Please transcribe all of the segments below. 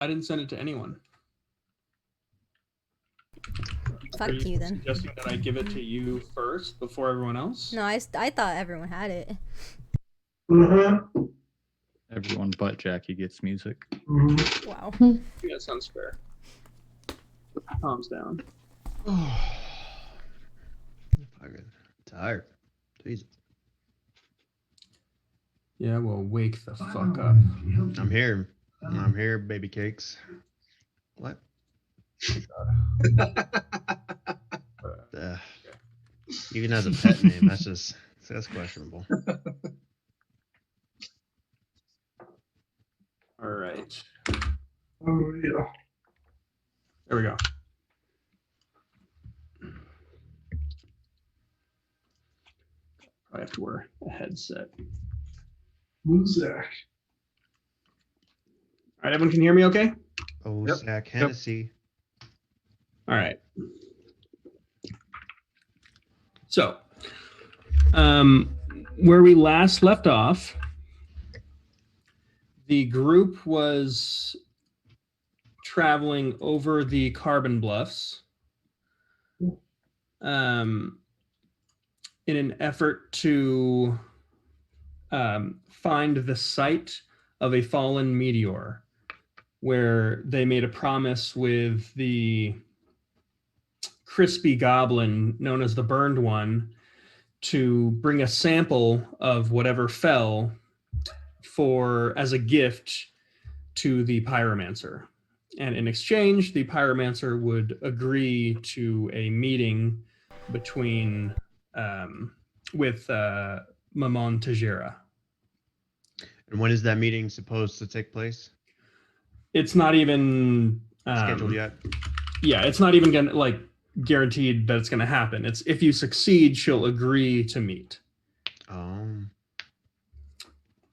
I didn't send it to anyone. Fuck you then. Suggesting that I give it to you first before everyone else? No, I thought everyone had it. Mm-hmm. Everyone but Jackie gets music. Mm-hmm. Wow. Yeah, that sounds fair. Palms down. Fucking tired. Jesus. Yeah, well, wake the fuck up. I'm here. I'm here, baby cakes. What? Even as a pet name, that's questionable. All right. Oh, yeah. There we go. I have to wear a headset. Who's Zach? All right, everyone can hear me okay? Oh, Yep. Zach Hennessy. All right. So, where we last left off, the group was traveling over the Carbon Bluffs in an effort to find the site of a fallen meteor, where they made a promise with the crispy goblin known as the Burned One to bring a sample of whatever fell as a gift to the pyromancer. And in exchange, the pyromancer would agree to a meeting between with Mammon Tajira. And when is that meeting supposed to take place? It's not even Scheduled yet? Yeah, it's not even gonna guaranteed that it's gonna happen. It's if you succeed, she'll agree to meet. Okay.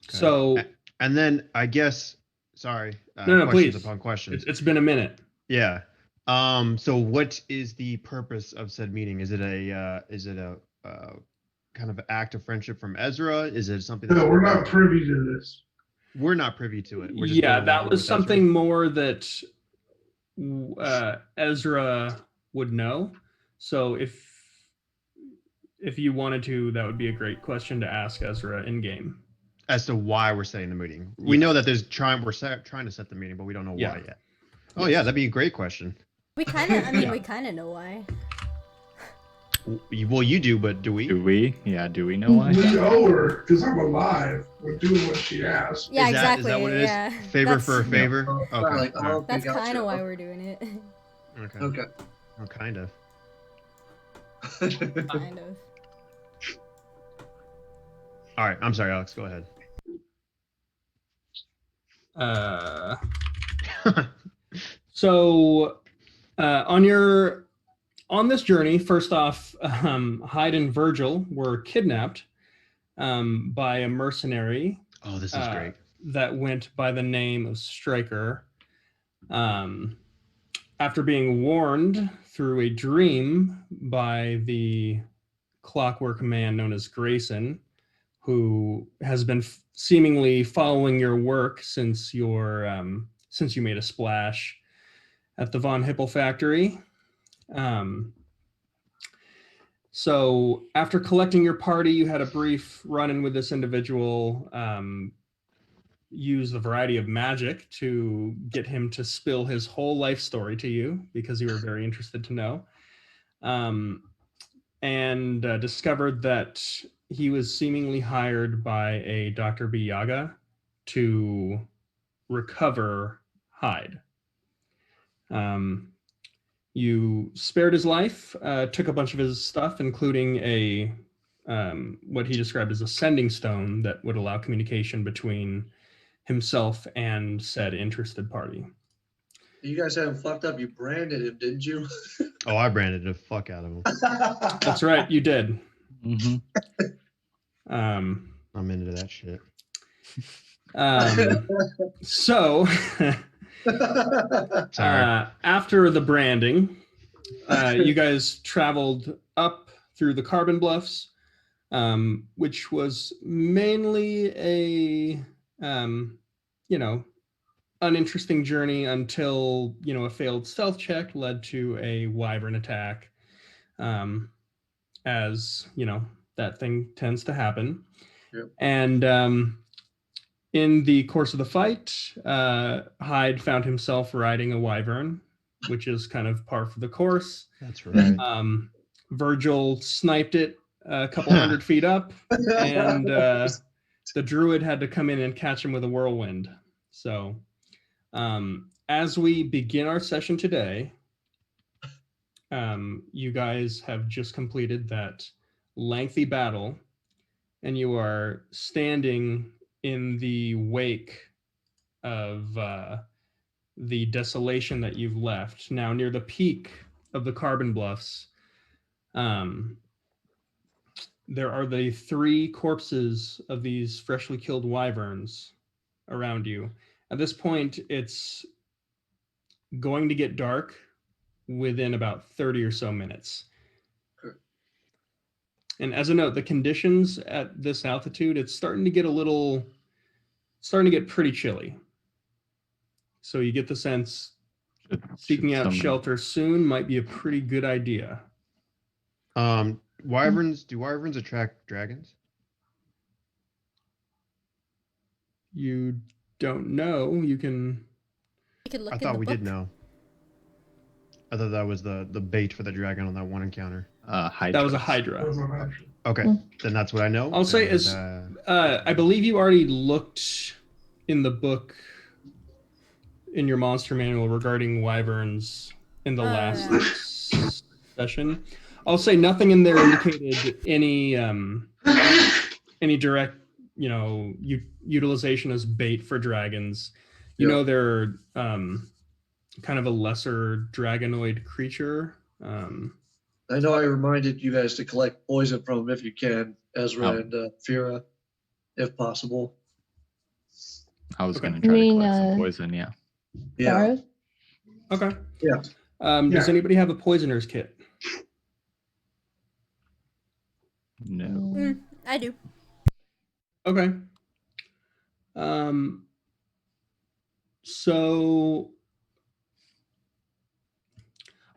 So, and then I guess, sorry, no, questions please. upon questions. It's been a minute. Yeah. So what is the purpose of said meeting? Is it a kind of act of friendship from Ezra? Is it something? No, we're not privy to this. We're not privy to it. We're just Yeah, going that along was with something Ezra. more that Ezra would know. So if you wanted to, that would be a great question to ask Ezra in game. As to why we're setting the meeting. We know that we're trying to set the meeting, but we don't know why yet. Oh yeah, that'd be a great question. We kind of, we kind of know why. Well, you do, but do we? Do we? Yeah, do we know why? We owe her because I'm alive. We're doing what she asked. Yeah, exactly. Is that what it is? Yeah. Favor for a favor? Yeah. Okay. That's kind of why we're doing it. Okay. Oh, kind of. Kind of. All right. I'm sorry, Alex. Go ahead. So on this journey, first off, Hyde and Virgil were kidnapped by a mercenary. Oh, this is great. That went by the name of Stryker. After being warned through a dream by the clockwork man known as Grayson, who has been seemingly following your work since you made a splash at the Von Hippel factory. So after collecting your party, you had a brief run-in with this individual, used a variety of magic to get him to spill his whole life story to you because you were very interested to know, and discovered that he was seemingly hired by a Dr. Biyaga to recover Hyde. You spared his life, took a bunch of his stuff, including a what he described as a sending stone that would allow communication between himself and said interested party. You guys haven't fucked up. You branded him, didn't you? Oh, I branded the fuck out of him. That's right, you did. Mm-hmm. I'm into that shit. So, after the branding, you guys traveled up through the Carbon Bluffs, which was mainly a, uninteresting journey until, a failed stealth check led to a wyvern attack. As, that thing tends to happen. Yep. And in the course of the fight, Hyde found himself riding a wyvern, which is kind of par for the course. That's right. Virgil sniped it a couple hundred feet up, and the druid had to come in and catch him with a whirlwind. So as we begin our session today, you guys have just completed that lengthy battle, and you are standing in the wake of the desolation that you've left. Now, near the peak of the Carbon Bluffs, there are the 3 corpses of these freshly killed wyverns around you. At this point, it's going to get dark within about 30 or so minutes. And as a note, the conditions at this altitude, it's starting to get pretty chilly. So you get the sense seeking out shelter soon might be a pretty good idea. Wyverns, do wyverns attract dragons? You don't know. You can. You could look I in thought the we did book. know. I thought that was the bait for the dragon on that one encounter. That was a Hydra. Okay, then that's what I know. I'll say and, is, I believe you already looked in the book in your monster manual regarding wyverns in the last session. I'll say nothing in there indicated any direct, utilization as bait for dragons. They're kind of a lesser dragonoid creature. I know I reminded you guys to collect poison from them if you can, Ezra and Fira, if possible. I was going to try to collect some poison, yeah. Yeah. Okay. Yeah. Does anybody have a poisoner's kit? No. I do. Okay. So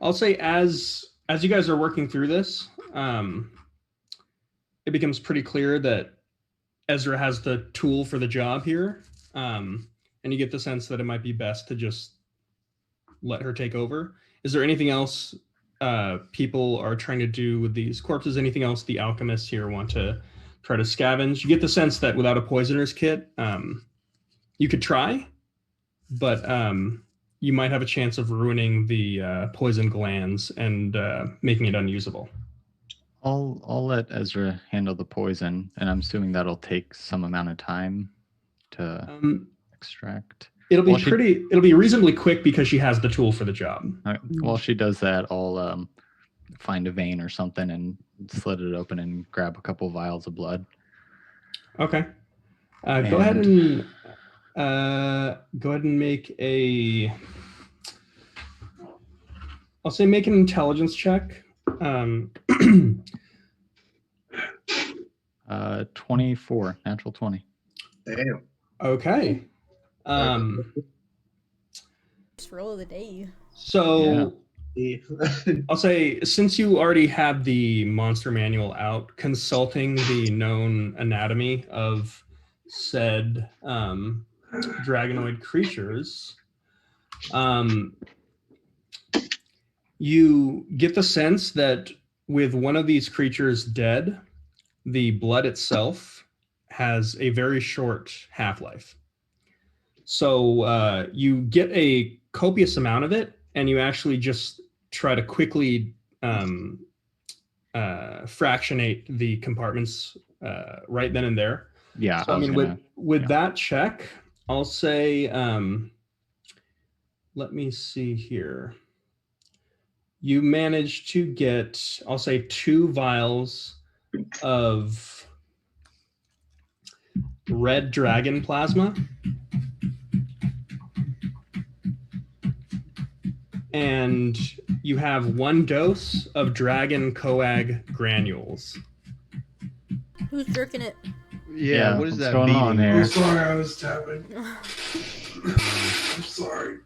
I'll say as you guys are working through this, it becomes pretty clear that Ezra has the tool for the job here. And you get the sense that it might be best to just let her take over. Is there anything else people are trying to do with these corpses? Anything else the alchemists here want to try to scavenge? You get the sense that without a poisoner's kit, you could try, but you might have a chance of ruining the poison glands and making it unusable. I'll let Ezra handle the poison, and I'm assuming that'll take some amount of time to extract. It'll be reasonably quick because she has the tool for the job. While she does that, I'll find a vein or something and slit it open and grab a couple vials of blood. Okay. Go ahead and make a. I'll say make an intelligence check. 24, natural 20. Damn. Okay. Just roll of the day. So I'll say, since you already have the monster manual out, consulting the known anatomy of said dragonoid creatures, you get the sense that with one of these creatures dead, the blood itself has a very short half-life. So you get a copious amount of it, and you actually just try to quickly fractionate the compartments right then and there. Yeah. So, with that check, I'll say, let me see here. You managed to get, I'll say, 2 vials of red dragon plasma. And you have 1 dose of dragon coag granules. Who's jerking it? Yeah, what is what's that going on beating? there? Sorry, I was tapping. I'm sorry.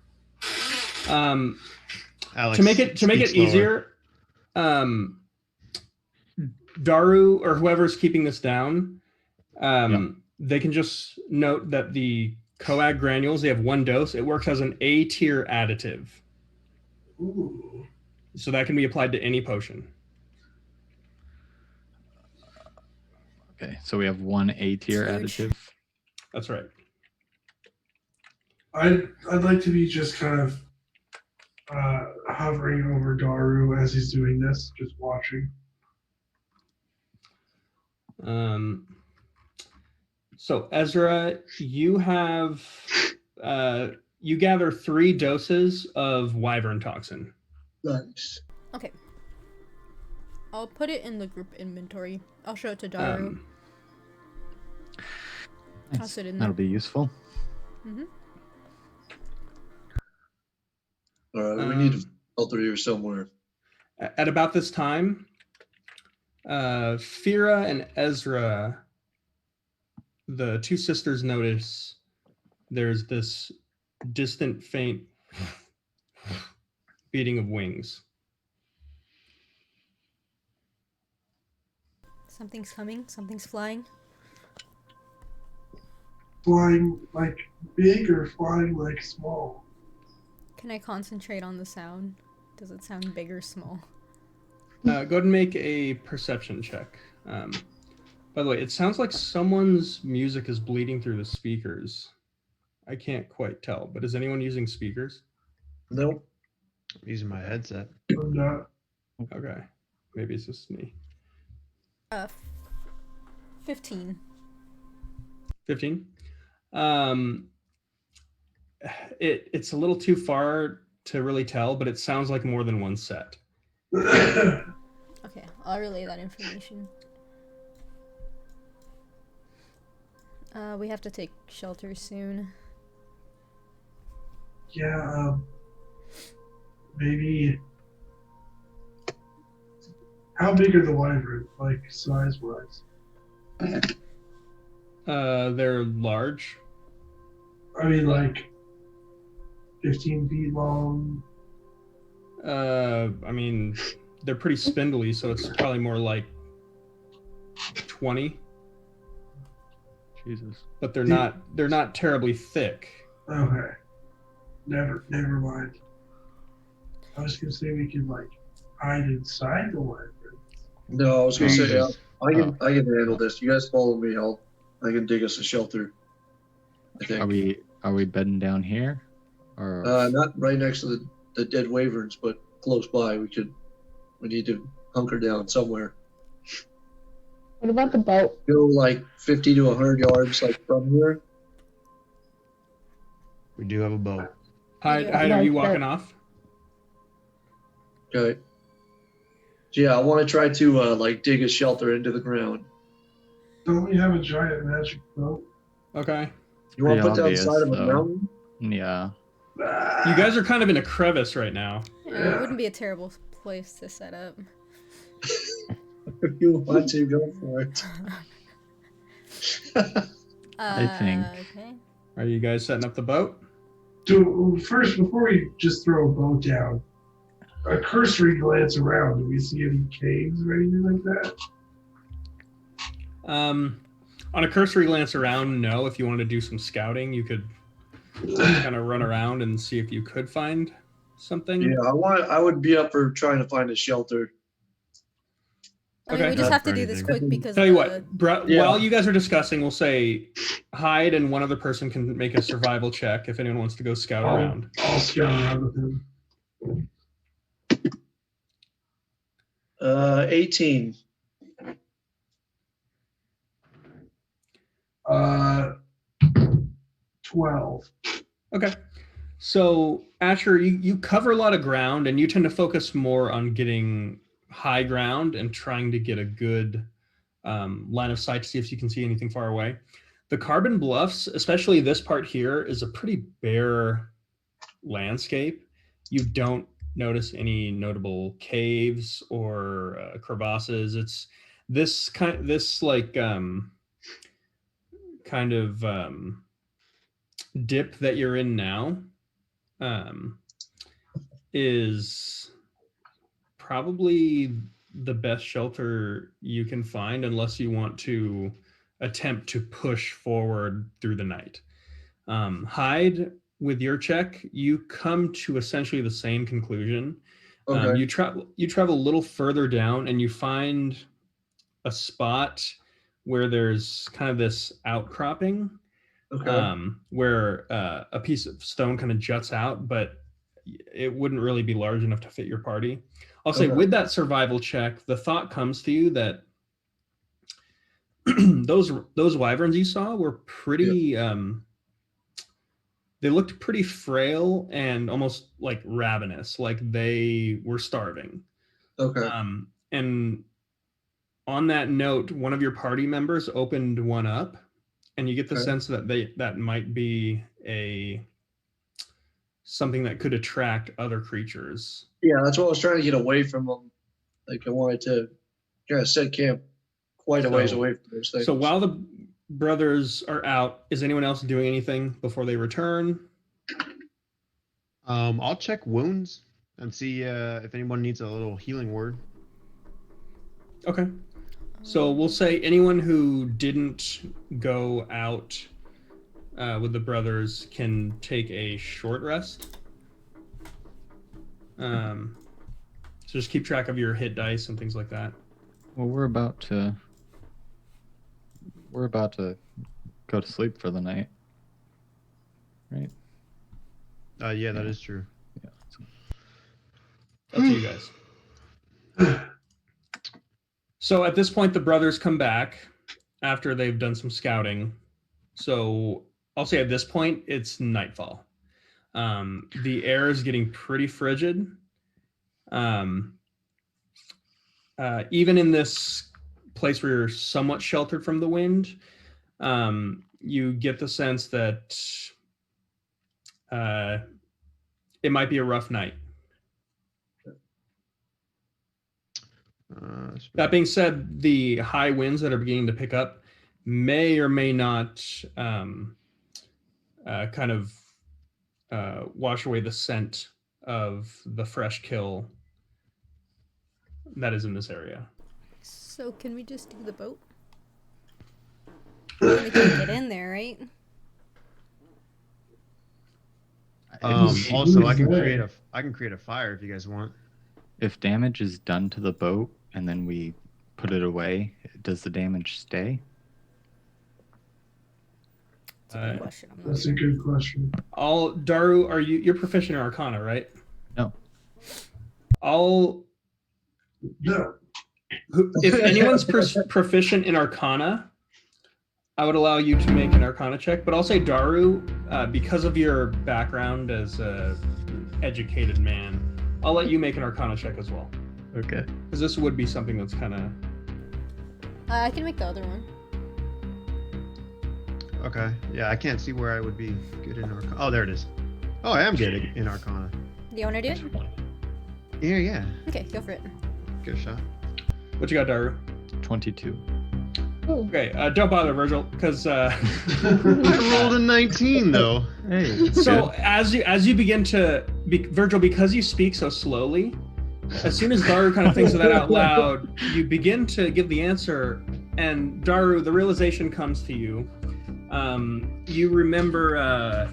Alex, To make it speak slower. easier, Daru or whoever's keeping this down, they can just note that the coag granules, they have one dose. It works as an A tier additive. Ooh. So that can be applied to any potion. Okay, so we have one A tier Huge. additive. That's right. I'd like to be just kind of hovering over Daru as he's doing this, just watching. So Ezra, you have you gather 3 doses of wyvern toxin. Nice. Okay. I'll put it in the group inventory. I'll show it to Daru. Nice. Toss it in That'll there. be useful. Mm-hmm. All right, we need a shelter here somewhere. At about this time, Fira and Ezra, the 2 sisters, notice there's this distant, faint beating of wings. Something's coming. Something's flying. Flying like big or flying like small? Can I concentrate on the sound? Does it sound big or small? Go ahead and make a perception check. By the way, it sounds like someone's music is bleeding through the speakers. I can't quite tell, but is anyone using speakers? Nope. I'm using my headset. I'm not. Okay, maybe it's just me. 15. 15. It's a little too far to really tell, but it sounds like more than one set. Okay, I'll relay that information. We have to take shelter soon. Yeah, maybe. How big are the wyverns, like size-wise? They're large. I mean, like 15 feet long. I mean, they're pretty spindly, so it's probably more like 20. Jesus. But they're not terribly thick. Okay. Never mind. I was gonna say we could like hide inside the wyvern. No, I was gonna say Jesus. I can handle this. You guys follow me. I can dig us a shelter. I think. Are we bedding down here? Or Not right next to the dead wyverns, but close by. We need to hunker down somewhere. What about the boat? Go like 50 to 100 yards, like from here. We do have a boat. Hyde, Yeah. are you Like walking that. off? Okay. So yeah, I want to try to like dig a shelter into the ground. Don't we have a giant magic boat? Okay. You want to Pretty put that on the obvious, side of a though. mountain? yeah. You guys are kind of in a crevice right now. Yeah, it wouldn't be a terrible place to set up. If you want to, go for it. I think. Okay. Are you guys setting up the boat? First, before we just throw a boat down, a cursory glance around. Do we see any caves or anything like that? On a cursory glance around, no. If you want to do some scouting, you could kind of run around and see if you could find something. Yeah, I would be up for trying to find a shelter. I mean, Okay. we just Not have to for do this anything. quick because Tell you the- what, Yeah. while you guys are discussing, we'll say Hyde and one other person can make a survival check if anyone wants to go scout around. I'll scout around with him. 18. 12. Okay. So, Asher, you cover a lot of ground and you tend to focus more on getting high ground and trying to get a good line of sight to see if you can see anything far away. The Carbon Bluffs, especially this part here, is a pretty bare landscape. You don't notice any notable caves or crevasses. It's this kind of dip that you're in now is probably the best shelter you can find, unless you want to attempt to push forward through the night. Hyde, with your check, you come to essentially the same conclusion. Okay. You travel a little further down, and you find a spot where there's kind of this outcropping, Okay. where a piece of stone kind of juts out, but it wouldn't really be large enough to fit your party. I'll say Okay. with that survival check, the thought comes to you that those wyverns you saw were pretty they looked pretty frail and almost like ravenous, like they were starving. Okay. And on that note, one of your party members opened one up, and you get the Okay. sense that that might be something that could attract other creatures. Yeah, that's what I was trying to get away from them. Like I wanted to kind of set camp quite a ways away from those things. So while the brothers are out, is anyone else doing anything before they return? I'll check wounds and see if anyone needs a little healing word. Okay. So we'll say anyone who didn't go out with the brothers can take a short rest. So just keep track of your hit dice and things like that. Well, we're about to go to sleep for the night, right? Yeah, that is true. Yeah. Up to you guys. So at this point, the brothers come back after they've done some scouting. So I'll say at this point, it's nightfall. The air is getting pretty frigid. Even in this place where you're somewhat sheltered from the wind, you get the sense that it might be a rough night. That being said, the high winds that are beginning to pick up may or may not kind of wash away the scent of the fresh kill that is in this area. So can we just do the boat? We can't get in there, right? Also, I can create a fire if you guys want. If damage is done to the boat and then we put it away, does the damage stay? That's a good question. I'm not That's sure. a good question. Daru, you're proficient in Arcana, right? No. No. If anyone's proficient in Arcana, I would allow you to make an Arcana check. But I'll say Daru, because of your background as a educated man, I'll let you make an Arcana check as well. Okay. Because this would be something that's kind of... I can make the other one. Okay. Yeah, I can't see where I would be good in Arcana. Oh, there it is. Oh, I am good in Arcana. Do you want to do it? Yeah. Okay, go for it. Good shot. What you got, Daru? 22. Okay, don't bother, Virgil, because... I rolled a 19, though. Hey. So as you begin to... Virgil, because you speak so slowly, as soon as Daru kind of thinks of that out loud, you begin to give the answer, and Daru, the realization comes to you. You remember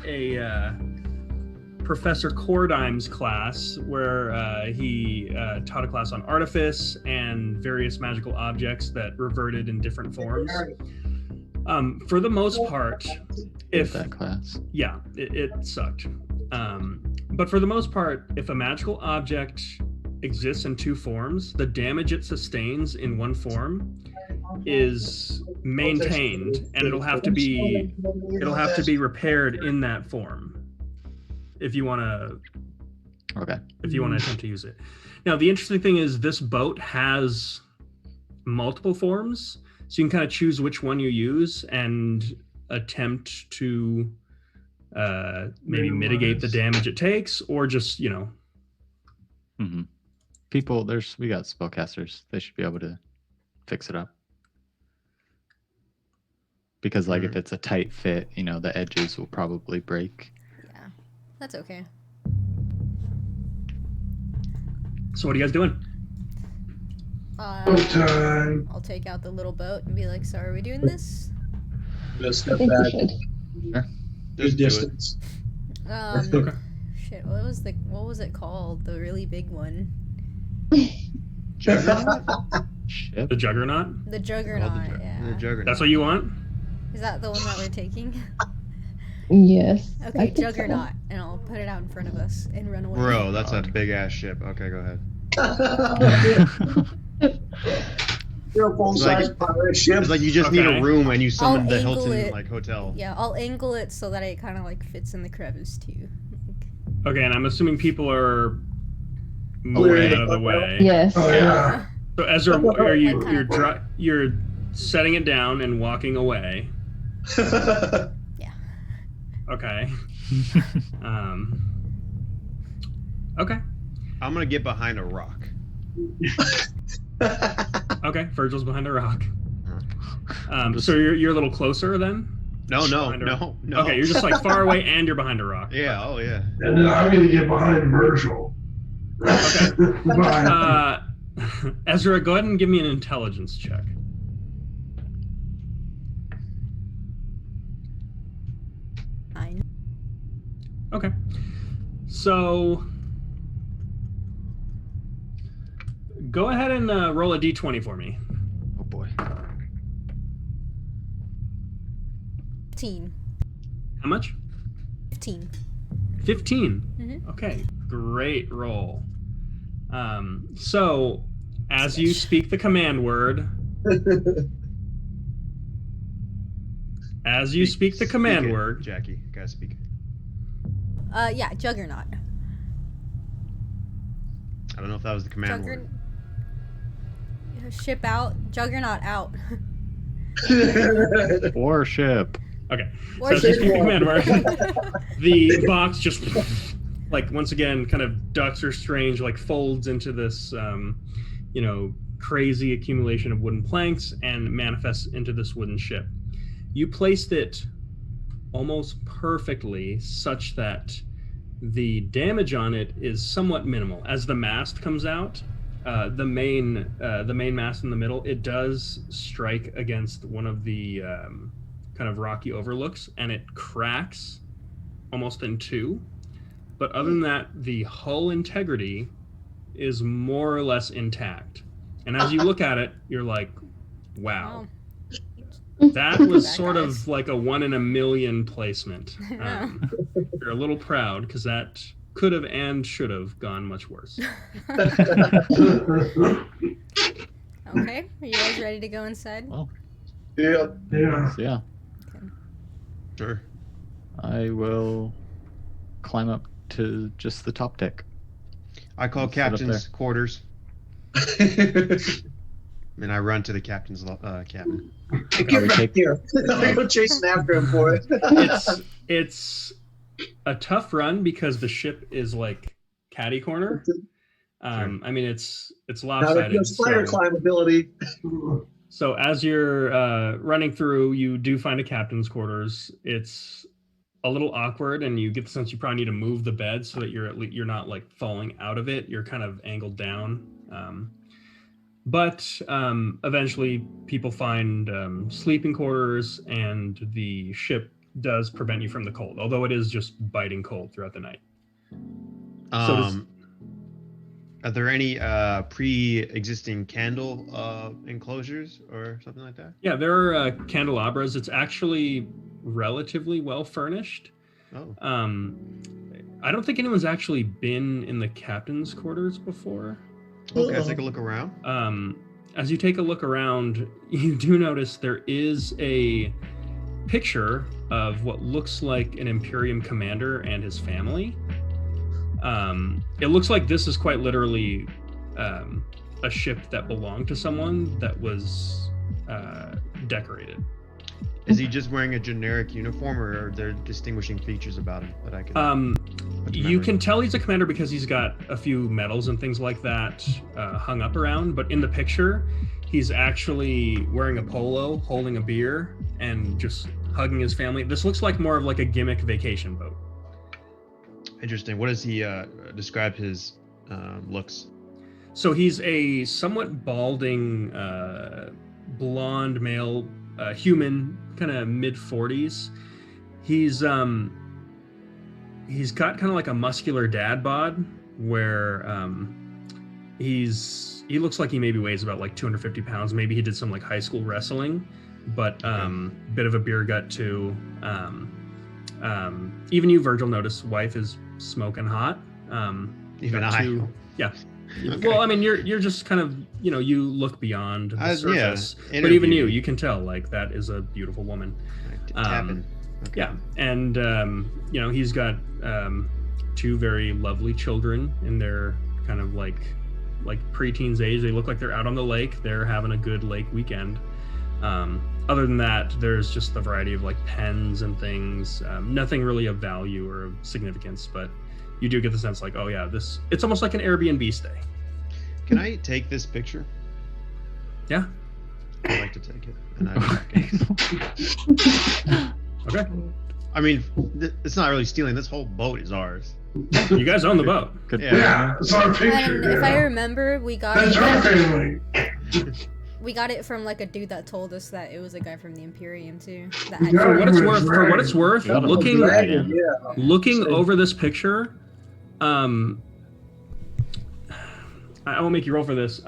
a Professor Cordime's class where he taught a class on artifice and various magical objects that reverted in different forms. For the most part, that class. Yeah, it sucked. But for the most part, if a magical object exists in two forms, the damage it sustains in one form is maintained, and it'll have to be repaired in that form if you want to attempt to use it. Now, the interesting thing is this boat has multiple forms, so you can kind of choose which one you use and attempt to maybe mitigate the damage it takes, or just, Mm-hmm. We got spellcasters. They should be able to fix it up. because like if it's a tight fit, the edges will probably break. Yeah, that's okay. So what are you guys doing? Boat time. I'll take out the little boat and be like, so are we doing this? Just I step think we back. should. Good Just do it. distance. Okay. Shit, what was it called? The really big one. Ship? The Juggernaut? The Juggernaut, The yeah. Juggernaut. That's what you want? Is that the one that we're taking? Yes. I Okay, think so. Juggernaut, and I'll put it out in front of us and run away. Bro, that's a big ass ship. Okay, go ahead. You're a full-size pirate ship. It's like you just need Okay. a room and you summon the angle Hilton it. hotel. Yeah, I'll angle it so that it kind of fits in the crevice too. Okay, and I'm assuming people are Clearing way out of the the way. Yes. Oh yeah. So Ezra, are you Like kinda- you're setting it down and walking away? Okay. Okay. I'm gonna get behind a rock. Okay. Virgil's behind a rock. Uh-huh. So you're a little closer then? No. Okay, you're just far away and you're behind a rock. Yeah. Oh yeah. And then I'm gonna get behind Virgil. Okay. Bye. Ezra, go ahead and give me an intelligence check. Fine. Okay. So go ahead and roll a d20 for me. Oh boy. 15. How much? 15. 15. Mhm. Okay, great roll. So as you speak the command word, Speak it, word, Jackie, gotta speak. Yeah, Juggernaut. I don't know if that was the command word. Ship out. Juggernaut out. Warship. okay. Or So as you ship. speak the command word, the box just once again kind of Doctor Strange folds into this crazy accumulation of wooden planks and manifests into this wooden ship. You placed it almost perfectly such that the damage on it is somewhat minimal. As the mast comes out, the main mast in the middle, it does strike against one of the kind of rocky overlooks, and it cracks almost in two. But other than that, the hull integrity is more or less intact. And as you look at it, you're like, wow. That was That sort guy's- of like a 1 in a million placement. You're a little proud because that could have and should have gone much worse. Okay, are you guys ready to go inside? Well, Yeah. Yeah. so yeah, Sure. I will climb up to just the top deck. I call Set up captain's there. quarters, and I run to the captain's cabin. Get we back take- here. I go chasing after him for it. It's a tough run because the ship is catty corner. I mean, it's Now that lopsided. you have spider climb ability. So as you're running through, you do find a captain's quarters. It's a little awkward, and you get the sense you probably need to move the bed so that you're not falling out of it. You're kind of angled down. But eventually, people find sleeping quarters, and the ship does prevent you from the cold, although it is just biting cold throughout the night. Are there any pre-existing candle enclosures or something like that? Yeah, there are candelabras. It's actually relatively well furnished. Oh, I don't think anyone's actually been in the captain's quarters before. okay. Let's take a look around. As you take a look around, you do notice there is a picture of what looks like an Imperium commander and his family. It looks like this is quite literally a ship that belonged to someone that was decorated. Is he just wearing a generic uniform, or are there distinguishing features about him that I can? put to You memory? can tell he's a commander because he's got a few medals and things like that hung up around, but in the picture, he's actually wearing a polo, holding a beer, and just hugging his family. This looks like more of like a gimmick vacation boat. Interesting. What does he describe his looks? So he's a somewhat balding, blonde male, human, kind of mid-40s. He's got kind of like a muscular dad bod, where he looks like he maybe weighs about like 250 pounds. Maybe he did some like high school wrestling, but bit of a beer gut too. Even you, Virgil, notice wife is smoking hot. Even I. Yeah. Okay. Well, I mean, you're just kind of, you look beyond the surface. Yeah, but even you can tell like that is a beautiful woman. Tapping. Okay. Yeah, and he's got 2 very lovely children in their kind of like preteens age. They look like they're out on the lake. They're having a good lake weekend. Other than that, there's just a variety of like pens and things. Nothing really of value or of significance, but you do get the sense like, oh yeah, it's almost like an Airbnb stay. Can I take this picture? Yeah. I'd like to take it. And Okay. I mean, it's not really stealing. This whole boat is ours. You guys own the boat. Good Yeah, it's our picture. And if I remember, we got That's our family. it from like a dude that told us that it was a guy from the Imperium too. That Yeah. had For what it's worth, Yeah. looking over this picture, I won't make you roll for this.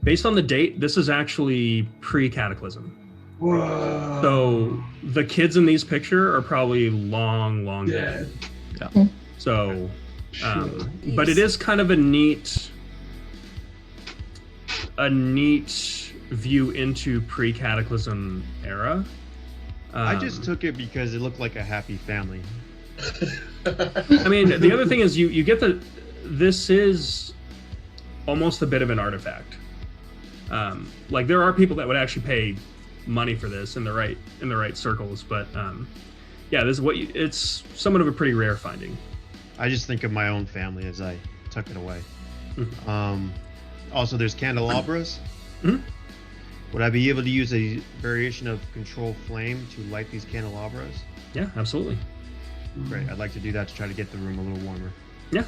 Based on the date, this is actually pre-Cataclysm. Whoa. So the kids in these picture are probably long Yeah. dead. So, but it is kind of a neat view into pre-Cataclysm era. I just took it because it looked like a happy family. I mean, the other thing is you get this is almost a bit of an artifact. Like there are people that would actually pay money for this in the right circles, but yeah, this is it's somewhat of a pretty rare finding. I just think of my own family as I tuck it away. Mhm. Also, there's candelabras. Mhm. Would I be able to use a variation of control flame to light these candelabras? Yeah, absolutely. Great. I'd like to do that to try to get the room a little warmer. Yeah.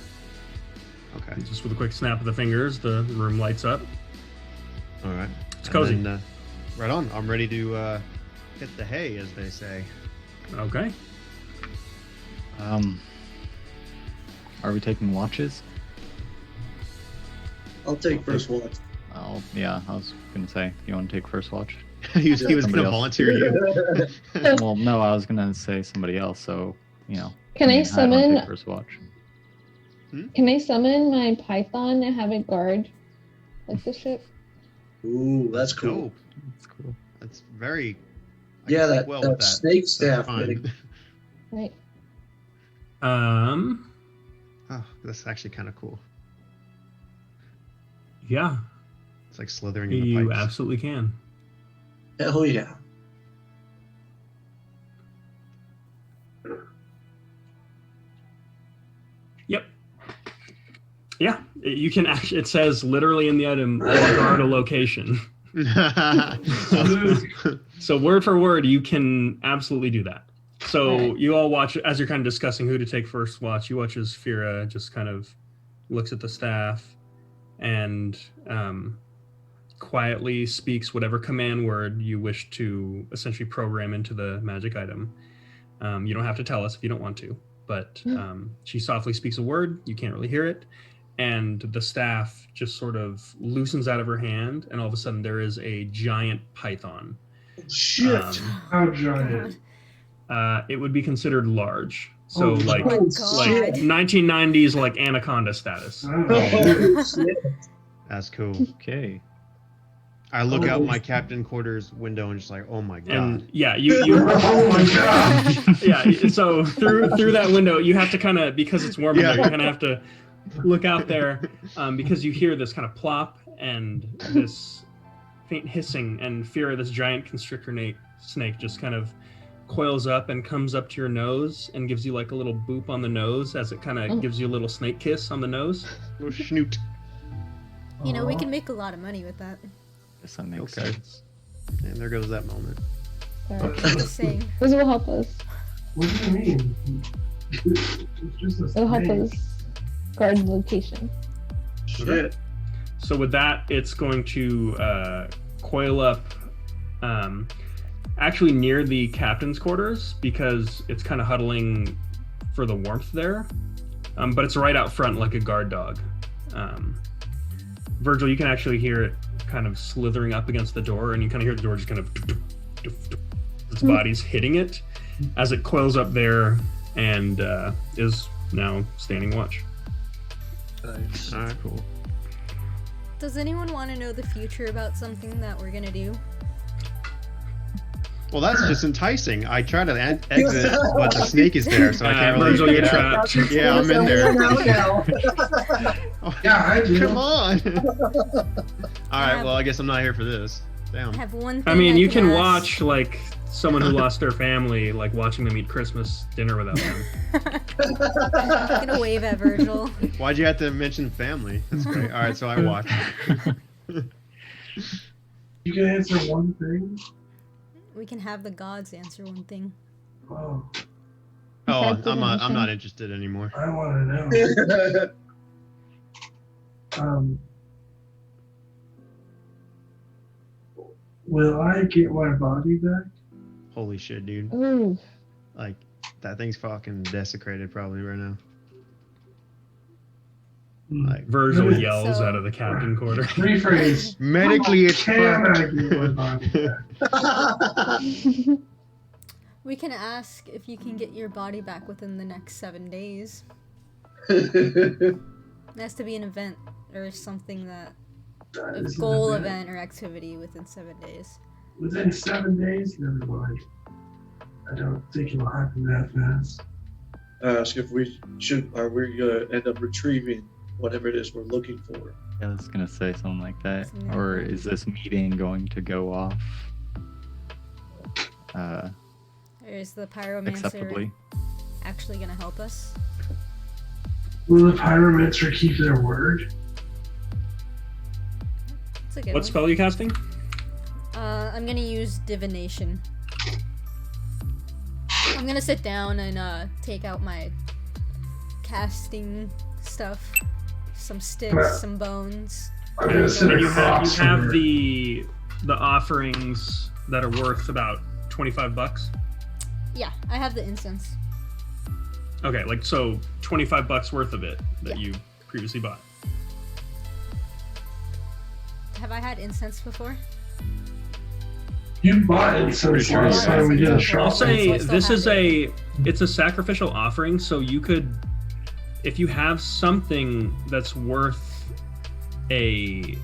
Okay. Just with a quick snap of the fingers, the room lights up. All right. It's cozy. And then, right on. I'm ready to hit the hay, as they say. Okay. Are we taking watches? I'll take first watch. I was gonna say, you want to take first watch? he was Somebody going to else. volunteer you. Well, no, I was gonna say somebody else. So Can I don't summon? take first watch. Can I summon my python and have it guard like the ship? Ooh, that's cool. Dope. That's cool. That's very. I Yeah, can that, sleep well that with that. snake That's staff. fine. thing. Right. Oh, that's actually kind of cool. Yeah, It's like slithering in the you pipes. absolutely can. Hell yeah. Yep. Yeah, you can actually. It says literally in the item, guard a location. So word for word, you can absolutely do that. So Right. you all watch as you're kind of discussing who to take first watch. You watch as Fira just kind of looks at the staff and quietly speaks whatever command word you wish to essentially program into the magic item. You don't have to tell us if you don't want to, but she softly speaks a word. You can't really hear it. And the staff just sort of loosens out of her hand, and all of a sudden there is a giant python. Shit. How giant? It would be considered large. So Oh, like my like God. 1990s like anaconda status. Oh, shit. That's cool. Okay. I look out my captain quarters window and just like, oh my god. And yeah, you Oh my god. yeah, so through that window you have to kind of, because it's warm in there, you kind of have to look out there, because you hear this kind of plop and this faint hissing, and Fira, this giant constrictor snake, just kind of coils up and comes up to your nose and gives you like a little boop on the nose as it kind of gives you a little snake kiss on the nose. Little schnoot. You know, we can make a lot of money with that. Guess that makes Okay. sense. And there goes that moment. Sorry. Just saying. This will help us. What do you mean? It's just a It'll help snake. us guard the location. Shit. So with that, it's going to coil up actually near the captain's quarters because it's kind of huddling for the warmth there. But it's right out front like a guard dog. Virgil, you can actually hear it kind of slithering up against the door, and you kind of hear the door just kind of its body's hitting it as it coils up there and is now standing watch. Nice. All right, cool. Does anyone want to know the future about something that we're gonna do? Well, that's just enticing. I try to exit, but the snake is there, so I can't really Virgil, you're get out. trapped. Yeah, I'm in there. Yeah, I do. Come on. All right, well, I guess I'm not here for this. I Damn. have one thing I mean, you can ask. watch like someone who lost their family, like watching them eat Christmas dinner without them. I'm gonna wave at Virgil. Why'd you have to mention family? That's great. All right, so I watch. You can answer one thing. We can have the gods answer one thing. Oh, Oh, Effective I'm not answer. interested anymore. I want to know. Will I get my body back? Holy shit, dude. Ooh. Like, that thing's fucking desecrated probably right now. Like, Virgil Really? yells So- out of the captain quarter. Rephrase. medically, it's Can I fucked. get my body back? We can ask if you can get your body back within the next 7 days. It has to be an event or something that a Is it goal event? event or activity within 7 days. Within 7 days? Never mind. I don't think it'll happen that fast. Ask if we are we gonna end up retrieving whatever it is we're looking for. Yeah, I was gonna say something like that. Something like Or that. is this meeting going to go off Or is the pyromancer acceptably? actually gonna help us? Will the pyromancer keep their word? That's a good What one. spell are you casting? I'm gonna use divination. I'm gonna sit down and take out my casting stuff. Some sticks, some bones. I'm gonna sit And you across from have her. the offerings that are worth about $25. Yeah, I have the incense. Okay, like so $25 worth of it that Yeah. you previously bought. Have I had incense before? You bought incense sure last you time we did a have. shop. I'll say I still this have is it. it's a sacrificial offering, so you could, if you have something that's worth a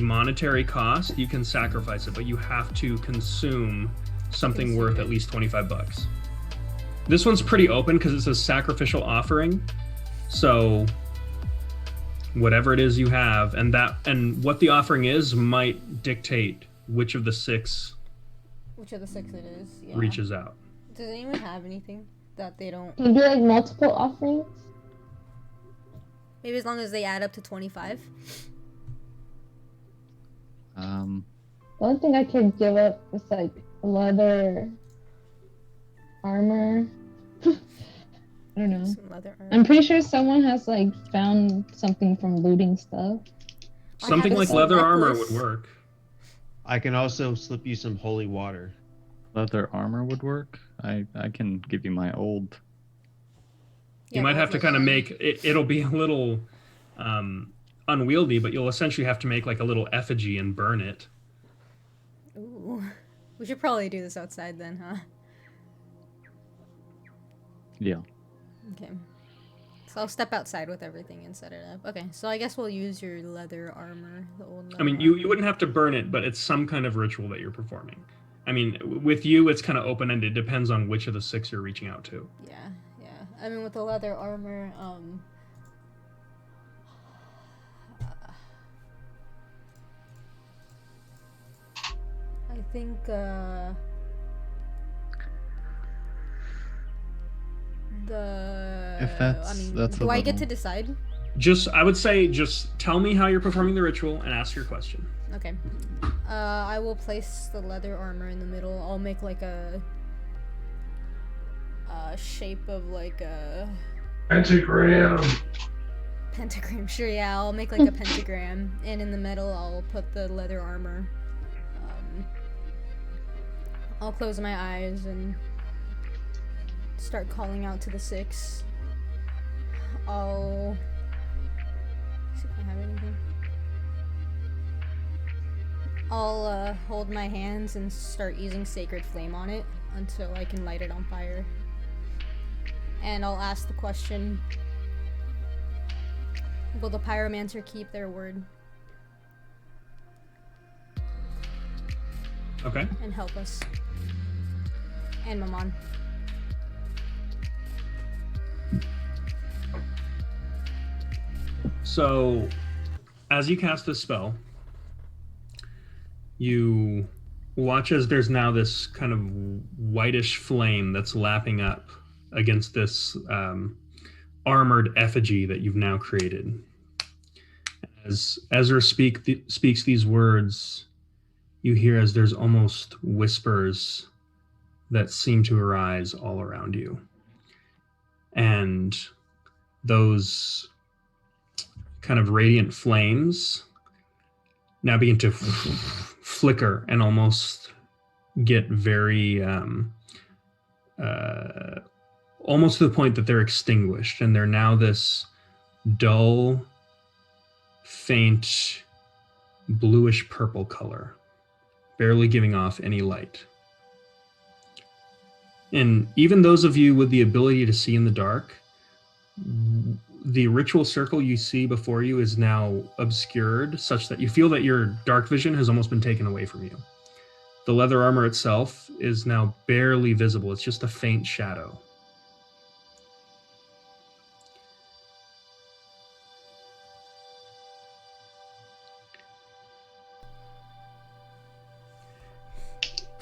monetary cost, you can sacrifice it, but you have to consume something Consume worth it. at least $25. This one's pretty open because it's a sacrificial offering, so whatever it is you have, and what the offering is might dictate which of the 6 Which of the 6 it is? Yeah. reaches out. Does anyone have anything that they don't? Can it be like multiple offerings? Maybe as long as they add up to 25. The only thing I could give up is like leather armor. I don't know. Some leather armor. I'm pretty sure someone has like found something from looting stuff. I Something have like a leather armor necklace. would work. I can also slip you some holy water. Leather armor would work. I can give you my old. Yeah, You might gold have to leather kind of armor. make it. It'll be a little unwieldy, but you'll essentially have to make like a little effigy and burn it. Ooh. We should probably do this outside then, huh? Yeah. Okay. So I'll step outside with everything and set it up. Okay, so I guess we'll use your leather armor, the old leather I mean, you armor. wouldn't have to burn it, but it's some kind of ritual that you're performing. I mean, with you, it's kind of open ended. Depends on which of the 6 you're reaching out to. Yeah, yeah. I mean, with the leather armor, I think, If that's- I mean, that's a do I get little- to decide? I would say, just tell me how you're performing the ritual and ask your question. Okay. I will place the leather armor in the middle. I'll make like a shape of like a Pentagram. pentagram. Sure, yeah, I'll make like a pentagram, and in the middle I'll put the leather armor. I'll close my eyes and start calling out to the 6. I'll see if I have anything. I'll hold my hands and start using Sacred Flame on it until I can light it on fire. And I'll ask the question, will the pyromancer keep their word Okay. and help us? And Maman. So, as you cast this spell, you watch as there's now this kind of whitish flame that's lapping up against this armored effigy that you've now created. As Ezra speaks these words, you hear as there's almost whispers that seem to arise all around you. And those kind of radiant flames now begin to flicker and almost get very almost to the point that they're extinguished, and they're now this dull, faint, bluish purple color, barely giving off any light. And even those of you with the ability to see in the dark, the ritual circle you see before you is now obscured, such that you feel that your dark vision has almost been taken away from you. The leather armor itself is now barely visible. It's just a faint shadow.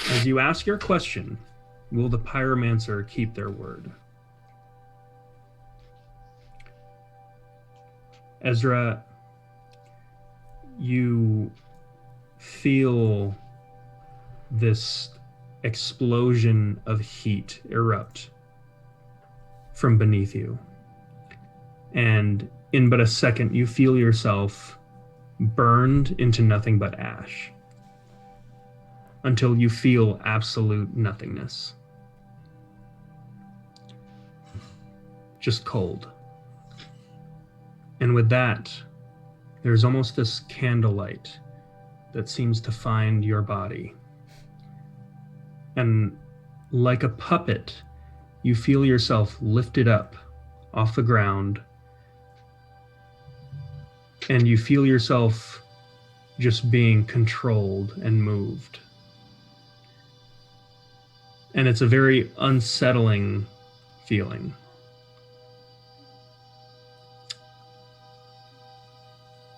As you ask your question, will the pyromancer keep their word? Ezra, you feel this explosion of heat erupt from beneath you. And in but a second, you feel yourself burned into nothing but ash until you feel absolute nothingness. Just cold. And with that, there's almost this candlelight that seems to find your body. And like a puppet, you feel yourself lifted up off the ground, and you feel yourself just being controlled and moved. And it's a very unsettling feeling.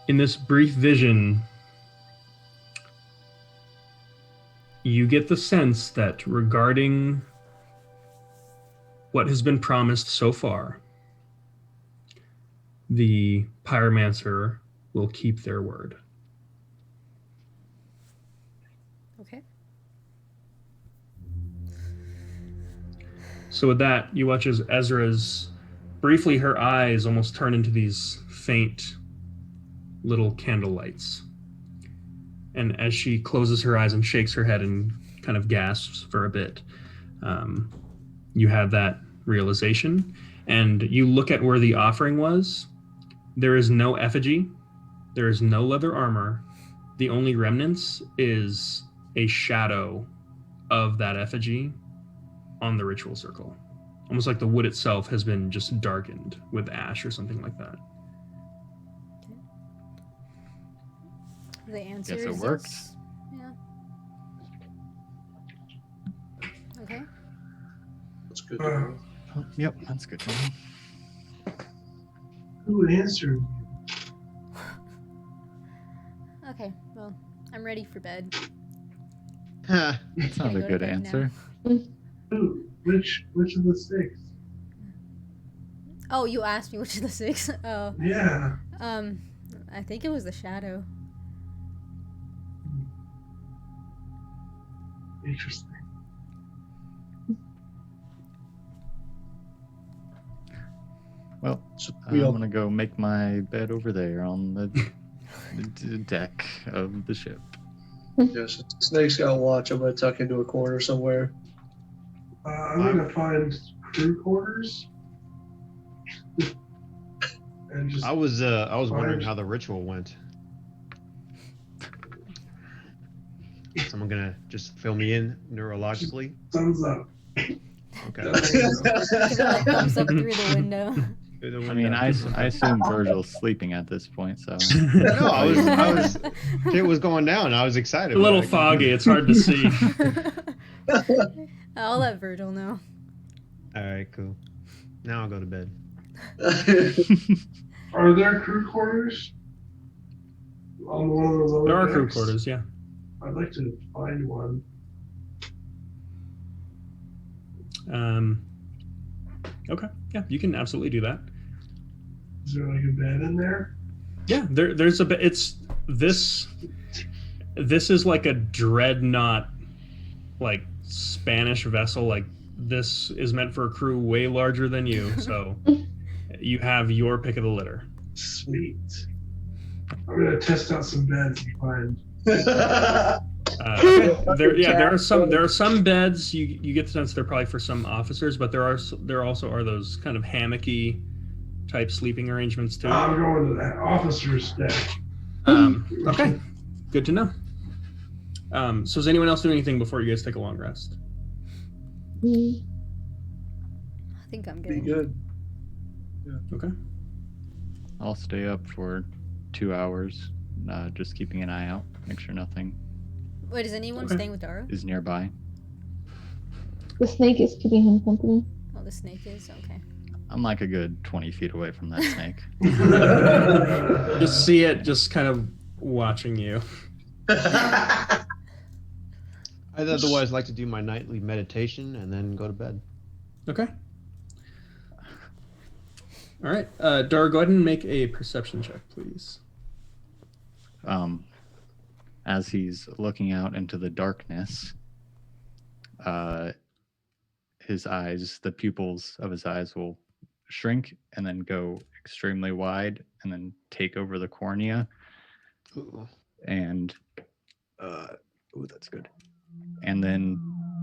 In this brief vision, you get the sense that regarding what has been promised so far, the pyromancer will keep their word. Okay. So with that, you watch as Ezra's, briefly her eyes almost turn into these faint little candle lights. And as she closes her eyes and shakes her head and kind of gasps for a bit, you have that realization. And you look at where the offering was. There is no effigy. There is no leather armor. The only remnants is a shadow of that effigy on the ritual circle. Almost like the wood itself has been just darkened with ash or something like that. The answer Guess it is worked. yes. Yeah. Okay. That's good. To know. Oh, yep, that's good. Who answered? Okay, well, I'm ready for bed. Ha. That's not Gonna a go to good bed now. answer. Who? Which of the 6? Oh, you asked me which of the 6? Oh, Yeah. I think it was the shadow. Interesting. Well, So I'm gonna go make my bed over there on the deck of the ship. yes, Snake's got watch. I'm gonna tuck into a corner somewhere. I'm gonna find crew quarters. And just I was wondering Fine. how the ritual went. Someone gonna just fill me in neurologically? thumbs up. Okay. Give it a thumbs up through the window. I mean, I assume Virgil's sleeping at this point, so. No, I was. Shit was going down. I was excited. A little but I- foggy. It's hard to see. I'll let Virgil know. All right, cool. Now I'll go to bed. Are there crew quarters? On one of the lower There are crew decks? quarters, yeah. I'd like to find one. Okay, yeah, you can absolutely do that. Is there like a bed in there? Yeah, there's a bit. It's this. This is like a dreadnought, like Spanish vessel. Like this is meant for a crew way larger than you. So you have your pick of the litter. Sweet. I'm gonna test out some beds and find. Okay. There are some beds. You get the sense they're probably for some officers, but there also are those kind of hammocky type sleeping arrangements too. I'm going to that officer's deck. Okay, good to know. So does anyone else do anything before you guys take a long rest? Mm. I think I'm Be good. good. Okay. I'll stay up for 2 hours, just keeping an eye out, make sure nothing Wait, is anyone Okay. staying with Dara? is nearby. The snake is keeping him company. Oh, the snake is? Okay. I'm like a good 20 feet away from that snake. Just see it, just kind of watching you. I'd otherwise like to do my nightly meditation and then go to bed. Okay. All right, Dara, go ahead and make a perception check, please. As he's looking out into the darkness, his eyes, the pupils of his eyes will shrink and then go extremely wide and then take over the cornea Ooh. and that's good. And then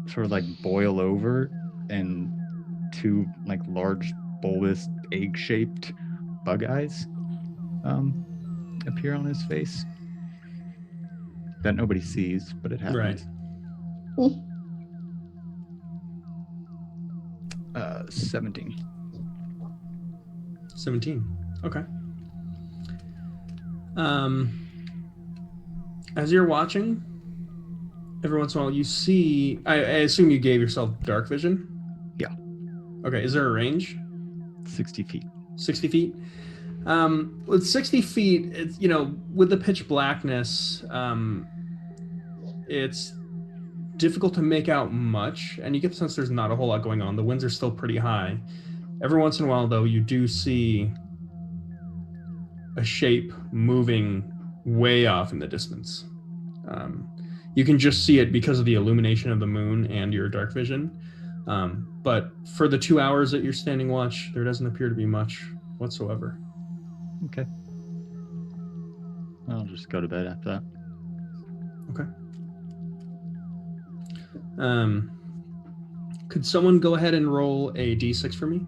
sort of like boil over and two like large bulbous egg-shaped bug eyes appear on his face that nobody sees, but it happens. Right. 17. 17. Okay. As you're watching, every once in a while you see. I assume you gave yourself dark vision. Yeah. Okay. Is there a range? 60 feet. 60 feet. With 60 feet, it's, with the pitch blackness, it's difficult to make out much, and you get the sense there's not a whole lot going on. The winds are still pretty high. Every once in a while, though, you do see a shape moving way off in the distance. You can just see it because of the illumination of the moon and your dark vision. But for the 2 hours that you're standing watch, there doesn't appear to be much whatsoever. Okay. I'll just go to bed after that. Okay. Could someone go ahead and roll a d6 for me?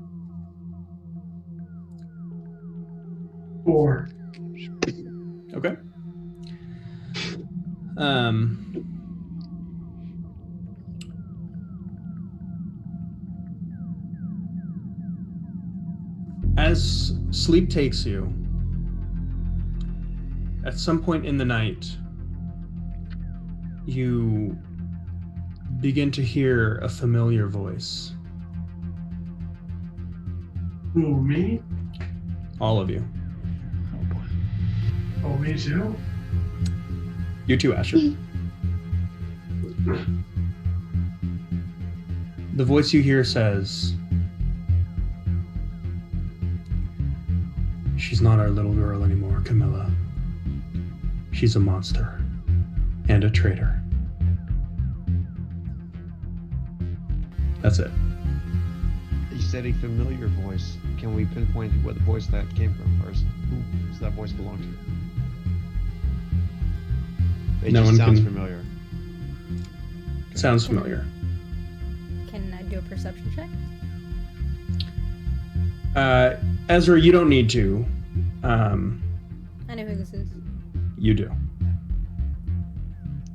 4. Okay. As sleep takes you, at some point in the night, you begin to hear a familiar voice. Who, me? All of you. Oh boy. Oh, me too? You too, Asher. The voice you hear says, "She's not our little girl anymore, Camilla. She's a monster and a traitor. That's it. You said a familiar voice. Can we pinpoint what the voice that came from, or who does that voice belong to? It No just one sounds can- familiar. Sounds familiar. Can I do a perception check? Ezra, you don't need to. I know who this is. You do.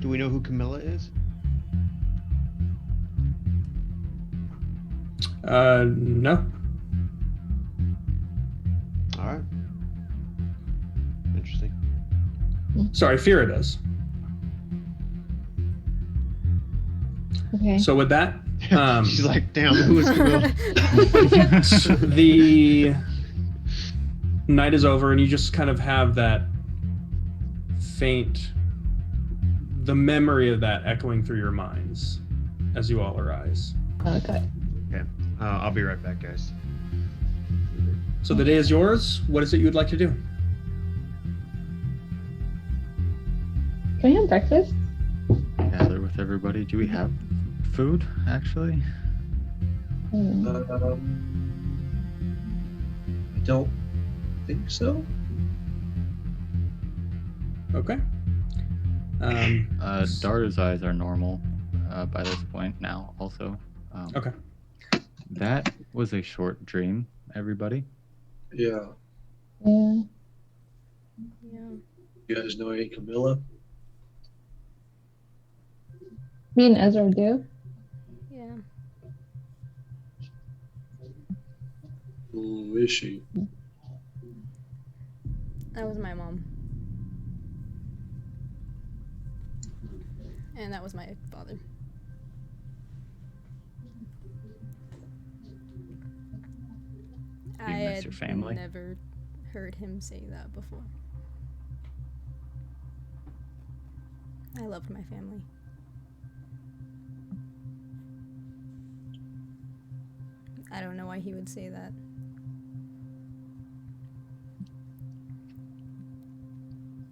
Do we know who Camilla is? No. All right. Interesting. Sorry, Fira does. Okay. So with that, She's like, damn, who is Camilla? the night is over, and you just kind of have that the memory of that echoing through your minds as you all arise. Okay. Okay. I'll be right back, guys. So the day is yours. What is it you would like to do? Can we have breakfast? Gather with everybody. Do we have food, actually? Hmm. I don't think so. Okay. Dara's eyes are normal by this point now, also. Okay. That was a short dream, everybody. Yeah. Yeah. Yeah. You guys know any Camilla? Me and Ezra do. Yeah. Who is she? That was my mom. And that was my father. I miss had your family? never heard him say that before. I loved my family. I don't know why he would say that.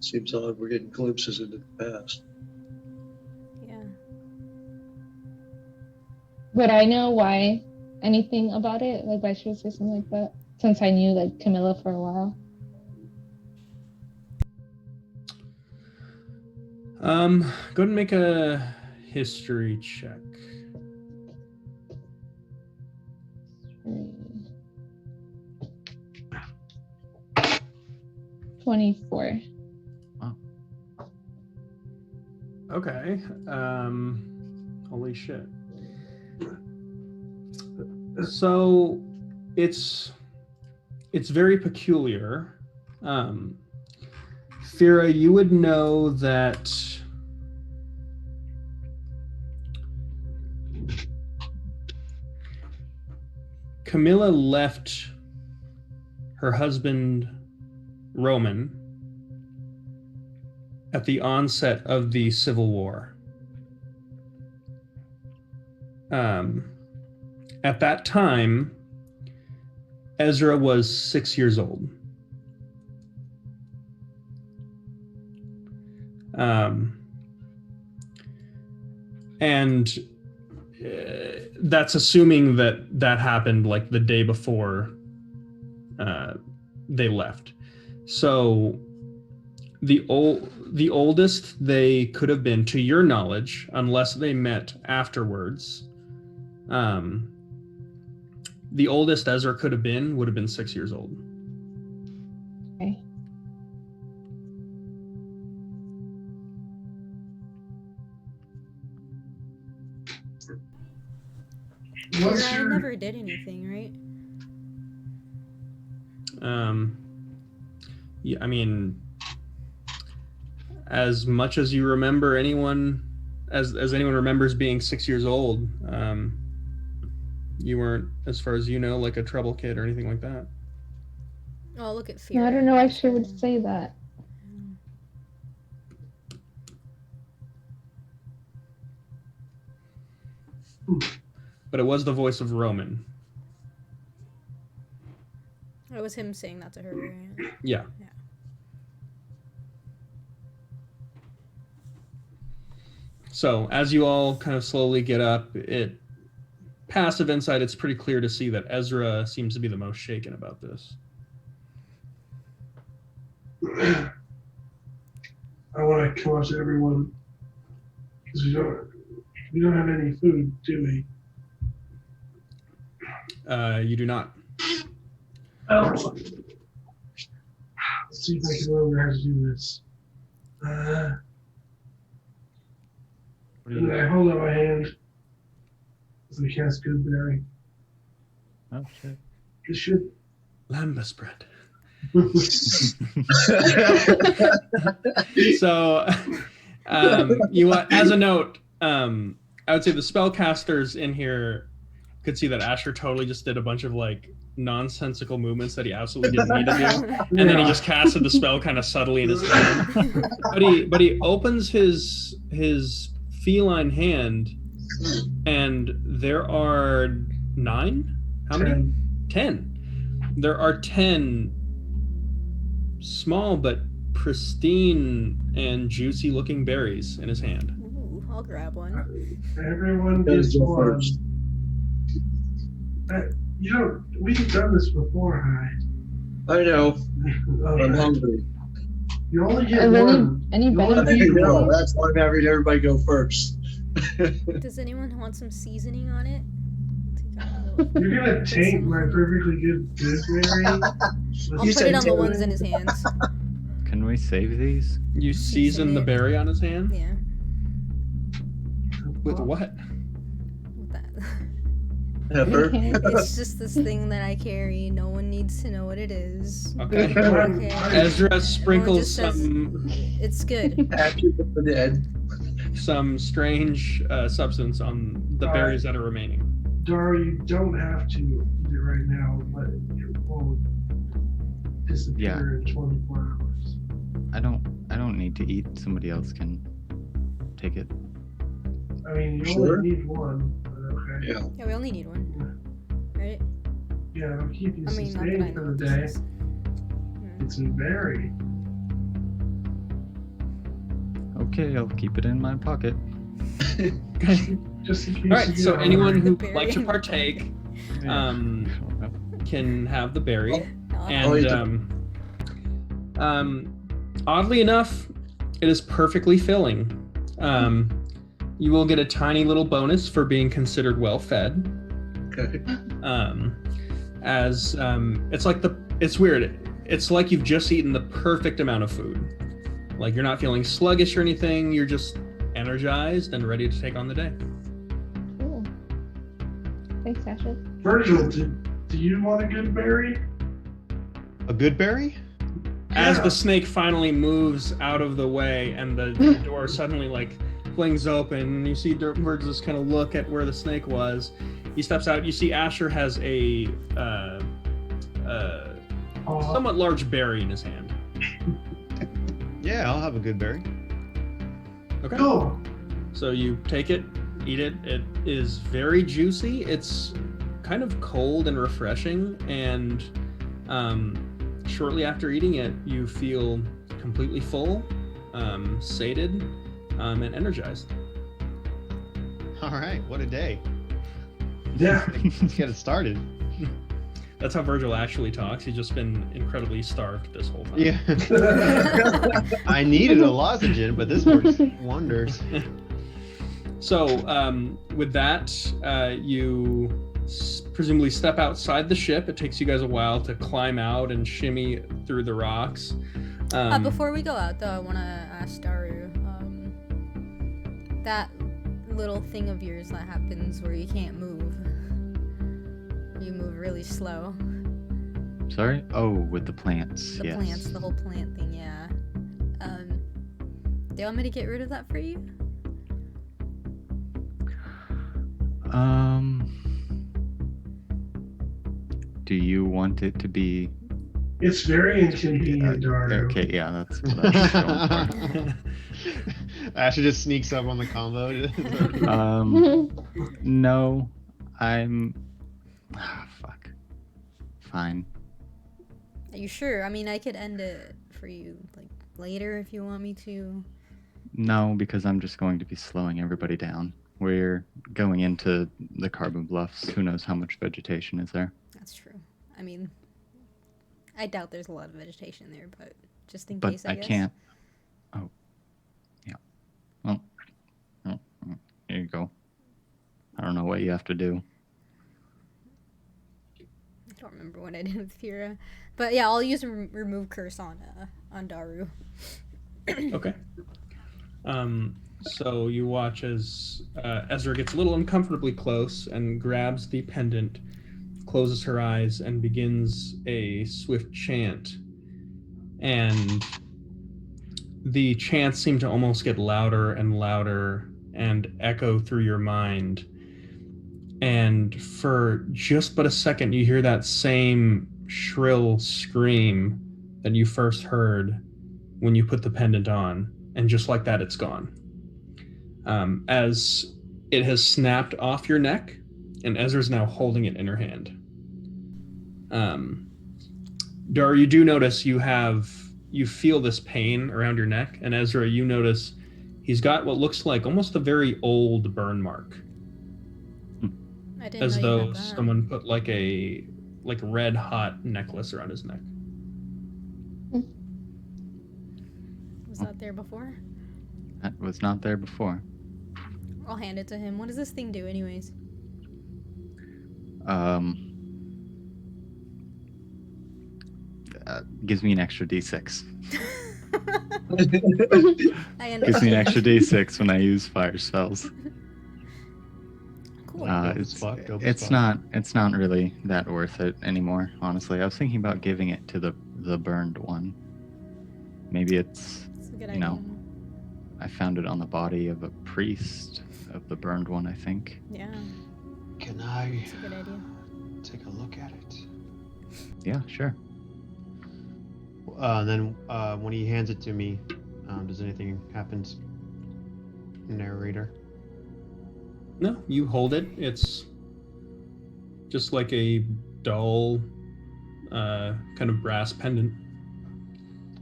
Seems odd we're getting glimpses into the past. Yeah. Would I know why anything about it? Like why she would say something like that? Since I knew like Camilla for a while. Go ahead and make a history check. 24. Okay. Holy shit. So it's very peculiar. Fira, you would know that Camilla left her husband Roman at the onset of the Civil War. At that time, Ezra was 6 years old. And that's assuming that happened like the day before they left. So the oldest they could have been, to your knowledge, unless they met afterwards, the oldest Ezra could have been would have been 6 years old. Okay. What's I your never did anything, right? Yeah, I mean, as much as you remember anyone, as anyone remembers being 6 years old, you weren't, as far as you know, like a trouble kid or anything like that. Oh, look at fear. No, I don't know why she would say that. But it was the voice of Roman. It was him saying that to her, right? Yeah. Yeah. So as you all kind of slowly get up, passive insight, it's pretty clear to see that Ezra seems to be the most shaken about this. I want to come up to everyone because we don't have any food, do we? You do not. Oh. Let's see if I can remember how to do this. And I hold out my hand as I cast Good Berry. Oh shit. This should. Lambus bread. So, you as a note, I would say the spellcasters in here could see that Asher totally just did a bunch of like nonsensical movements that he absolutely didn't need to do, and then he just casted the spell kind of subtly in his hand. But he opens his feline hand, and there are 9. How many? 10. There are 10 small but pristine and juicy looking berries in his hand. Ooh, I'll grab one. Everyone gets go one. first. We've done this before, Hi. I know. I'm Okay. hungry. You only get Are there one. any You only benefits? I need know. one. That's why I'm having everybody go first. Does anyone want some seasoning on it? You're gonna take my perfectly good gooseberry. I'll You put said it on the ten. ones in his hands. Can we save these? You season the it. berry on his hand? Yeah, With what? with that. Pepper. It's just this thing that I carry. No one needs to know what it is. Okay. Okay. Ezra sprinkles just says- some It's good. After the dead. strange substance on the berries that are remaining. Dara, you don't have to eat it right now, but it won't disappear in 24 hours. I don't need to eat. Somebody else can take it. I mean, you Sure. only need one, but okay. Yeah. Yeah, we only need one, right? Yeah, it'll keep you I mean, not that I sustained know for what the this day. is. Hmm. It's a berry. Okay, I'll keep it in my pocket. Just in case. All right. you So get anyone hungry. who The would like to berry. partake can have the berry. I'll eat And oddly enough, it is perfectly filling. You will get a tiny little bonus for being considered well fed. Okay. It's weird. It's like you've just eaten the perfect amount of food. Like you're not feeling sluggish or anything. You're just energized and ready to take on the day. Cool. Thanks, Asher. Virgil, do you want a good berry? A good berry? As Yeah. the snake finally moves out of the way and the door suddenly like flings open, and you see Virgil just kind of look at where the snake was. He steps out. You see Asher has a somewhat large berry in his hand. Yeah, I'll have a good berry. Okay. Cool. So you take it, eat it. It is very juicy. It's kind of cold and refreshing, and shortly after eating it, you feel completely full, sated, and energized. All right, what a day. Yeah. Let's get it started. That's how Virgil actually talks. He's just been incredibly starved this whole time. Yeah. I needed a lozenge, but this works wonders. So with that, you presumably step outside the ship. It takes you guys a while to climb out and shimmy through the rocks. Before we go out, though, I want to ask Daru, that little thing of yours that happens where you can't move. You move really slow. Sorry? Oh, with the plants. The yes. plants, the whole plant thing, yeah. Do you want me to get rid of that for you? Do you want it to be It's very inconvenient, Daru. okay? Yeah, that's what I was going for. Asher just sneaks up on the combo. No, I'm. Fuck. Fine. Are you sure? I mean, I could end it for you, like, later if you want me to. No, because I'm just going to be slowing everybody down. We're going into the Carbon Bluffs. Who knows how much vegetation is there? That's true. I mean, I doubt there's a lot of vegetation there, but just in But case, I guess. can't. Oh, yeah. Well, here you go. I don't know what you have to do. I don't remember what I did with Fira, but yeah, I'll use remove curse on Daru. Okay. So you watch as Ezra gets a little uncomfortably close and grabs the pendant, closes her eyes, and begins a swift chant. And the chants seem to almost get louder and louder and echo through your mind. And for just but a second, you hear that same shrill scream that you first heard when you put the pendant on. And just like that, it's gone. As it has snapped off your neck, and Ezra's now holding it in her hand. Dar, you do notice you feel this pain around your neck, and Ezra, you notice he's got what looks like almost a very old burn mark. I didn't As know though you had that. someone put like a red hot necklace around his neck. Was that there before? That was not there before. I'll hand it to him. What does this thing do, anyways? Gives me an extra D6. I Gives me an understand. extra D6 when I use fire spells. Cool. It's not really that worth it anymore, honestly. I was thinking about giving it to the burned one. Maybe it's That's a good you idea. know, I found it on the body of a priest of the burned one, I think. Yeah, Can I that's a good idea. take a look at it? Yeah, sure. Then when he hands it to me, does anything happen? Narrator. No, you hold it. It's just like a dull, kind of brass pendant.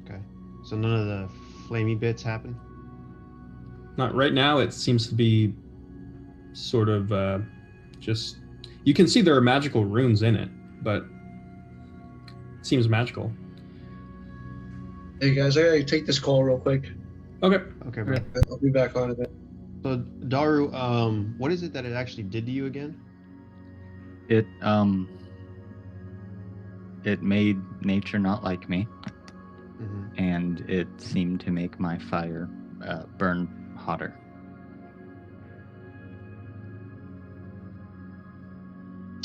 Okay. So none of the flamey bits happen? Not right now. It seems to be sort of just. You can see there are magical runes in it, but it seems magical. Hey guys, I gotta take this call real quick. Okay. Okay, bro. I'll be back on it. So Daru, what is it that it actually did to you again? It made nature not like me, Mm-hmm. and it seemed to make my fire burn hotter.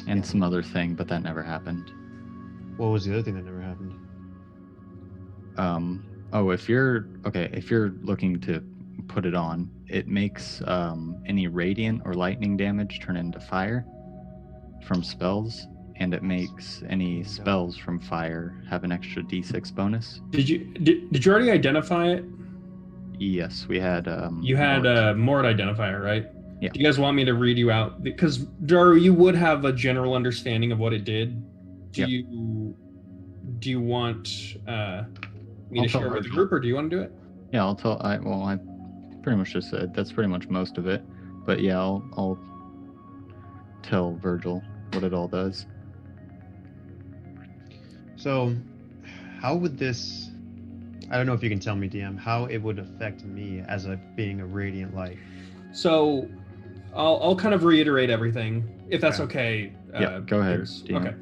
And Yeah. some other thing, but that never happened. What was the other thing that never happened? If you're looking to put it on, it makes any radiant or lightning damage turn into fire from spells, and it makes any spells from fire have an extra D6 bonus. Did you already identify it? Yes, we had. You had Mort. Mort identifier, right? Yeah. Do you guys want me to read you out? Because Daru, you would have a general understanding of what it did. Do you want me I'll to tell share it with the Virgil. group, or do you want to do it? Yeah, I pretty much just said that's pretty much most of it. But yeah, I'll tell Virgil what it all does. So, how would this? I don't know if you can tell me, DM, how it would affect me as being a radiant light. So, I'll kind of reiterate everything, if that's okay. Yeah, go ahead, Piers. DM. Okay.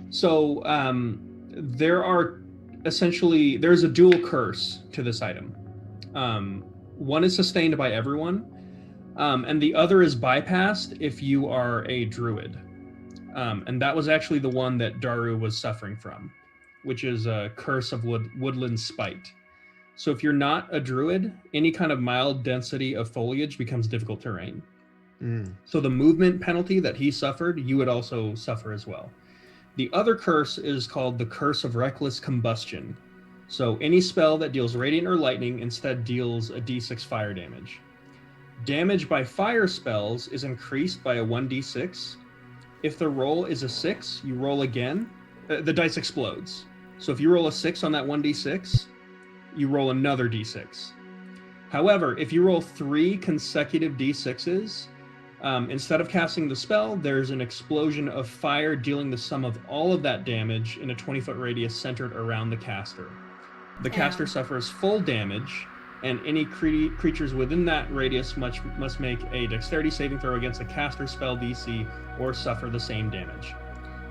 So, there's a dual curse to this item. One is sustained by everyone, and the other is bypassed if you are a druid. And that was actually the one that Daru was suffering from, which is a curse of woodland spite. So if you're not a druid, any kind of mild density of foliage becomes difficult terrain. So the movement penalty that he suffered, you would also suffer as well. The other curse is called the Curse of Reckless Combustion. So any spell that deals radiant or lightning instead deals a d6 fire damage. Damage by fire spells is increased by a 1d6. If the roll is a 6, you roll again. The dice explodes. So if you roll a 6 on that 1d6, you roll another d6. However, if you roll 3 consecutive d6s, Instead of casting the spell, there's an explosion of fire dealing the sum of all of that damage in a 20-foot radius centered around the caster. The caster suffers full damage, and any creatures within that radius must make a dexterity saving throw against the caster spell DC or suffer the same damage.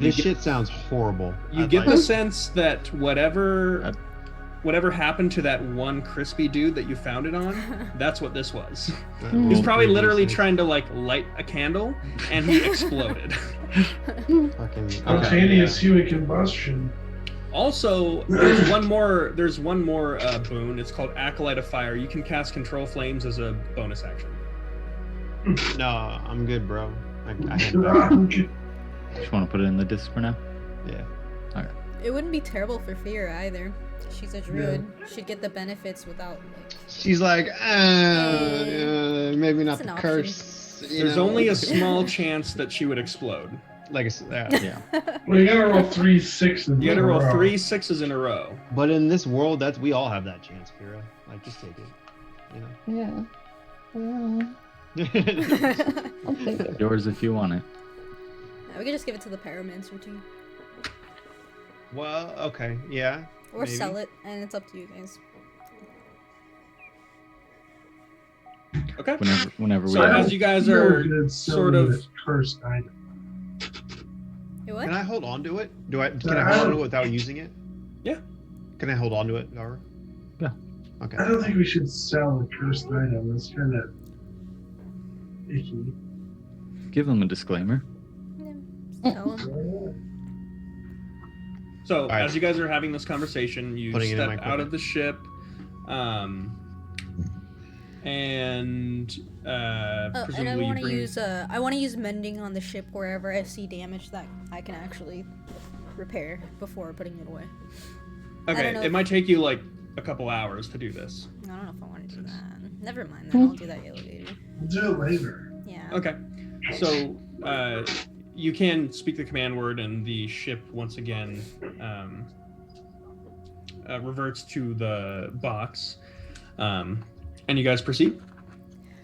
This shit sounds horrible. You get the sense that whatever happened to that one crispy dude that you found it on, that's what this was. He's probably literally trying to like light a candle, and he exploded. Spontaneous human combustion. Also, there's one more boon. It's called Acolyte of Fire. You can cast Control Flames as a bonus action. No, I'm good, bro. I Just want to put it in the disc for now. Yeah. All right. It wouldn't be terrible for Fear either. She's a druid. She'd get the benefits without like. She's like, maybe not It's an the option. curse. There's only a small chance that she would explode. Like, Yeah. Well, you gotta roll 3 6s. You gotta roll 3 6s in a row. but in this world, we all have that chance, Kira. Like, just take it. Yeah. You know. I'll take it. Yours if you want it. We could just give it to the Pyromancer too. Well, okay, yeah. Or maybe. sell it, and it's up to you guys. Okay. Whenever we So have as you guys are sort of cursed item. Hey, what? Can I hold on to it? Can I hold on to it without using it? Yeah. Can I hold on to it, Gar? Yeah. Okay. I don't think we should sell a cursed item. That's kind of icky. give them a disclaimer. Tell 'em. So Alright. as you guys are having this conversation, you Putting it in step my out of the ship, and And I presumably want you to bring. use I want to use mending on the ship wherever I see damage that I can actually repair before putting it away. I Okay, don't know it if- might take you like a couple hours to do this. I don't know if I want to do that. Never mind that. I'll do that later. We'll do it later. Yeah. Okay, so you can speak the command word, and the ship once again reverts to the box, and you guys proceed.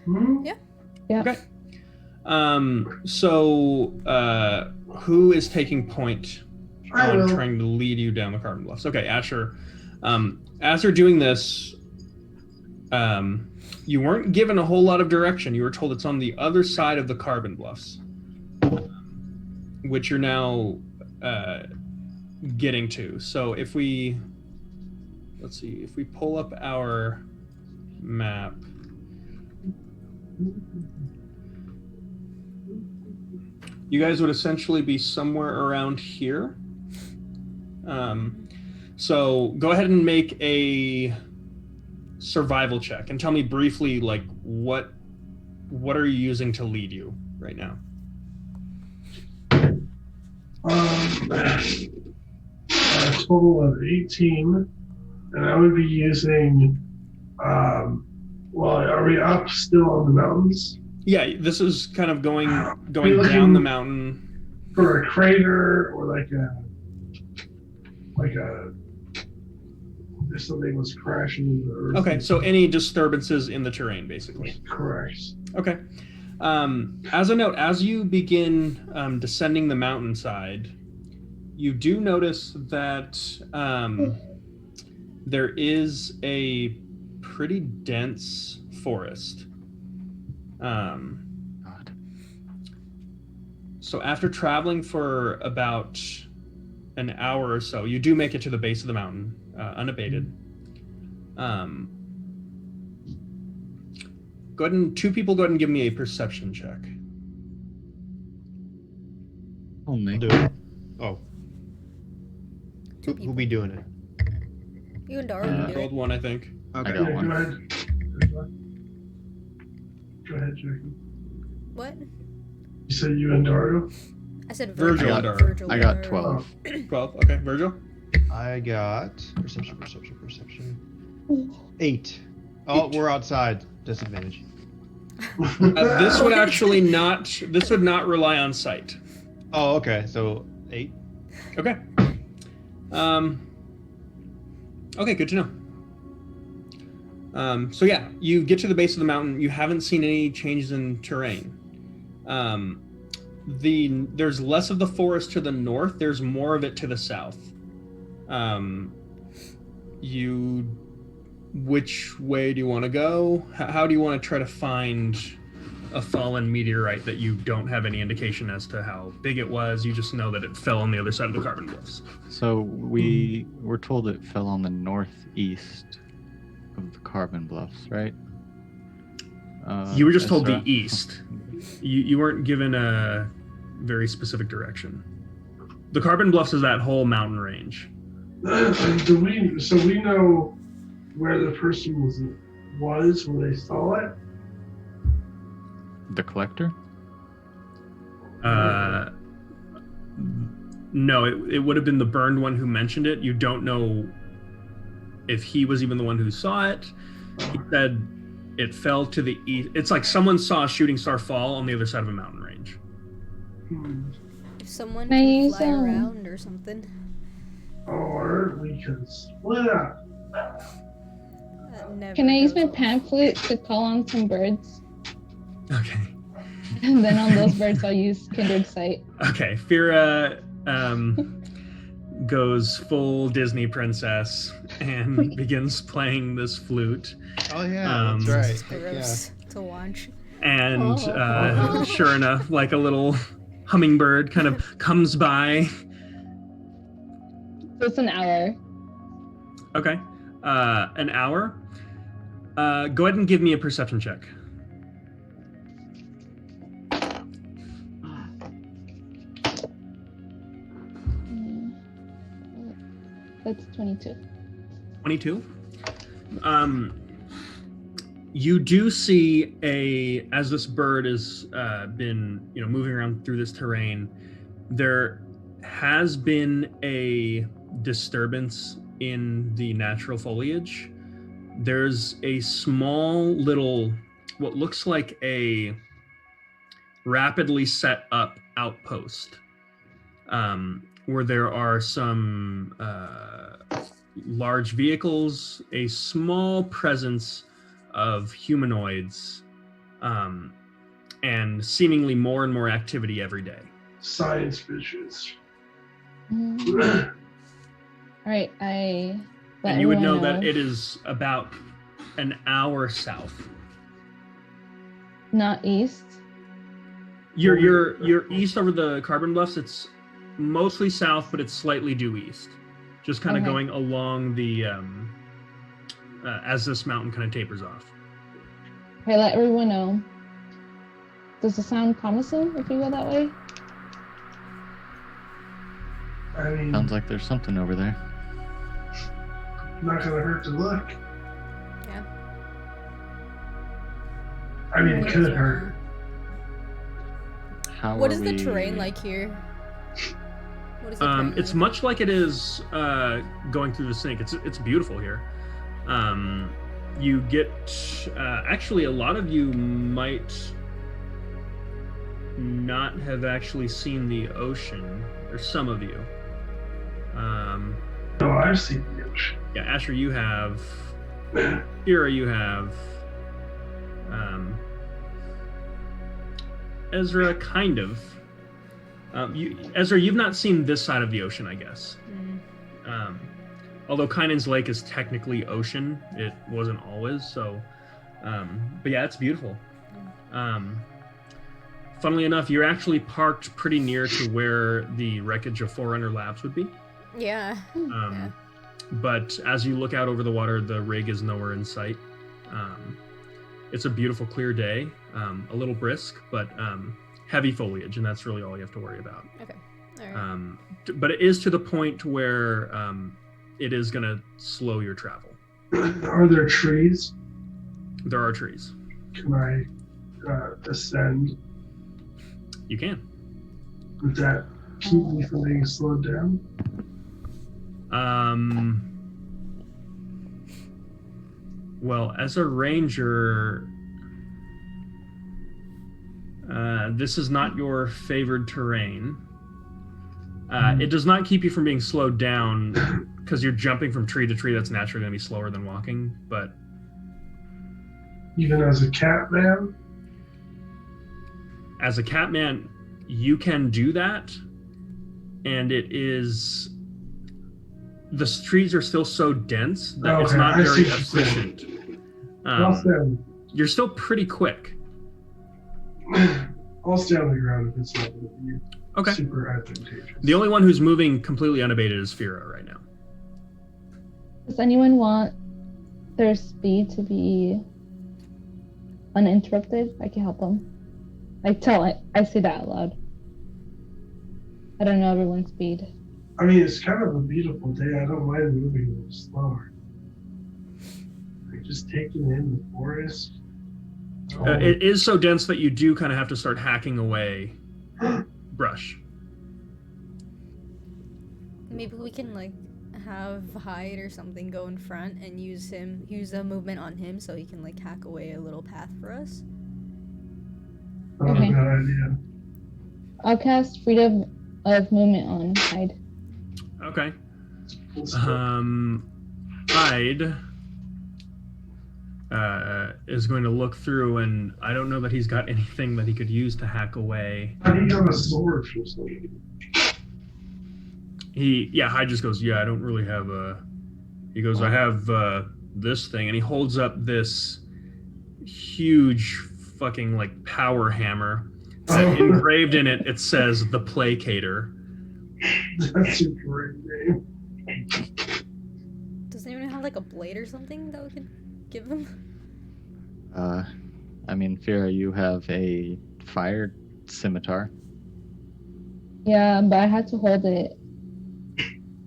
Hmm? Yeah. Okay. So who is taking point I on will. trying to lead you down the carbon bluffs? Okay, Asher. As they're doing this, you weren't given a whole lot of direction. You were told it's on the other side of the carbon bluffs, which you're now getting to. So if we, let's see, if we pull up our map, you guys would essentially be somewhere around here. So go ahead and make a survival check and tell me briefly, like, what are you using to lead you right now? A total of 18, and I would be using. Well, are we up still on the mountains? Yeah, this is kind of going We're looking down the mountain. for a crater or like if something was crashing into the earth. Okay, so any disturbances in the terrain, basically. Correct. Okay. As a note, as you begin descending the mountainside, you do notice that there is a pretty dense forest. God. So after traveling for about an hour or so, you do make it to the base of the mountain, unabated. Go ahead and two people go ahead and give me a perception check. I'll make Do it. Oh. Two Who people. be doing it? You and Dara can do Rolled it. one, I think. I Okay. got Yeah, one. go ahead. Go ahead, Jackie. What? You said you and Dario? I said Virgil Virgil. and Dara. Virgil I got and 12. 12. Okay, Virgil. I got perception. 8. Oh, we're outside. Disadvantage. This would actually not. This would not rely on sight. Oh, okay. So 8. Okay. Okay, good to know. So yeah, you get to the base of the mountain. You haven't seen any changes in terrain. There's less of the forest to the north. There's more of it to the south. Which way do you want to go? How do you want to try to find a fallen meteorite that you don't have any indication as to how big it was? You just know that it fell on the other side of the Carbon Bluffs. So we were told it fell on the northeast of the Carbon Bluffs, right? You were just told Ezra? the east. You weren't given a very specific direction. The Carbon Bluffs is that whole mountain range. So we know where the person was when they saw it? The collector? No, it would have been the burned one who mentioned it. You don't know if he was even the one who saw it. He said it fell to the east. It's like someone saw a shooting star fall on the other side of a mountain range. If someone Can I can use, fly around or something. Or we can split up. That never Can I use goes my well. pan flute to call on some birds? Okay. And then on those birds, I'll use Kindred Sight. Okay. Fira goes full Disney princess and begins playing this flute. Oh yeah, that's right. It's Heck yeah. gross to watch. And sure enough, like a little hummingbird kind of comes by. So it's an hour. Okay. An hour. Go ahead and give me a perception check. That's 22. 22. You do see as this bird has been, moving around through this terrain, there has been a disturbance in the natural foliage. There's a small little, what looks like a rapidly set up outpost, where there are some large vehicles, a small presence of humanoids, and seemingly more and more activity every day. Science visions. All right, I. let And you would everyone know that it is about an hour south. Not east. You're east over the Carbon Bluffs. It's mostly south, but it's slightly due east. Just kind of Okay. going along the as this mountain kind of tapers off. Okay, let everyone know. Does it sound promising if you go that way? I mean, Sounds like there's something over there. not gonna hurt to look. Yeah. I mean, it could hurt. How What are is the we- terrain like here? What is the terrain It's like? much like it is going through the sink. It's beautiful here. You get actually a lot of you might not have actually seen the ocean, or some of you. No, I've seen the ocean. Yeah, Asher, you have. Kira, you have. Ezra, kind of. Ezra, you've not seen this side of the ocean, I guess. Although Kynan's Lake is technically ocean, it wasn't always. So, but yeah, it's beautiful. Funnily enough, you're actually parked pretty near to where the wreckage of Forerunner Labs would be. Yeah. Yeah. But as you look out over the water, the rig is nowhere in sight. It's a beautiful, clear day, a little brisk, but heavy foliage, and that's really all you have to worry about. Okay. All right. But it is to the point where it is going to slow your travel. Are there trees? There are trees. Can I ascend? You can. Would that keep me from being slowed down? Well, as a ranger, this is not your favored terrain. It does not keep you from being slowed down because you're jumping from tree to tree. That's naturally going to be slower than walking. But Even as a cat man? as a Catman, you can do that, and it is the trees are still so dense that it's Okay, not I very see what you're saying. efficient. I'll stand. You're still pretty quick. I'll stay on the ground if it's not going to be Okay. super advantageous. The only one who's moving completely unabated is Fira right now. Does anyone want their speed to be uninterrupted? I can help them. I say that out loud. I don't know everyone's speed. I mean, it's kind of a beautiful day. I don't mind moving a little slower. Like just taking in the forest. It is so dense that you do kind of have to start hacking away brush. Maybe we can like have Hyde or something go in front and use the movement on him so he can like hack away a little path for us. Not Okay. a bad idea. I'll cast freedom of movement on Hyde. Okay. Let's go. Hyde is going to look through, and I don't know that he's got anything that he could use to hack away. How do you have a sword for something? Hyde just goes, I don't really have a... He goes, I have this thing, and he holds up this huge fucking like power hammer. Engraved in it, it says the Placator. That's a great name. Does anyone have like a blade or something that we could give him? I mean, Fira, you have a fire scimitar. Yeah, but I had to hold it.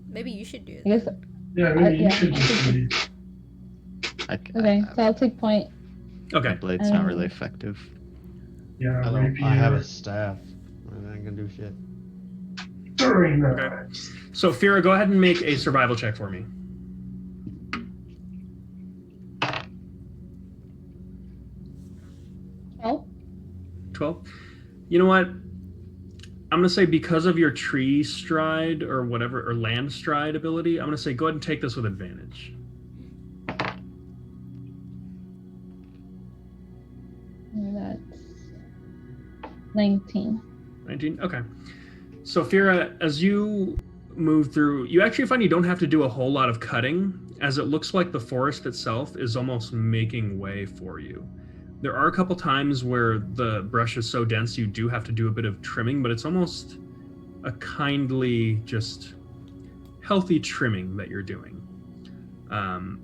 Maybe you should do I it. guess. Yeah, maybe you yeah. should just leave. Okay, so I'll take point. Okay. Blade's not really effective. Yeah, I have a staff. I ain't gonna do shit. During that. Okay. So Fira, go ahead and make a survival check for me. Oh, 12. You know what? I'm going to say because of your tree stride or whatever, or land stride ability, I'm going to say go ahead and take this with advantage. that's 19. 19? Okay. So Fira, as you move through, you actually find you don't have to do a whole lot of cutting, as it looks like the forest itself is almost making way for you. There are a couple times where the brush is so dense you do have to do a bit of trimming, but it's almost a kindly, just healthy trimming that you're doing.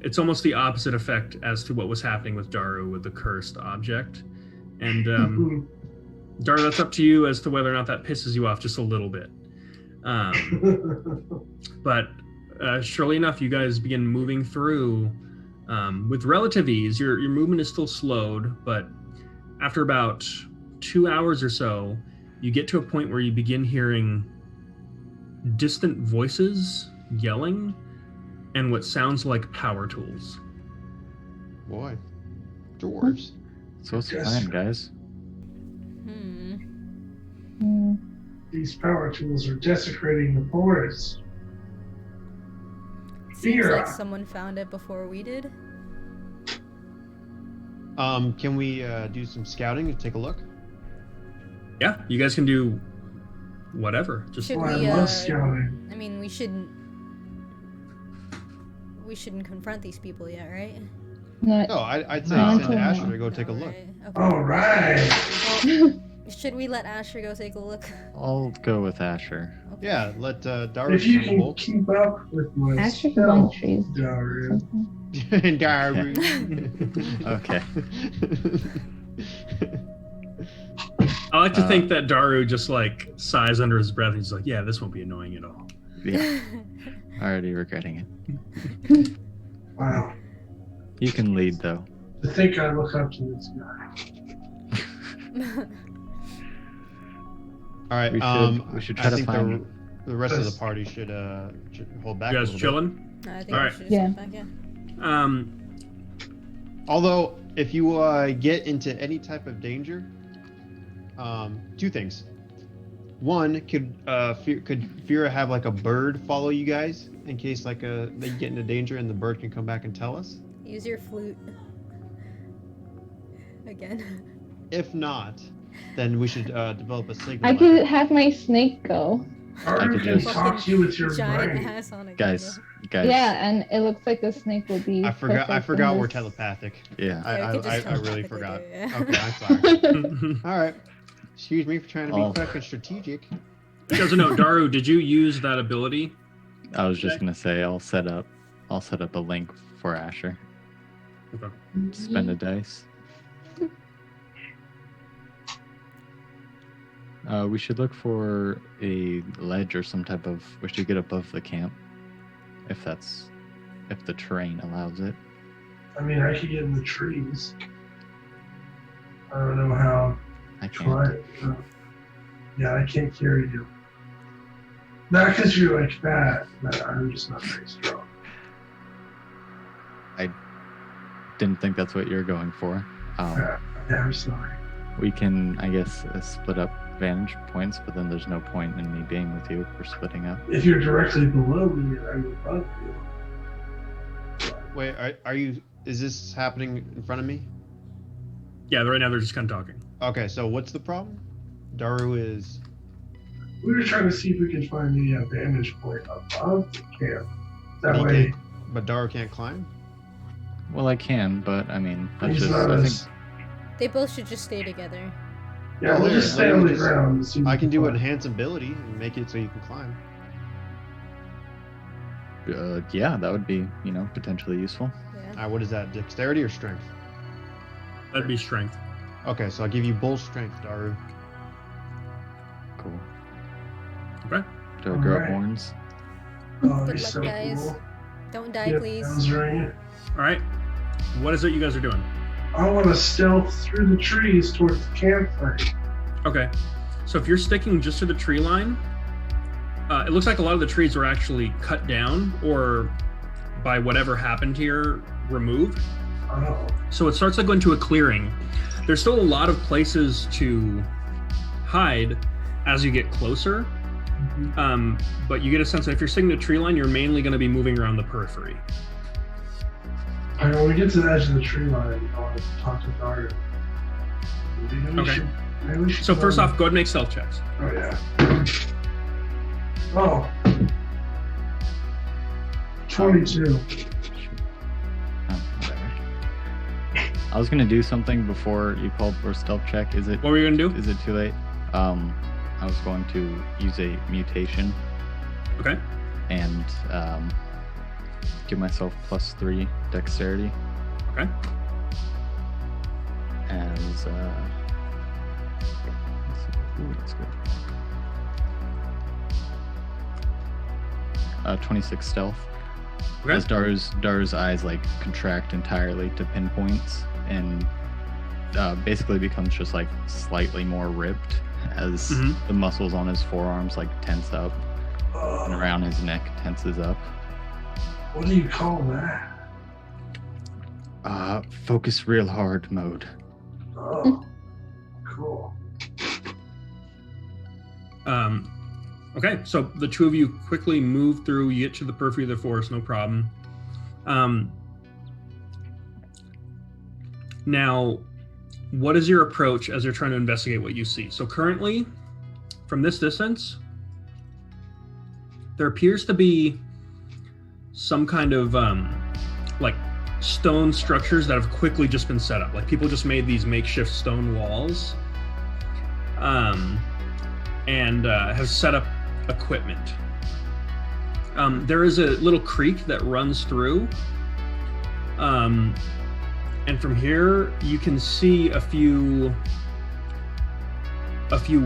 It's almost the opposite effect as to what was happening with Daru with the cursed object. And Daru, that's up to you as to whether or not that pisses you off just a little bit. But surely enough, you guys begin moving through with relative ease. Your movement is still slowed, but after about 2 hours or so, you get to a point where you begin hearing distant voices yelling and what sounds like power tools. Boy. Dwarves. So what's the plan, guys? These power tools are desecrating the forest. Seems Fira. like someone found it before we did. Can we do some scouting and take a look? Yeah, you guys can do whatever. Just Should Oh, I we, love scouting. I mean, we shouldn't confront these people yet, right? Not. No, I'd say No, send no. Asher to go take a look. Alright, okay. All right. Well, should we let Asher go take a look? I'll go with Asher. Okay. Yeah, let Daru If you take a can bolt. keep up with my Asher can stealth, run trees. Daru. Daru. Okay. I like to think that Daru just like sighs under his breath. He's like, "Yeah, this won't be annoying at all." Yeah, already regretting it. Wow. You can lead though. To think I look up to this guy. All right. We should try I to think find. the rest of the party should hold back. You a guys little bit. chilling? I think Alright. we should just Yeah. get back in. Although, if you get into any type of danger, two things. One, could Fira have like a bird follow you guys in case like they get into danger and the bird can come back and tell us? Use your flute. Again. If not, then we should develop a signal. I could have my snake go. Daru could can just- talk to you with your giant brain. ass on a Guys, Yeah, and it looks like the snake will be. I perfect forgot in we're this. telepathic. yeah. Yeah, we could just I really telepathically forgot. do it, yeah. Okay, I'm sorry. All right. Excuse me for trying to be Oh. fucking strategic. Doesn't know, Daru, did you use that ability? I was just gonna say I'll set up a link for Asher. Okay. Spend a dice. We should look for a ledge or some type of. We should get above the camp, if the terrain allows it. I mean, I could get in the trees. I don't know how. I can't. Yeah, I can't carry you. Not because you're like fat, but I'm just not very strong. Didn't think that's what you're going for. Yeah, I'm sorry. We can, I guess, split up vantage points, but then there's no point in me being with you if we're splitting up. If you're directly below me and I'm above you. Wait, are you? Is this happening in front of me? Yeah, right now they're just kind of talking. Okay, so what's the problem? Daru is. We were trying to see if we could find the vantage point above the camp. That He way, can't- but Daru can't climb. Well, I can, but I mean, that's he's just. not I think as. They both should just stay together. Yeah, Oh, we'll there. just stay on the Just- ground. And see what I we can do find. enhance ability and make it so you can climb. yeah, that would be, potentially useful. Yeah. What is that? Dexterity or strength? That'd be strength. Okay, so I'll give you bull strength, Daru. Cool. Okay. Do I grow Alright. horns? Oh, Good he's luck, so guys. cool. Don't die, Yep, please. bells ringing. All right. What is it you guys are doing? I want to stealth through the trees towards the campsite. Okay. So if you're sticking just to the tree line, it looks like a lot of the trees were actually cut down or by whatever happened here, removed. Oh, So it starts like going to a clearing. There's still a lot of places to hide as you get closer. But you get a sense that if you're sticking to the tree line, you're mainly going to be moving around the periphery. Alright, when we get to the edge of the tree line, I'll talk to Dario. Okay. Maybe we should So go first on- off, go ahead and make stealth checks. Oh, yeah. Oh. 22. Oh, whatever. I was gonna do something before you called for a stealth check. Is it What were you going to do? is it too late? I was going to use a mutation Okay. and give myself +3 dexterity Okay. as let's see. Ooh, that's good. 26 stealth. Okay. As Daru's eyes like contract entirely to pinpoints and basically becomes just like slightly more ripped as Mhm. the muscles on his forearms like tense up and Oh, around his neck tenses up. what do you call that? Focus real hard mode. Oh, cool. Okay, so the two of you quickly move through. You get to the periphery of the forest, no problem. Now, what is your approach as you're trying to investigate what you see? So currently, from this distance, there appears to be some kind of like stone structures that have quickly just been set up. Like people just made these makeshift stone walls and have set up equipment. There is a little creek that runs through. And from here, you can see a few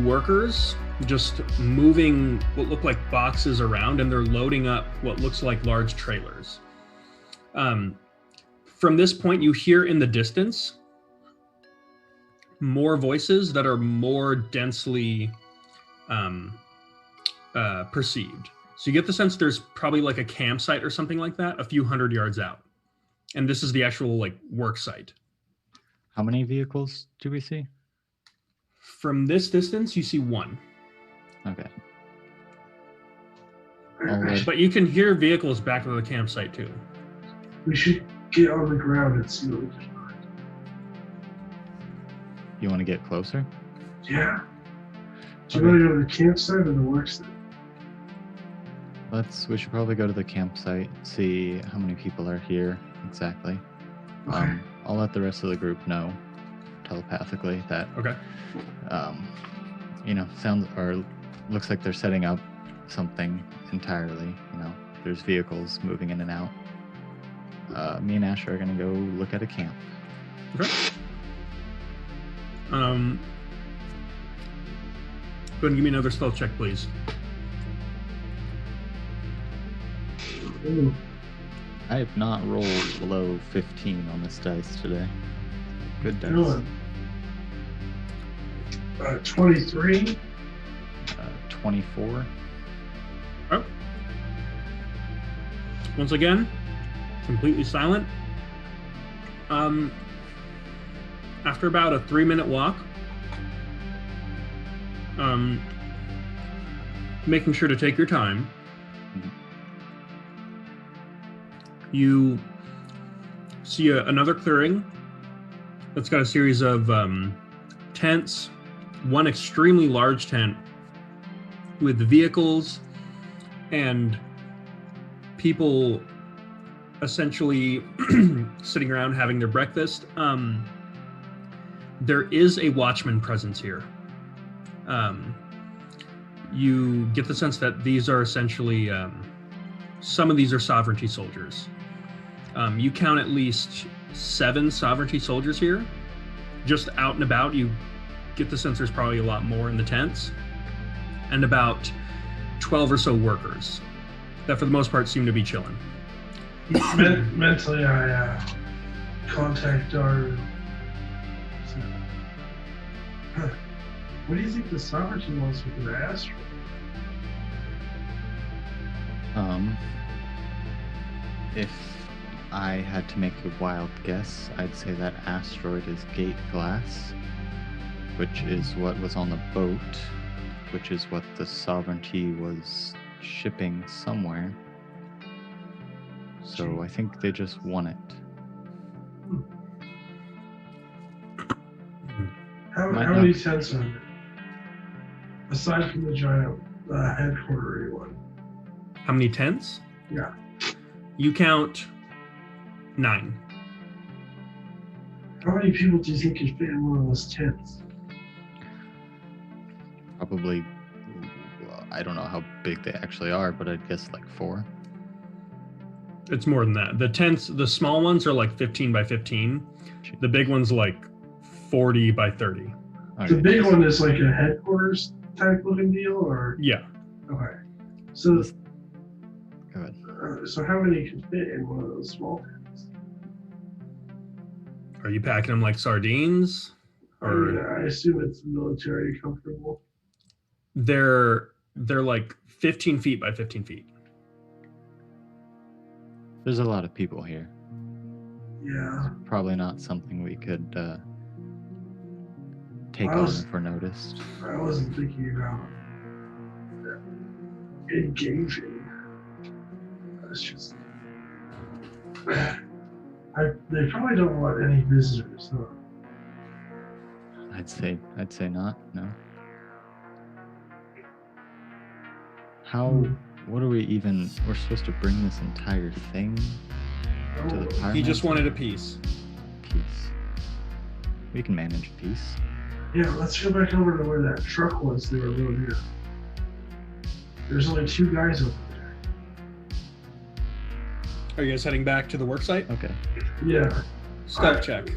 workers just moving what look like boxes around, and they're loading up what looks like large trailers. From this point, you hear in the distance more voices that are more densely perceived. So you get the sense there's probably like a campsite or something like that a few hundred yards out. And this is the actual like work site. How many vehicles do we see? From this distance, you see one. Okay. But you can hear vehicles back to the campsite too. We should get on the ground and see what we can find. You want to get closer? Yeah. Do you want to go to the campsite or the worksite? We should probably go to the campsite, see how many people are here exactly. Okay. I'll let the rest of the group know telepathically that, Okay. looks like they're setting up something entirely. There's vehicles moving in and out. Me and Ash are gonna go look at a camp. Okay. Go ahead and give me another spell check, please. Ooh. I have not rolled below 15 on this dice today. Good dice. Good one. 23. 24. Oh. Once again, completely silent. After about a 3-minute walk, making sure to take your time, you see another clearing that's got a series of tents, one extremely large tent with vehicles and people essentially sitting around having their breakfast. There is a watchman presence here. You get the sense that these are essentially, some of these are sovereignty soldiers. You count at least 7 sovereignty soldiers here. Just out and about, you get the sense there's probably a lot more in the tents. And about 12 or so workers that for the most part seem to be chilling. Mentally, I contact Daru. What do you think the sovereignty wants with an asteroid? If I had to make a wild guess, I'd say that asteroid is gate glass, which is what was on the boat, which is what the sovereignty was shipping somewhere. So I think they just want it. How many tents are there? Aside from the giant headquartery one. How many tents? Yeah. You count 9. How many people do you think could fit in one of those tents? Probably, I don't know how big they actually are, but I'd guess like 4. It's more than that. The tents, the small ones are like 15 by 15. The big one's like 40 by 30. The big one is like a headquarters type looking deal, or? Yeah. Okay. So, Go ahead. So how many can fit in one of those small tents? Are you packing them like sardines? I assume it's military comfortable. They're like 15 feet by 15 feet. There's a lot of people here. Yeah. Probably not something we could take on if we're noticed. I wasn't thinking about engaging. It's just they probably don't want any visitors, huh? I'd say not. No. What are we even? We're supposed to bring this entire thing to the power. He just wanted a piece. Peace. We can manage peace. Yeah, let's go back over to where that truck was they were loading up. There's only 2 guys over there. Are you guys heading back to the work site? Okay. Yeah. Stealth check.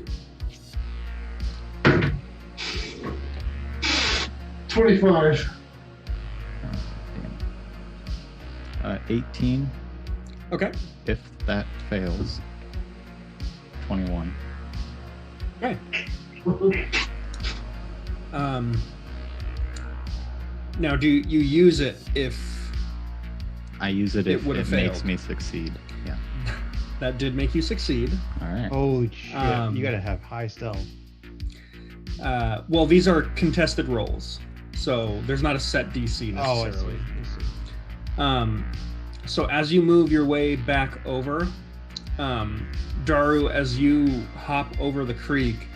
25. 18. Okay. If that fails, 21. Okay. Now, do you use it if I use it if would've it makes failed? me succeed? Yeah. That did make you succeed. All right. Holy shit! Um, You gotta have high stealth. Well, these are contested rolls, so there's not a set DC Oh, I necessarily. see. So as you move your way back over, Daru, as you hop over the creek,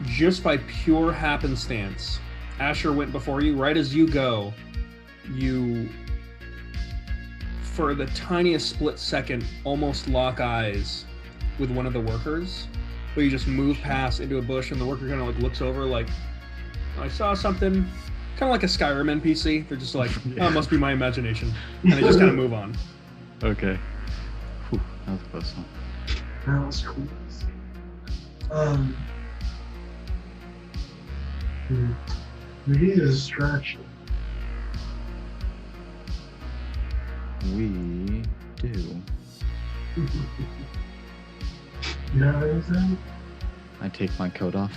just by pure happenstance, Asher went before you. Right as you go, you, for the tiniest split second, almost lock eyes with one of the workers, but you just move past into a bush, and the worker kind of like looks over like, I saw something, kind of like a Skyrim NPC. They're just like, oh, it must be my imagination, and they just kind of move on. Okay. Whew, that was a close one. That was cool. We need a distraction. We do. You have anything? I take my coat off.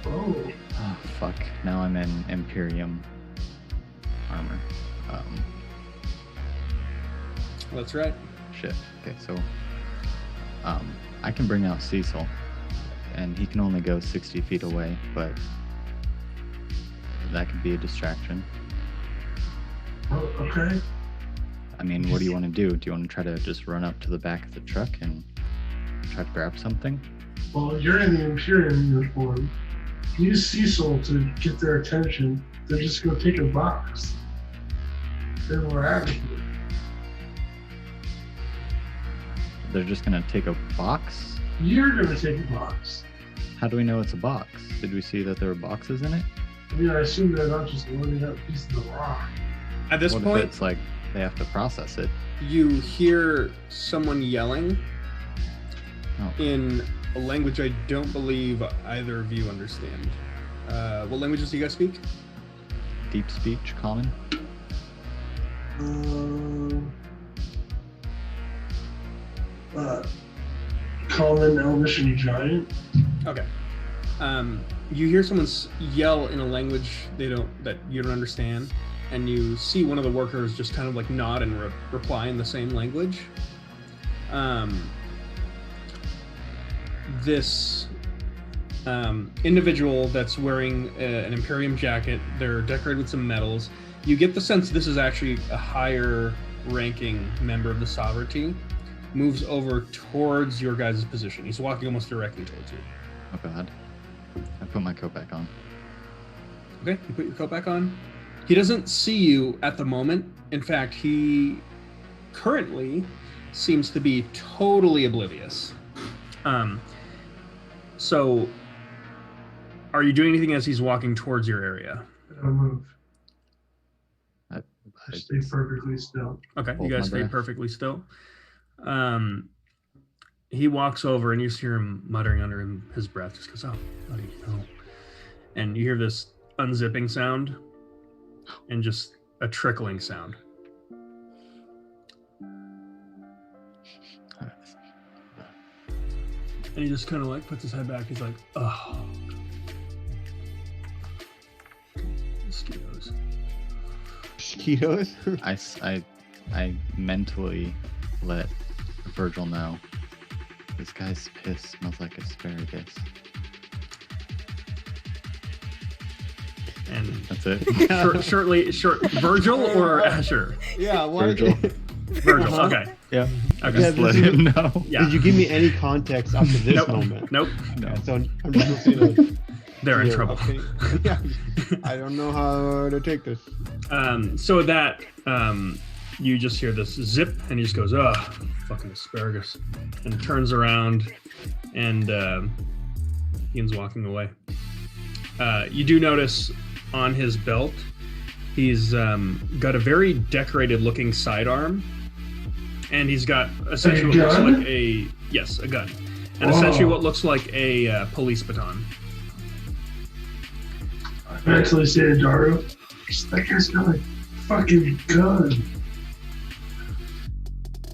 Oh. Oh, fuck. Now I'm in Imperium armor. That's right. Shit. Okay, so I can bring out Cecil, and he can only go 60 feet away, but that could be a distraction. Oh, okay. I mean, what do you want to do? Do you want to try to just run up to the back of the truck and try to grab something? Well, you're in the Imperium uniform. Use Cecil to get their attention. They're just going to take a box. Then we're out of here. They're just going to take a box? You're going to take a box. How do we know it's a box? Did we see that there were boxes in it? I mean, I assume they're not just loading up pieces of rock. At this What point, if it's like they have to process it? you hear someone yelling Oh. in a language I don't believe either of you understand. What languages do you guys speak? Deep speech, common? Common, Elvish, and Giant. Okay. You hear someone yell in a language that you don't understand, and you see one of the workers just kind of like nod and reply in the same language. This individual that's wearing an Imperium jacket, they're decorated with some medals. You get the sense this is actually a higher ranking member of the sovereignty, moves over towards your guys' position. He's walking almost directly towards you. Oh god. I put my coat back on. Okay, you put your coat back on. He doesn't see you at the moment. In fact, he currently seems to be totally oblivious. So, are you doing anything as he's walking towards your area? I don't move. I Stay perfectly still. Okay, Hold you guys my stay breath. perfectly still. He walks over and you just hear him muttering under his breath. Just goes, "Oh, buddy, no." And you hear this unzipping sound and just a trickling sound. And he just kind of like puts his head back. He's like, "Oh, mosquitoes." Mosquitoes? I mentally let Virgil know. This guy's piss smells like asparagus. And That's it. Virgil or Asher? Yeah, why? Virgil. Virgil, okay. Yeah. Okay. Just Yeah, let this is- him know. Yeah. Did you give me any context up to this Nope. moment? Nope. No. Yeah, so I'm just going to They're in trouble. Yeah, I don't know how to take this. So that you just hear this zip, and he just goes, "Oh, fucking asparagus," and turns around, and Ian's walking away. You do notice on his belt, he's got a very decorated-looking sidearm, and he's got essentially what looks gun? like a gun, and Whoa. essentially what looks like a police baton. I mentally say to Dario, that guy's got a fucking gun.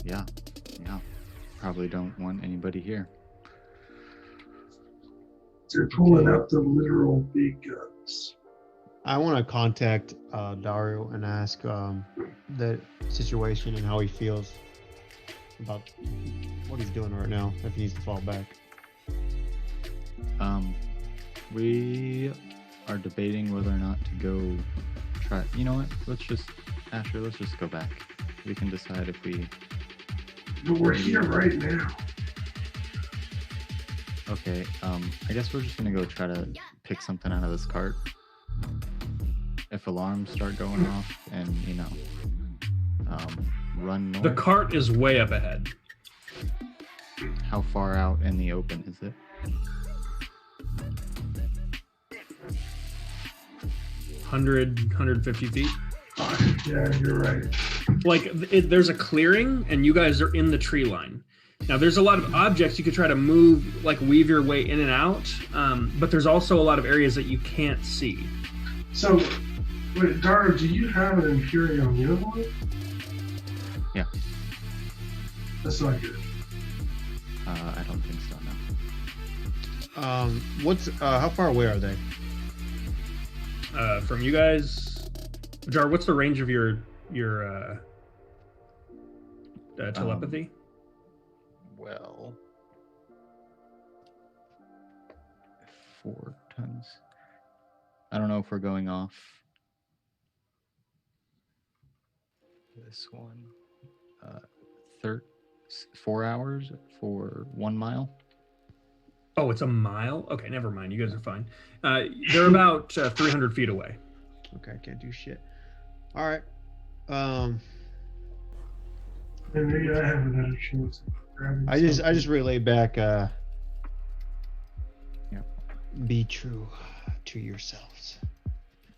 Yeah. Probably don't want anybody here. They're pulling out the literal big guns. I want to contact Dario and ask the situation and how he feels about what he's doing right now, if he needs to fall back. We are debating whether or not to go try. You know what? Let's just go back. We can decide if we. But we're here right now. Okay. I guess we're just gonna go try to pick something out of this cart. if alarms start going off and, run north? The cart is way up ahead. How far out in the open is it? 150 feet. Yeah, you're right. Like there's a clearing and you guys are in the tree line. Now there's a lot of objects you could try to move, like weave your way in and out, but there's also a lot of areas that you can't see. So, wait, Dara, do you have an Imperial uniform? Yeah. That's not good. I don't think so, no. How far away are they? From you guys, Jar, what's the range of your telepathy? Well, 4 tons. I don't know if we're going off this one. 4 hours for 1 mile. Oh, it's a mile? Okay, never mind. You guys are fine. They're about 300 feet away. Okay, I can't do shit. All right. And maybe I have another chance of grabbing I just something. relay back. Yeah. Be true to yourselves,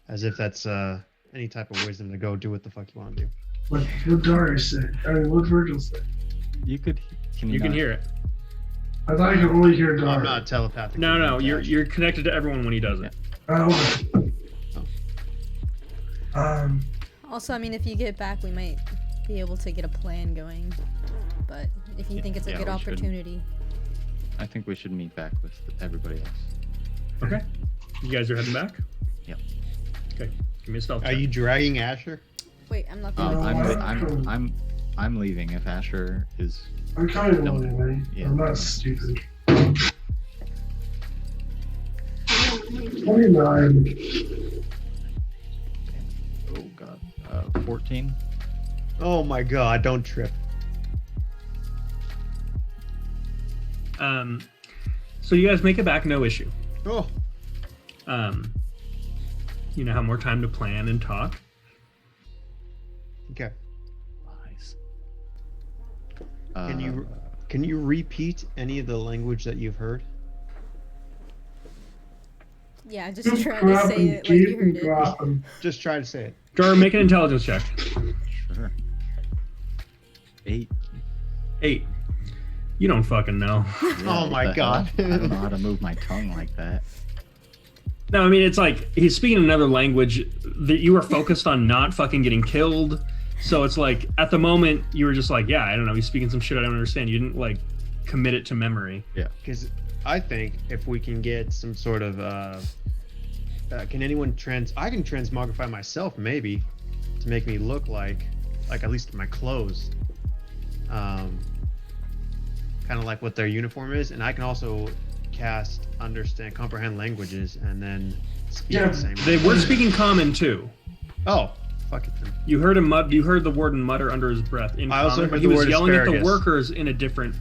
as if that's any type of wisdom to go do what the fuck you want to do. What Dara said. I mean, what Virgil said. You could. You can hear it. I thought I could only hear Dara. I'm not telepathic. No, you're connected to everyone when he does it. Oh. Also, I mean, if you get back, we might be able to get a plan going. But if you think it's a Yeah, good we should. opportunity. I think we should meet back with everybody else. Okay. You guys are heading back? Yep. Okay. Give me a stealth Are check. you dragging Asher? Wait, I'm not No, gonna. I'm leaving if Asher is. I'm kind of No. anyway. Yeah. I'm not stupid. 29. Oh God. 14. Oh my god! Don't trip. So you guys make it back, no issue. Oh. You now have more time to plan and talk. Okay. Nice. Can you repeat any of the language that you've heard? Yeah, just try to say it like you heard it. Just try to say it. Jar, make an intelligence check. Sure. 8. 8. You don't fucking know. Yeah, Oh my what the God. hell? I don't know how to move my tongue like that. No, I mean, it's like he's speaking another language that you were focused on not fucking getting killed. So it's like at the moment you were just like, yeah, I don't know. He's speaking some shit I don't understand. You didn't like commit it to memory. Yeah. Because I think if we can get some sort of can anyone I can transmogrify myself maybe to make me look like at least my clothes, kind of like what their uniform is, and I can also cast comprehend languages and then speak Yeah, the same. They were speaking common too. Oh, fuck it then. You heard him you heard the warden mutter under his breath in I also common, heard but the he was word yelling at the asparagus. workers in a different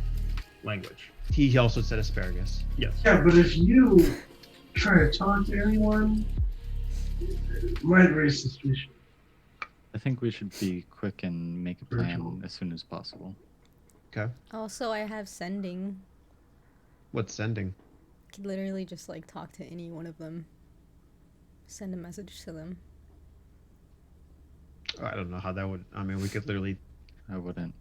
language. He also said asparagus. Yes. Yeah, but if you try to talk to anyone, it might raise suspicion. I think we should be quick and make a plan Virtual. as soon as possible. Okay. Also, I have sending. What's sending? I could literally just like talk to any one of them. Send a message to them. I don't know how that would. I mean, we could literally I wouldn't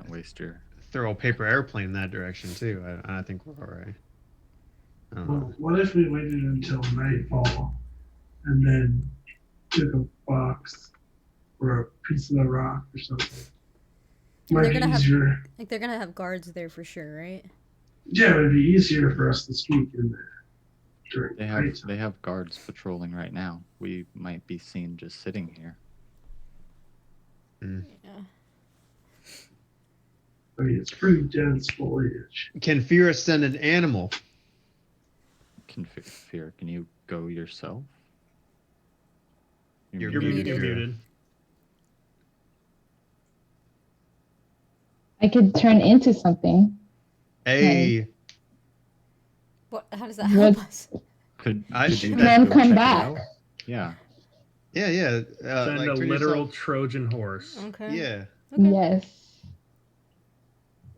waste your. throw a paper airplane in that direction too. I think we're all right. I don't Well, know. what if we waited until nightfall and then took a box or a piece of the rock or something? Might They're be gonna have- easier. Like they're gonna have guards there for sure, right? Yeah, it would be easier for us to speak in there during They nighttime. have guards patrolling right now. We might be seen just sitting here. Yeah. I mean, it's pretty dense foliage. Can Fira send an animal? Fear, can you go yourself? You're You're muted. muted. I could turn into something. Hey, What? How does that help What? us? Could I you should- guys Then go come check it back. out? Yeah. Yeah. Send Like a turn literal yourself. Trojan horse. Okay. Yeah. Okay. Yes.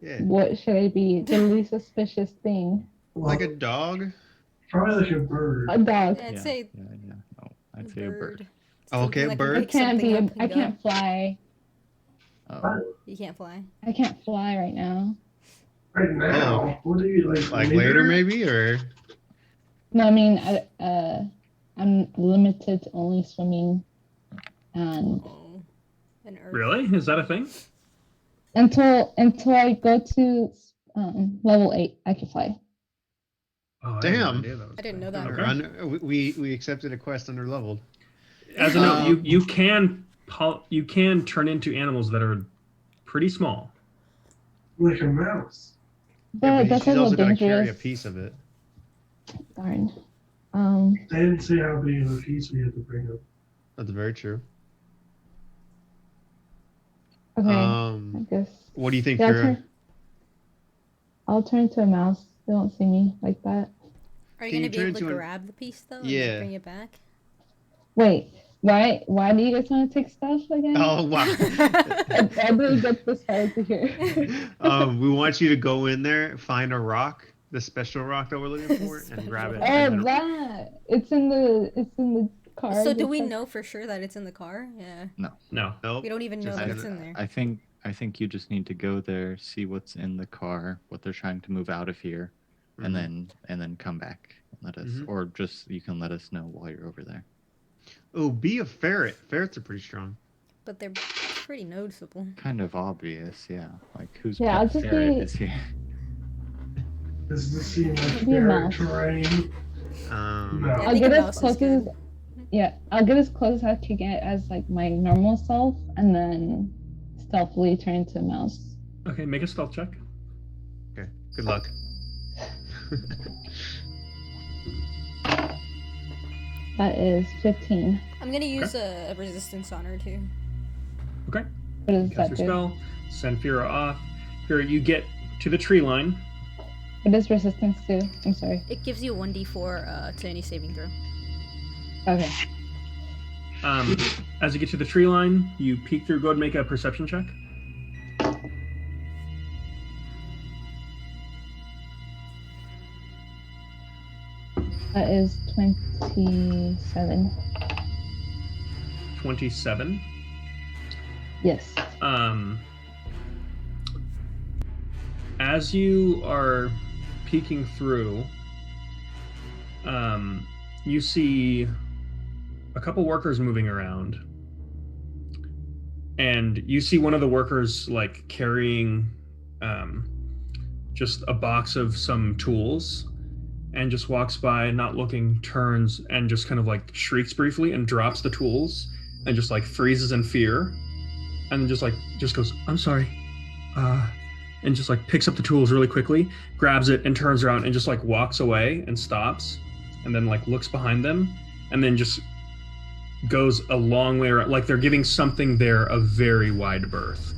Yeah. What should I be? The least suspicious thing. Like a dog. Probably like a bird. A dog. Yeah, I'd Yeah. say Yeah. No, a I'd say a bird. Oh, okay, Something that can bird. I pick can't something be. up I and go. can't fly. Oh. You can't fly. I can't fly right now. Right now, what do you Like later, maybe, or No, I mean, I'm limited to only swimming, and Oh, an earth. Really? Is that a thing? until I go to level 8, I can fly. Oh, I had no Damn. idea that was I didn't a know thing. that. Okay. we accepted a quest under leveled. As a note, you can turn into animals that are pretty small. like a mouse? But that's she's a also little got to carry a dangerous. piece of it. Darn. They didn't say how big of a piece we had to bring up. That's very true. Okay. I guess. What do you think, Yeah, Kira? I'll turn into a mouse. They won't see me like that. Are you Can gonna you be turn able to into grab the piece though? And Yeah. like, bring it back. Wait. Why do you guys want to take stuff again? Oh wow. I didn't get this far to here. We want you to go in there, find a rock, the special rock that we're looking for, and grab it. Oh, and then- that! It's in the car. So do It's we like- know for sure that it's in the car? Yeah. No. Nope. We don't even know Just that gonna- it's in there. I think you just need to go there, see what's in the car, what they're trying to move out of here, and then come back and let us, or just you can let us know while you're over there. Oh, be a ferret. Ferrets are pretty strong. But they're pretty noticeable. Kind of obvious, yeah. Like who's Yeah, I'll pet just ferret be- is here? Does this seem like Be a fair mouse. terrain? Um, No. Yeah, I I'll think get a as mouse is close as good. I'll get as close as I can get as like my normal self, and then stealthily turn into a mouse. Okay, make a stealth check. Okay. Good luck. That is 15. I'm gonna use a resistance on her too. Okay. What does Cast that your do? spell. Send Fira off. Fira, you get to the tree line. What does resistance do? I'm sorry. It gives you 1d4 to any saving throw. Okay. As you get to the tree line, you peek through. Go ahead and make a perception check. That is 27. 27. Yes. As you are peeking through, you see a couple workers moving around, and you see one of the workers like carrying just a box of some tools, and just walks by, not looking, turns, and just kind of like shrieks briefly and drops the tools and just like freezes in fear, and just goes, "I'm sorry," and just like picks up the tools really quickly, grabs it and turns around and just like walks away and stops, and then like looks behind them, and then just goes a long way around, like they're giving something there a very wide berth.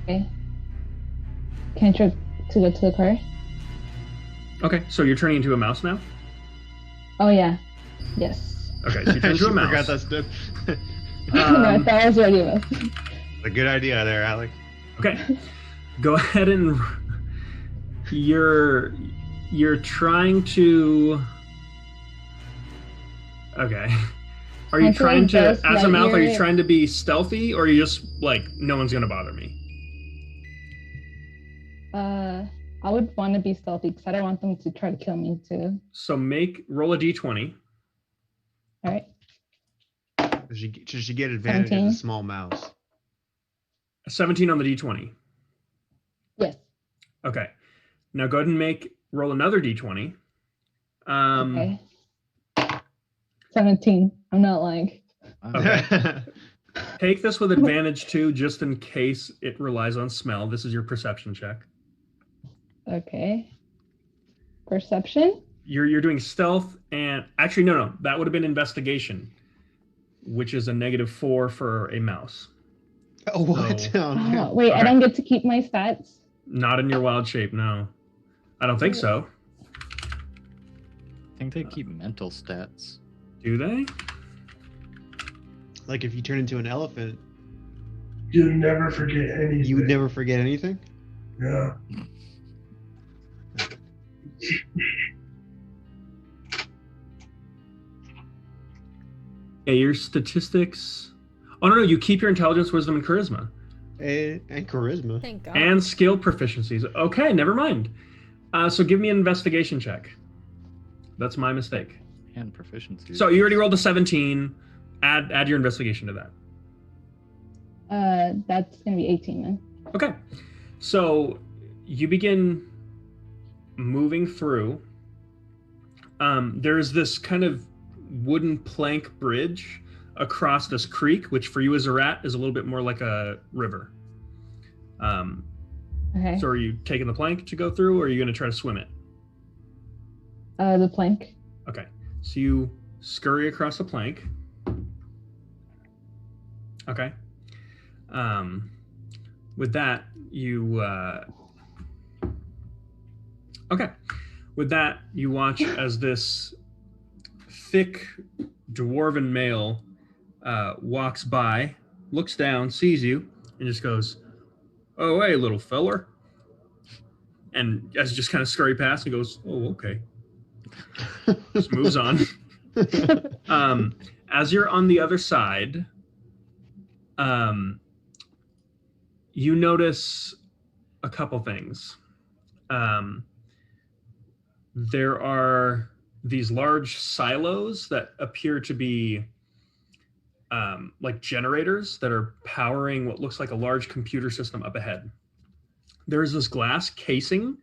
Okay. Can I try to go to the car? Okay, so you're turning into a mouse now? Oh yeah. Yes. Okay, so you turn into a She mouse. forgot that step. No, I thought I was already a mouse. A good idea there, Alec. Okay, go ahead and you're trying to. Okay, are you I feel trying like to, Buzz as a mouth, are you Lightyear- trying to be stealthy, or are you just like, no one's gonna bother me? I would want to be stealthy because I don't want them to try to kill me too. So roll a d20. All right. Should she get advantage as 17. a small mouse? A 17 on the d20. Yes. Okay, now go ahead and roll another d20. Okay. 17. I'm not lying. Okay. Take this with advantage too, just in case it relies on smell. This is your perception check. Okay. Perception? You're doing stealth, and actually no, that would have been investigation, which is a -4 for a mouse. Oh, what? So- Oh, man. Wait, I Okay. don't get to keep my stats. Not in your wild shape, no. I don't think so. I think they keep mental stats. Do they? Like if you turn into an elephant, You'd never forget anything. you would never forget anything. Yeah. Yeah, your statistics. Oh no, you keep your intelligence, wisdom, and charisma, And charisma. Thank God. and skill proficiencies. Okay, never mind. So give me an investigation check. That's my mistake. And proficiency. So you already rolled a 17. Add your investigation to that. That's gonna be 18 then. Okay. So you begin moving through. There's this kind of wooden plank bridge across this creek, which for you as a rat is a little bit more like a river. Okay. So are you taking the plank to go through, or are you going to try to swim it? The plank. Okay. So you scurry across the plank. Okay. With that, you okay. With that, you watch as this thick dwarven male walks by, looks down, sees you, and just goes, "Oh, hey, little feller." And as you just kind of scurry past, and goes, "Oh, okay." Just moves on. As you're on the other side, you notice a couple things. There are these large silos that appear to be like generators that are powering what looks like a large computer system up ahead. There's this glass casing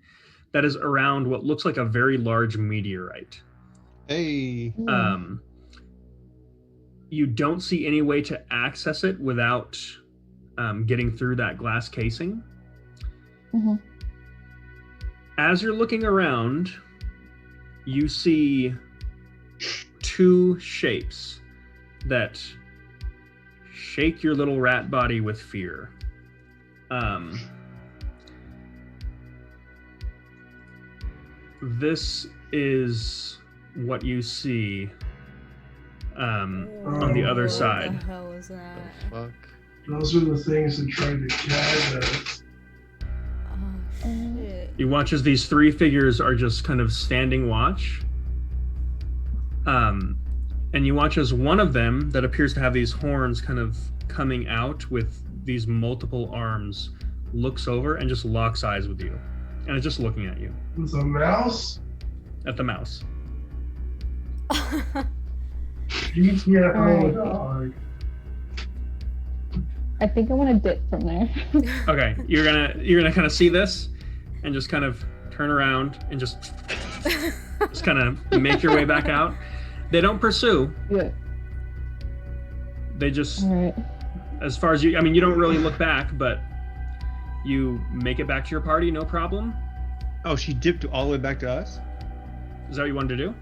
that is around what looks like a very large meteorite. Hey. You don't see any way to access it without getting through that glass casing. Mm-hmm. As you're looking around, you see two shapes that shake your little rat body with fear. This is what you see on the other What side. the hell is that? Fuck. Those are the things that tried to gag us. Oh shit. You watch as these three figures are just kind of standing watch. And you watch as one of them that appears to have these horns kind of coming out with these multiple arms looks over and just locks eyes with you. And it's just looking at you. With a mouse? At the mouse. GTFO dog. I think I want to dip from there. Okay, you're gonna kind of see this and just kind of turn around and just kind of make your way back out. They don't pursue. Yeah. They just, All right. as far as you, I mean, you don't really look back, but you make it back to your party, no problem. Oh, she dipped all the way back to us? Is that what you wanted to do?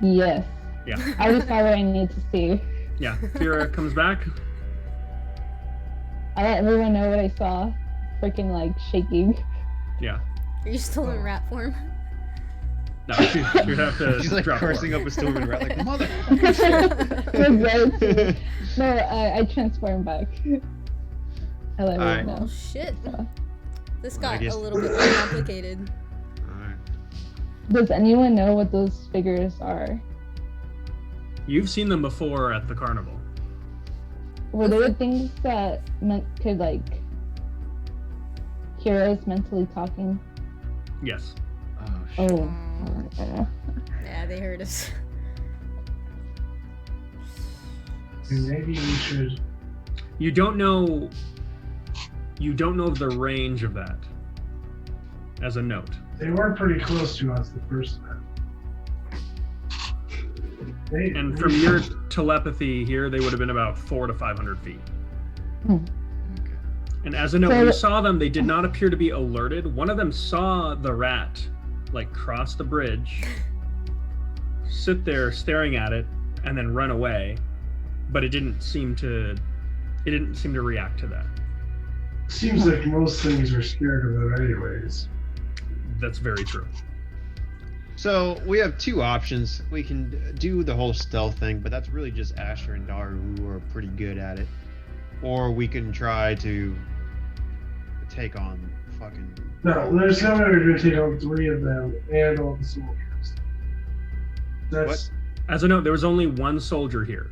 Yes. Yeah. I just saw what I need to see. Yeah. Fira comes back. I let everyone know what I saw. Freaking like shaking. Yeah. Are you still in rat form? No, you have to. She's like drop cursing form. up a Sylvan rat, like, mother. No, I transformed back. I let everyone Oh know. shit. So. This Well, I got guess- a little bit more complicated. Alright. Does anyone know what those figures are? You've seen them before at the carnival. Were they the things that could like hear us mentally talking? Yes. Oh, shit. Oh. Yeah, they heard us. Maybe we should. You don't know of the range of that. As a note. They were pretty close to us the first time. And from your telepathy here, they would have been about 400 to 500 feet. Okay. And as a note, So- when you saw them, they did not appear to be alerted. One of them saw the rat, like, cross the bridge, sit there staring at it, and then run away. But it didn't seem to react to that. Seems like most things are scared of it anyways. that's very true. So we have two options. We can do the whole stealth thing, but that's really just Asher and Daru who are pretty good at it. Or we can try to take on fucking. No, there's no way we're going to take on 3 of them and all the soldiers. That's As a note, there was only one soldier here.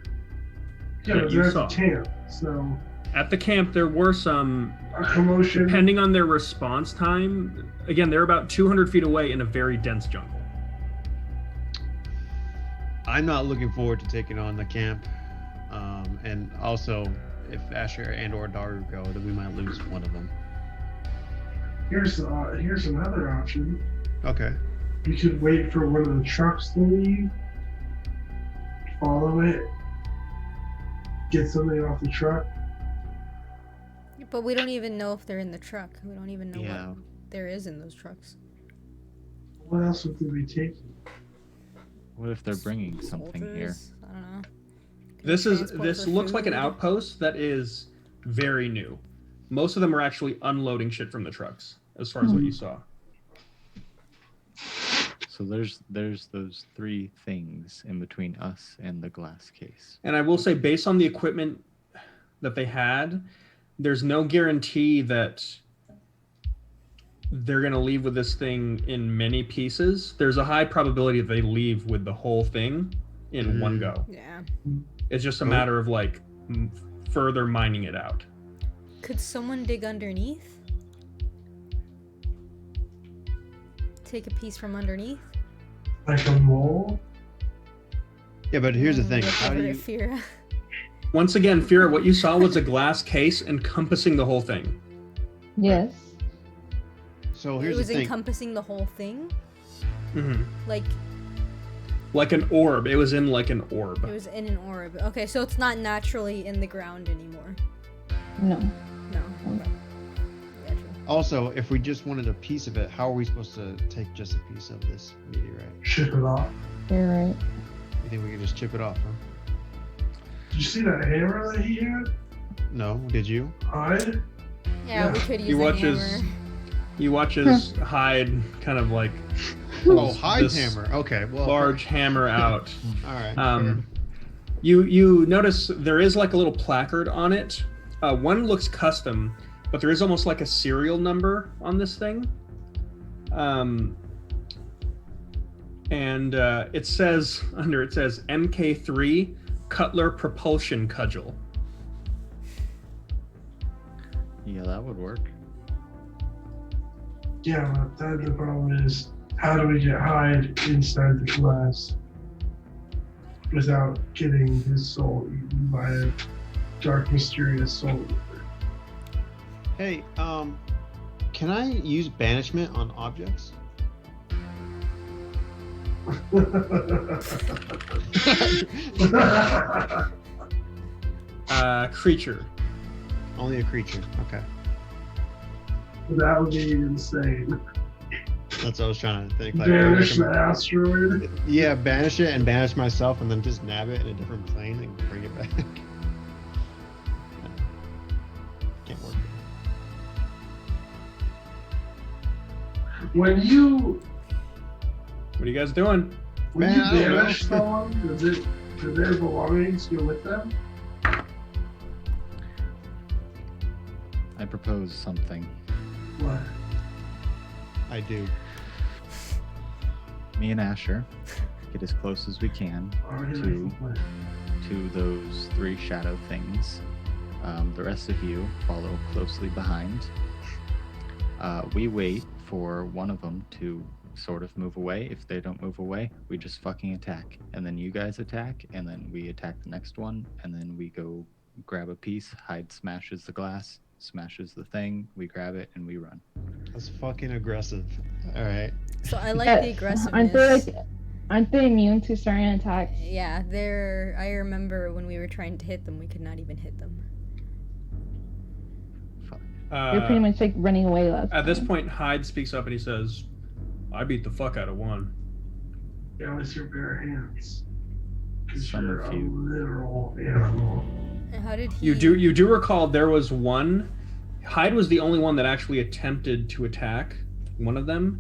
yeah, that but you they're saw. at the camp, so At the camp, there were some, a commotion. depending on their response time. Again, they're about 200 feet away in a very dense jungle. I'm not looking forward to taking on the camp. And also, if Asher and or Daru go, then we might lose one of them. Here's another option. Okay. We could wait for one of the trucks to leave, follow it, get something off the truck. But we don't even know if they're in the truck. We don't even know Yeah. what there is in those trucks. What else would they be taking? What if they're bringing something here? Soldiers? I don't know. This Transport for looks like an food? outpost that is very new. Most of them are actually unloading shit from the trucks, as far as what you saw. So there's those 3 things in between us and the glass case. And I will say, based on the equipment that they had, there's no guarantee that they're going to leave with this thing in many pieces. There's a high probability that they leave with the whole thing in one go. Yeah. It's just a matter of like further mining it out. Could someone dig underneath? Take a piece from underneath? Like a mole? Yeah, but here's the thing. Look How do over you? at Fira. Once again, Fira, what you saw was a glass case encompassing the whole thing. Yes. So It here's was the thing. encompassing the whole thing? Mm-hmm. Like, an orb. It was in like an orb. it was in an orb. Okay, so it's not naturally in the ground anymore. No. No. Okay. Gotcha. Also, if we just wanted a piece of it, how are we supposed to take just a piece of this meteorite? Ship it off. You're right. You think we can just chip it off, huh? Did you see that hammer that he had? No, did you? Hide? Yeah, we Yeah. could use He a watches. hammer. He watches Hyde kind of like Oh, hide this hammer. Okay, well. large hammer out. All right. You notice there is like a little placard on it. One looks custom, but there is almost like a serial number on this thing. And it says MK3 Cutler Propulsion Cudgel. Yeah, that would work. Yeah, but then the problem is, how do we get Hyde inside the glass without getting his soul eaten by a dark, mysterious soul? Hey, can I use banishment on objects? Creature. Only a creature. Okay. That would be insane. That's what I was trying to think. Like, Banish like the asteroid. yeah, banish it and banish myself, and then just nab it in a different plane and bring it back. Can't work. When you What are you guys doing? Man, I don't know. banish someone, do their belongings go with them? I propose something. What? I do. Me and Asher get as close as we can Already to making plans. to those 3 shadow things. The rest of you follow closely behind. We wait for one of them to sort of move away. If they don't move away, we just fucking attack. And then you guys attack, and then we attack the next one, and then we go grab a piece. Hyde smashes the glass, smashes the thing, we grab it, and we run. That's fucking aggressive. All right. So I like the Aren't they aggressiveness. aren't they immune to certain attacks? Yeah, they're. I remember when we were trying to hit them, we could not even hit them. You're pretty much like running away last At this time. point, Hyde speaks up and he says, "I beat the fuck out of one." Yeah, with your bare hands. 'Cause Some you're of a you. literal animal. And how did he? You do recall there was one. Hyde was the only one that actually attempted to attack one of them.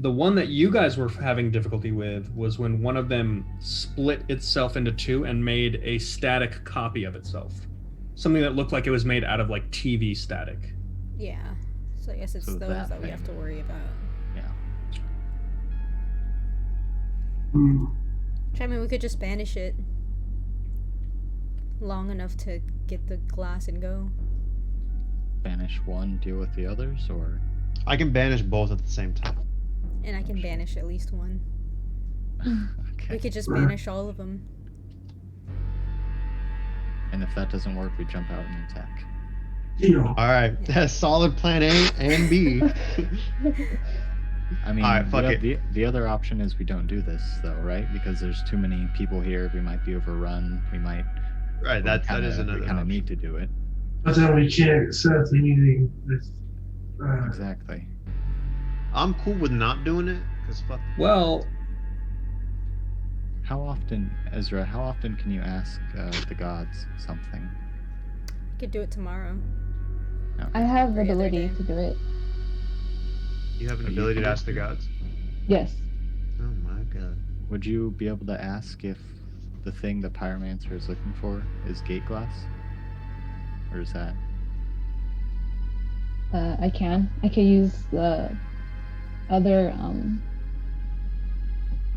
The one that you guys were having difficulty with was when one of them split itself into two and made a static copy of itself. Something that looked like it was made out of like TV static. Yeah. So I guess it's So those that we thing. have to worry about. Yeah. Hmm. I mean, we could just banish it long enough to get the glass and go. Banish one, deal with the others, or I can banish both at the same time. And I can banish at least one. okay. We could just banish all of them. And if that doesn't work, we jump out and attack. Deal. All right, that's solid plan A and B. I mean, All right, fuck the other option is we don't do this, though, right? Because there's too many people here. We might be overrun. We might. Right, that is another We kind of option. need to do it. But then we can't set the meeting with. Exactly. I'm cool with not doing it because fuck. Well, How often, Ezra? How often can you ask the gods something? We could do it tomorrow. I have the Every other ability day. to do it. You have an You ability to can- ask the gods. Yes. Oh my god. Would you be able to ask if the thing the pyromancer is looking for is gate glass, or is that? I can. I can use the other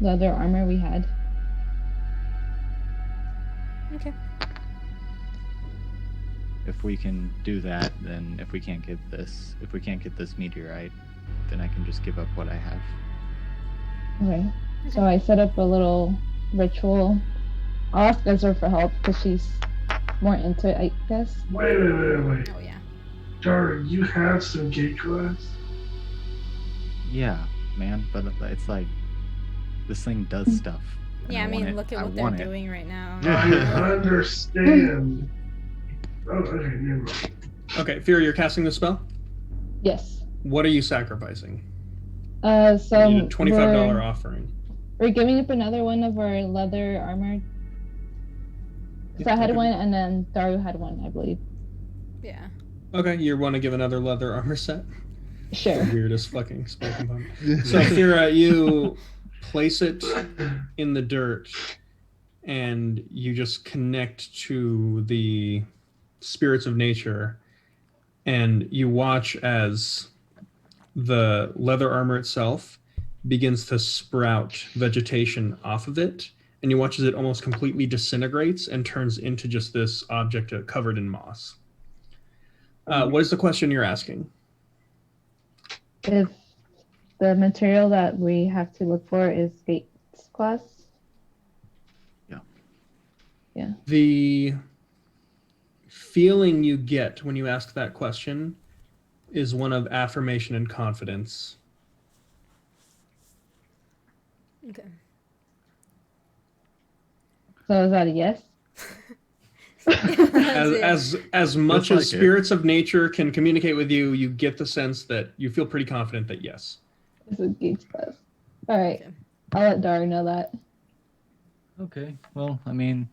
armor we had. Okay. If we can do that, then if we can't get this meteorite, then I can just give up what I have. Okay. So I set up a little ritual. I'll ask Ezra for help because she's more into it, I guess. Wait. Oh yeah. Darn, you have some gate glass? Yeah, man, but it's like this thing does stuff. and Yeah, I want mean, it. look at I what they're want it. doing right now. I understand. Oh, okay, never mind. okay, Fear, you're casting the spell? Yes. What are you sacrificing? So You need a $25 offering. we're giving up another one of our leather armor. So I had Okay. one, and then Daru had one, I believe. Yeah. Okay, you want to give another leather armor set? Sure. Weirdest fucking spell component. So, Fira, you place it in the dirt and you just connect to the spirits of nature, and you watch as the leather armor itself begins to sprout vegetation off of it, and you watch as it almost completely disintegrates and turns into just this object covered in moss. What is the question you're asking? If the material that we have to look for is gate glass. The feeling you get when you ask that question is one of affirmation and confidence. Okay. So is that a yes? As much like as it. spirits of nature can communicate with you, you get the sense that you feel pretty confident that yes. It's a gate glass. All right. Okay. I'll let Daru know that. Okay. Well, I mean,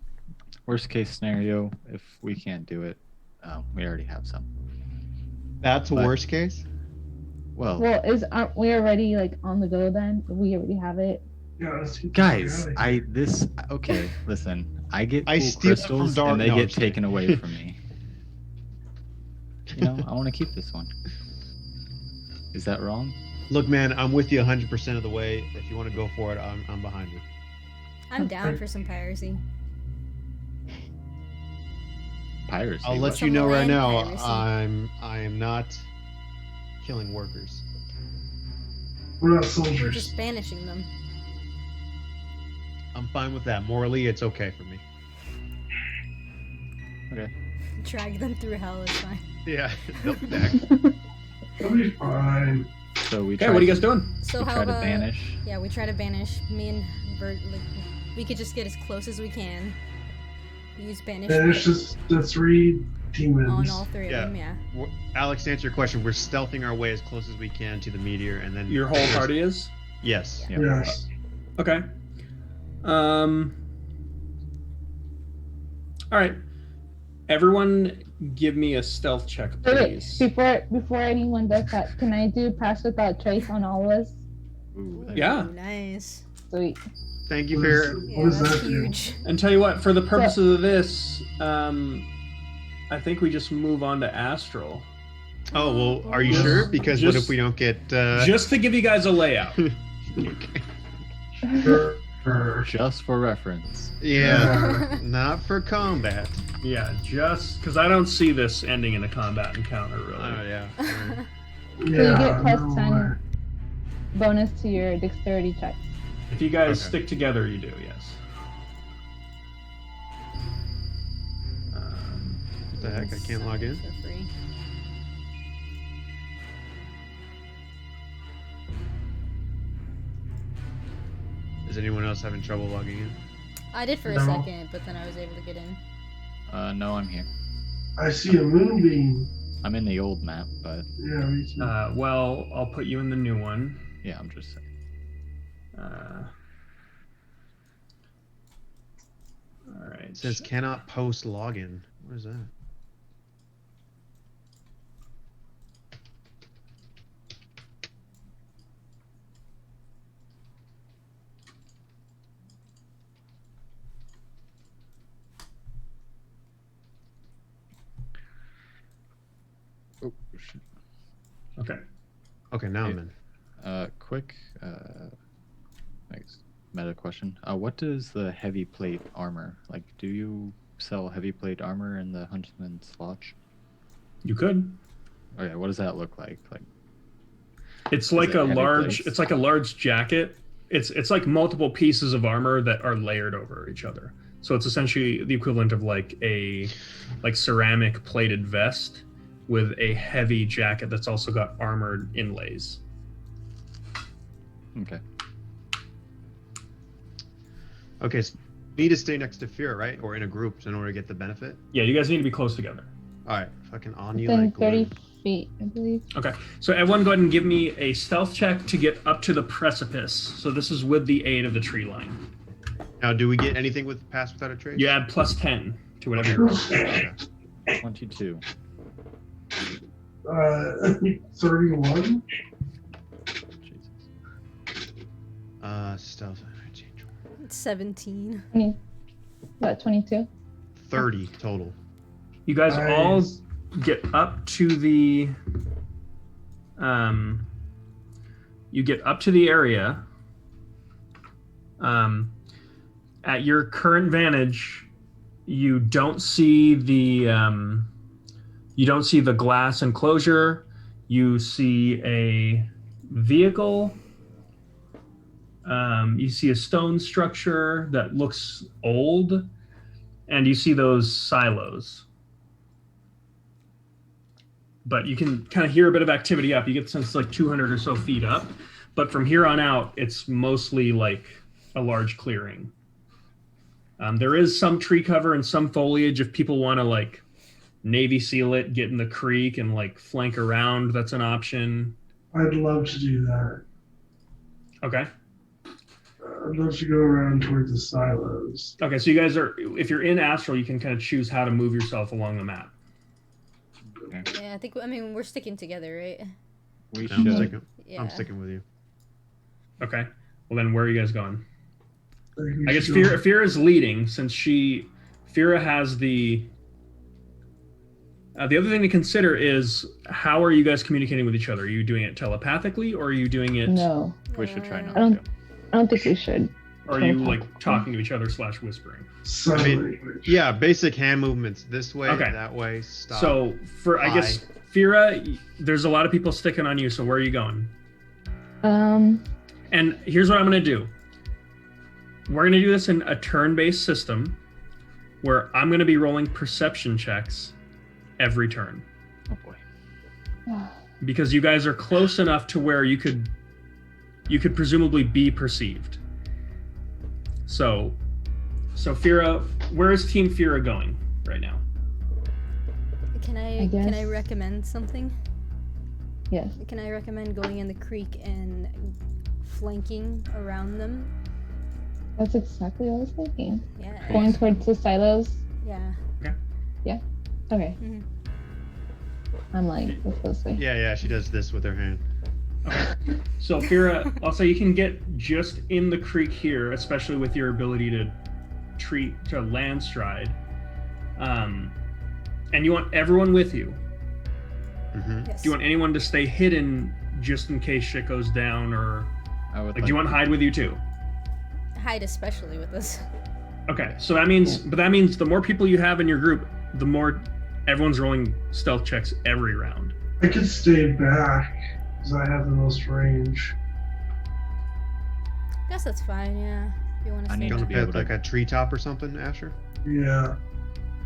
worst case scenario, if we can't do it, we already have some. That's But- worst case. Well, Well, aren't we already like on the go then? We already have it. Yeah, let's get guys, this out of here. okay. Listen, I get I cool steal it from crystals Dark- and they no, I'm get just kidding. taken away from me. You know, I want to keep this one. Is that wrong? Look, man, I'm with you 100% of the way. If you want to go for it, I'm behind you. I'm down for some piracy. Piracy. I'll what? let you Some know right land now. piracy. I am not killing workers. We're not We're soldiers. just banishing them. I'm fine with that. Morally, it's okay for me. Okay. Drag them through hell is fine. Yeah, they'll be back. It'll be fine. So we. Okay, try what are you to- guys doing? So We how try to about banish. yeah, we try to banish me and Bert. Like, we could just get as close as we can. Use banish Finish the three demons. on all three Yeah. of them. Yeah. Alex, to answer your question, we're stealthing our way as close as we can to the meteor, and then Your whole party is? Yes. Yeah. Yes. Okay. All right. Everyone give me a stealth check, Wait, please. before anyone does that, can I do pass without trace on all of us? Ooh, that- Yeah. Ooh, nice. Sweet. Thank you What for is- your. Yeah, What does that's that do? huge. And tell you what, for the purposes of this, I think we just move on to Astral. Oh well, are you Just- sure? Because what just- if we don't get? Just to give you guys a layout. Okay. Just for reference. Yeah, not for combat. Yeah, just because I don't see this ending in a combat encounter, really. Oh yeah. Alright. So you get Yeah, plus no 10 way. bonus to your dexterity checks. If you guys Okay. stick together, you do, yes. What the heck? I can't log in. For free. Is anyone else having trouble logging in? I did for a No. second, but then I was able to get in. No, I'm here. I see a moonbeam. I'm in the old map, but Yeah, me too. Well, I'll put you in the new one. yeah, I'm just saying. All right. It says cannot post login. What is that? Oh, shit. Okay. Okay, now I'm in. Quick, next meta question. What does the heavy plate armor, like, do you sell heavy plate armor in the Huntsman's Lodge? You could. Okay, what does that look like? Like, It's like it a heavy large. plates? It's like a large jacket. It's like multiple pieces of armor that are layered over each other. So it's essentially the equivalent of like a ceramic plated vest with a heavy jacket that's also got armored inlays. okay. Okay, so we need to stay next to Fear, right? Or in a group in order to get the benefit? Yeah, you guys need to be close together. Alright, fucking on you Within like 30 glue. feet, I believe. Okay, so everyone go ahead and give me a stealth check to get up to the precipice. So this is with the aid of the tree line. Now, do we get anything with Pass Without a Trace? You add plus 10 to whatever you roll. Okay. 22. 31. Jesus. Stealth. It's 17. 20, about 22. 30 total. You guys all Nice. get up to the you get up to the area. At your current vantage, you don't see the glass enclosure. You see a vehicle. You see a stone structure that looks old, and you see those silos. But you can kind of hear a bit of activity up. You get the sense it's like 200 or so feet up. But from here on out, it's mostly like a large clearing. There is some tree cover and some foliage if people want to like Navy SEAL it, get in the creek and like flank around. That's an option. I'd love to do that. Okay. I'd love to go around towards the silos. Okay, so you guys are, if you're in Astral, you can kind of choose how to move yourself along the map. Yeah, I mean, we're sticking together, right? We I'm should. sticking, Yeah. I'm sticking with you. Okay. Well, then where are you guys going? think we I guess should go- Fira is leading since Fira has the other thing to consider is how are you guys communicating with each other? Are you doing it telepathically or are you doing it, No, We should try not I don't- to. I don't think we should. or are you like talking to each other / whispering? Sign I mean, language. Yeah, basic hand movements. This way, Okay. that way, stop. So I guess Fira, there's a lot of people sticking on you, so where are you going? And here's what I'm going to do. We're going to do this in a turn-based system where I'm going to be rolling perception checks every turn Oh boy. because you guys are close enough to where you could presumably be perceived. So Fira, where is Team Fira going right now? Can I can I guess- recommend something? Yes. Can I recommend going in the creek and flanking around them? That's exactly what I was thinking. Yeah. Going towards the silos. Yeah. Okay. Mhm. I'm like this way. Yeah, she does this with her hand. So Fira, I'll say you can get just in the creek here, especially with your ability to land stride. And you want everyone with you. Mm-hmm. Yes. Do you want anyone to stay hidden just in case shit goes down, or I would do you want to hide with you too? Hide especially with us. Okay, so that means the more people you have in your group, the more everyone's rolling stealth checks every round. I could stay back because I have the most range. Guess that's fine. Yeah. If you want to I stay need You to want back. to be put able to- like a treetop or something, Asher? Yeah.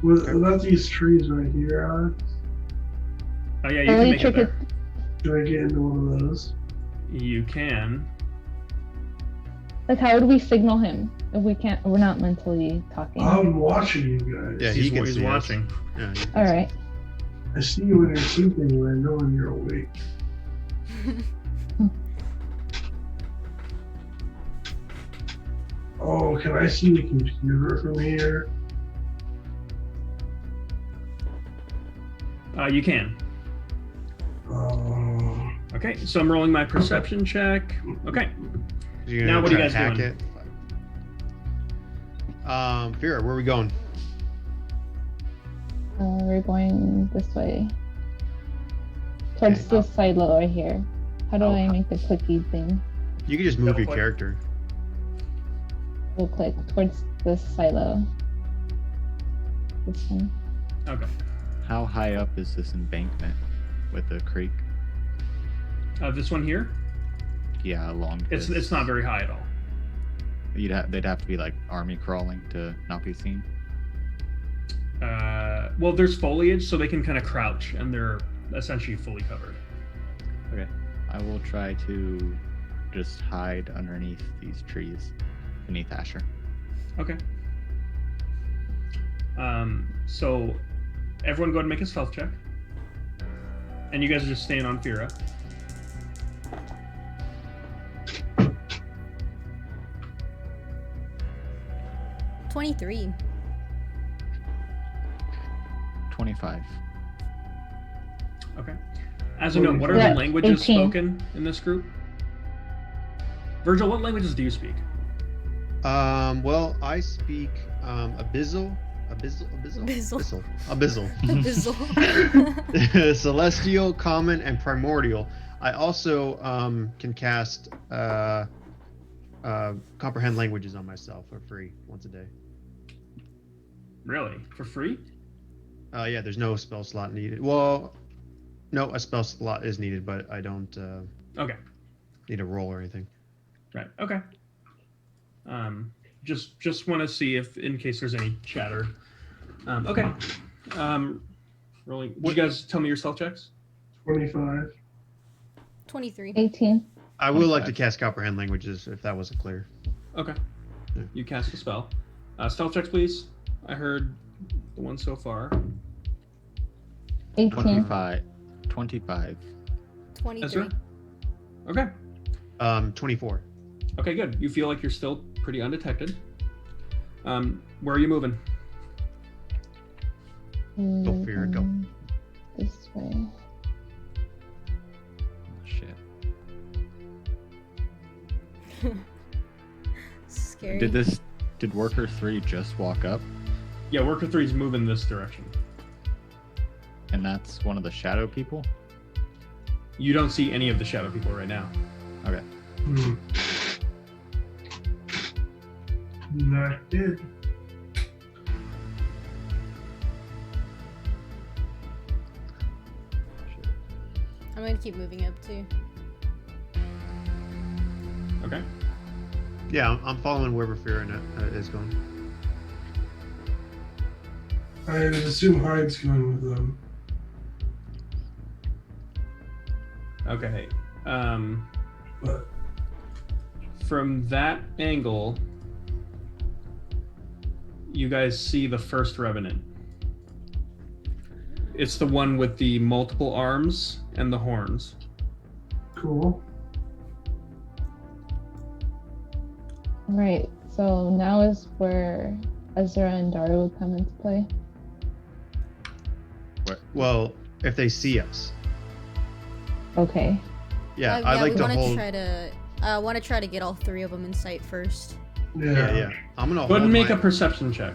Without these trees right here, Alex, Oh yeah, you can Only make it trick there. do I get into one of those? You can. Like, how would we signal him if we're not mentally talking? I'm watching you guys. Yeah, He's he can see us. watching. Yeah, he can All see right. I see you when you're sleeping, and I know when you're awake. Oh, can I see the computer from here? You can. Oh, Okay, so I'm rolling my perception check. Okay. You're Now gonna what are you try guys to hack doing? it? Vera, where are we going? We're going this way. Towards Okay. this silo right here. How do Oh. I make the clicky thing? You can just move Double your click. character. We'll click towards this silo. This one. Okay. How high up is this embankment with the creek? This one here, Yeah, along. it's not very high at all. They'd have to be like army crawling to not be seen. Well, there's foliage, so they can kind of crouch, and they're essentially fully covered. Okay, I will try to just hide underneath these trees, beneath Asher. Okay. So everyone go ahead and make a stealth check. And you guys are just staying on Fira. $23. 25. Okay. As a note, what are the Yeah, languages 18. spoken in this group? Virgil, what languages do you speak? Well, I speak Abyssal, Celestial, Common, and Primordial. I also can cast Comprehend Languages on myself for free once a day. Really? For free? Yeah, there's no spell slot needed. Well, no, a spell slot is needed, but I don't Okay. need a roll or anything. Right. Okay. Just want to see if, in case there's any chatter. Okay. Rolling. Would you guys tell me your stealth checks? 25. 23. 18. I would like to 25. cast Comprehend Languages if that wasn't clear. Okay. Yeah. You cast a spell. Stealth checks, please. I heard the one so far. 18. 25. 25. 23. Ezra? Okay. 24. Okay, good. You feel like you're still pretty undetected. Where are you moving? Go Fear, go. This way. Shit. Scary. Did Worker 3 just walk up? Yeah, Worker 3 is moving this direction. And that's one of the shadow people? You don't see any of the shadow people right now. Okay. Hmm. Not good. Shit. I'm gonna keep moving up too. Okay. Yeah, I'm following wherever Fear is going. I assume Hyde's going with them. Okay. But From that angle, you guys see the first Revenant. It's the one with the multiple arms and the horns. cool. Right. So now is where Ezra and Dara would come into play. Well, if they see us. Okay. Yeah, I'd like we to want hold. to try to. I want to try to get all 3 of them in sight first. Yeah. I'm gonna Go ahead hold and make my... a perception check.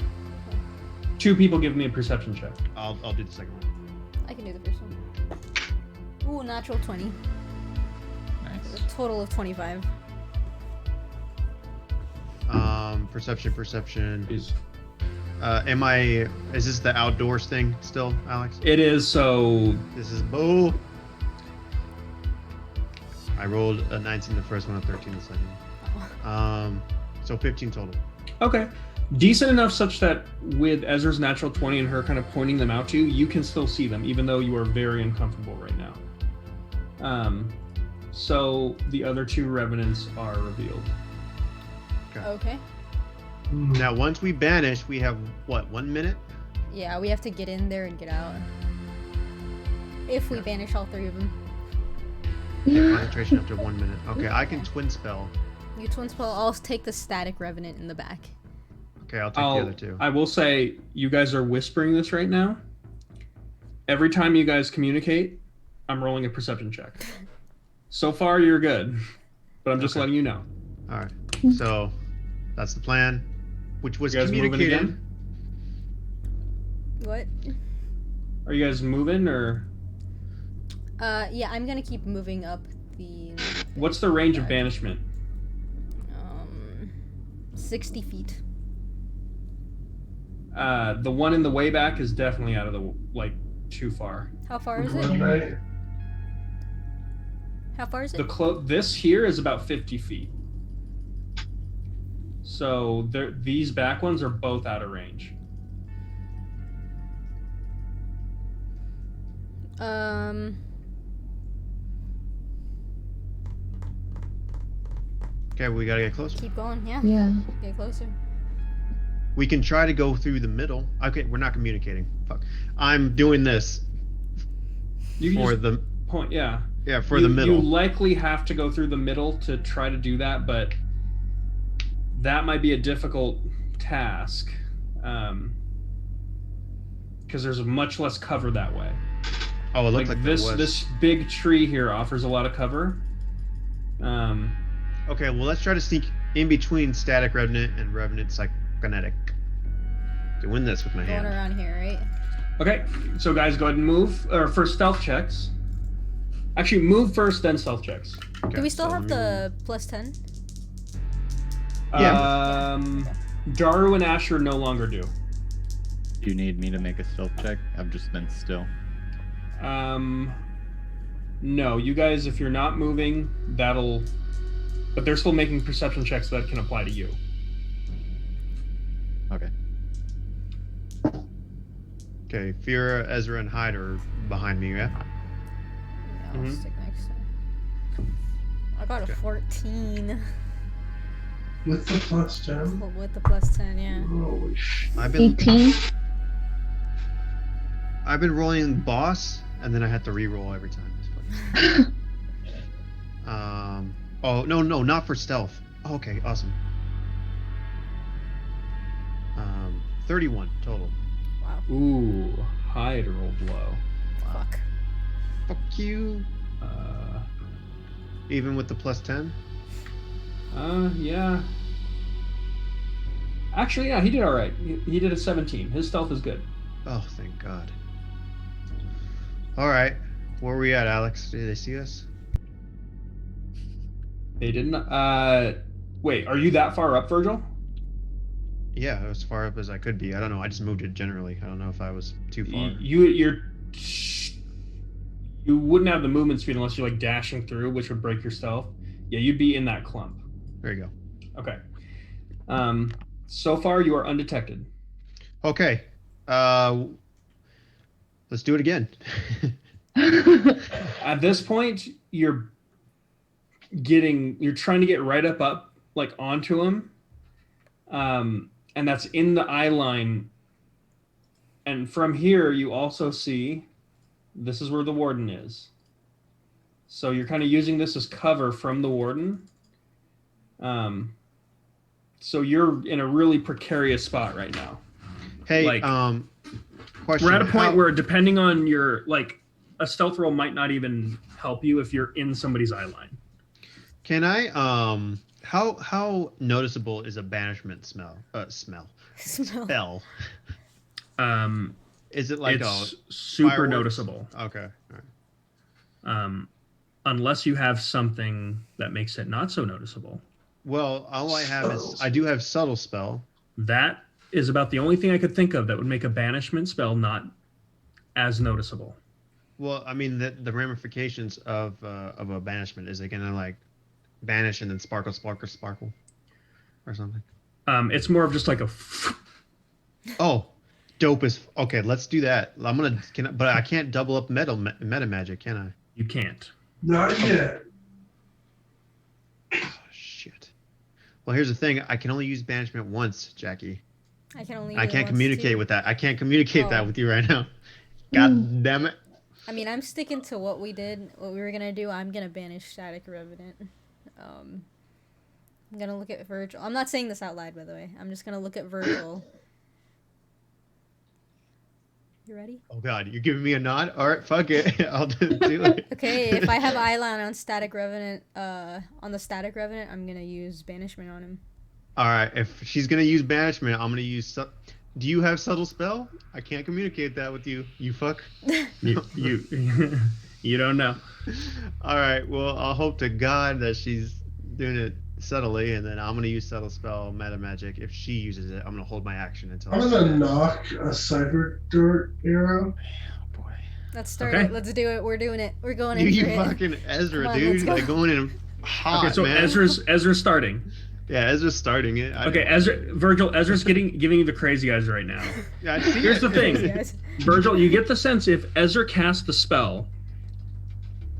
2 people give me a perception check. I'll do the second one. I can do the first one. Ooh, natural 20. Nice. A total of 25. Perception. Please. Is this the outdoors thing still, Alex? It is, so This is Boo. I rolled a 19 the first one, a 13 the second one. So 15 total. okay. Decent enough such that with Ezra's natural 20 and her kind of pointing them out to you, you can still see them, even though you are very uncomfortable right now. So the other 2 revenants are revealed. Okay. Now, once we banish, we have, what, 1 minute? Yeah, we have to get in there and get out. If we banish all 3 of them. Yeah, concentration after 1 minute. Okay, I can twin spell. You twin spell, I'll take the static revenant in the back. Okay, I'll take the other 2. I will say, you guys are whispering this right now. Every time you guys communicate, I'm rolling a perception check. So far, you're good. But I'm just letting you know. All right. So, that's the plan. Which was You guys moving communicated. again? What? Are you guys moving, or Yeah, I'm gonna keep moving up the... what's the range of banishment? 60 feet. The one in the way back is definitely out of the, too far. How far is Which it? one, right? How far is it? This here is about 50 feet. So these back ones are both out of range. Okay, we gotta get closer. Keep going, yeah. Yeah. Get closer. We can try to go through the middle. Okay, we're not communicating. Fuck. I'm doing this You can for just the point, yeah. for the middle. You likely have to go through the middle to try to do that, but that might be a difficult task because there's much less cover that way. Oh, it looked like there was. This big tree here offers a lot of cover. Okay, well, let's try to sneak in between Static Revenant and Revenant Psychokinetic. Doing this with my Going hand. around here, right? Okay, so guys, go ahead and move. Or first stealth checks. Actually, move first, then stealth checks. Okay, Do we still so have let me- the plus 10? Yeah. Daru and Asher no longer do. Do you need me to make a stealth check? I've just been still. No, you guys, if you're not moving, that'll... But they're still making perception checks that can apply to you. Okay. Okay, Fira, Ezra, and Hyde are behind me, yeah? Yeah, I'll Mhm. stick next to I got a Okay. 14 With the plus 10? with the plus 10, yeah. Holy shit. I've been 18. rolling and then I had to re-roll every time. It's fucking- Oh no, not for stealth. Oh, okay, awesome. 31 total. Wow. Ooh, Hyde rolled low. Fuck. Fuck you. Even with the plus 10? Yeah. Actually, yeah, he did all right. He did a 17. His stealth is good. Oh, thank God. All right, where are we at, Alex? Did they see us? They didn't. Wait, are you that far up, Virgil? Yeah, as far up as I could be. I don't know. I just moved it generally. I don't know if I was too far. You wouldn't have the movement speed unless you're like dashing through, which would break your stealth. Yeah, you'd be in that clump. There you go. Okay. So far you are undetected. Okay. Let's do it again. At this point, you're trying to get right up like onto him. And that's in the eye line. And from here, you also see this is where the warden is. So you're kind of using this as cover from the warden. So you're in a really precarious spot right now. Hey, Like- question. We're at a point where, depending on your a stealth roll might not even help you if you're in somebody's eye line. Can I how noticeable is a banishment spell? Smell. Is it like It's super fireworks? noticeable. Okay. All right. Unless you have something that makes it not so noticeable. Well, all I have is I do have subtle spell. That is about the only thing I could think of that would make a banishment spell not as noticeable. Well, I mean the ramifications of a banishment, is it gonna like banish and then sparkle or something? It's more of just like a Oh, dope as okay. Let's do that. But I can't double up meta magic, can I? you can't. Not yet. Oh, shit. Well, here's the thing. I can only use banishment once, Jackie. I can only. I can't communicate with that. I can't communicate that with you right now. Mm. God damn it. I mean, I'm sticking to what we were gonna do. I'm gonna banish Static Revenant. I'm gonna look at Virgil. I'm not saying this out loud, by the way. I'm just gonna look at Virgil. You ready? Oh God, you're giving me a nod? All right, fuck it. I'll just do it. Okay, if I have Eyeline on Static Revenant, on the Static Revenant, I'm gonna use Banishment on him. All right, if she's gonna use banishment, I'm gonna use. Do you have subtle spell? I can't communicate that with you. You fuck. You don't know. All right. Well, I'll hope to God that she's doing it subtly, and then I'm gonna use subtle spell meta magic. If she uses it, I'm gonna hold my action until. I'm gonna knock a cyber dart arrow. Oh boy. Let's start Okay. it. Let's do it. We're doing it. We're going in You for it. fucking Ezra, Come on, dude. let's go. Like going in hot, Okay, so man. Ezra's starting. Yeah, Ezra's starting it. Okay, Ezra's giving you the crazy eyes right now. Yeah, I see Here's it. the thing. Yes. Virgil, you get the sense if Ezra casts the spell,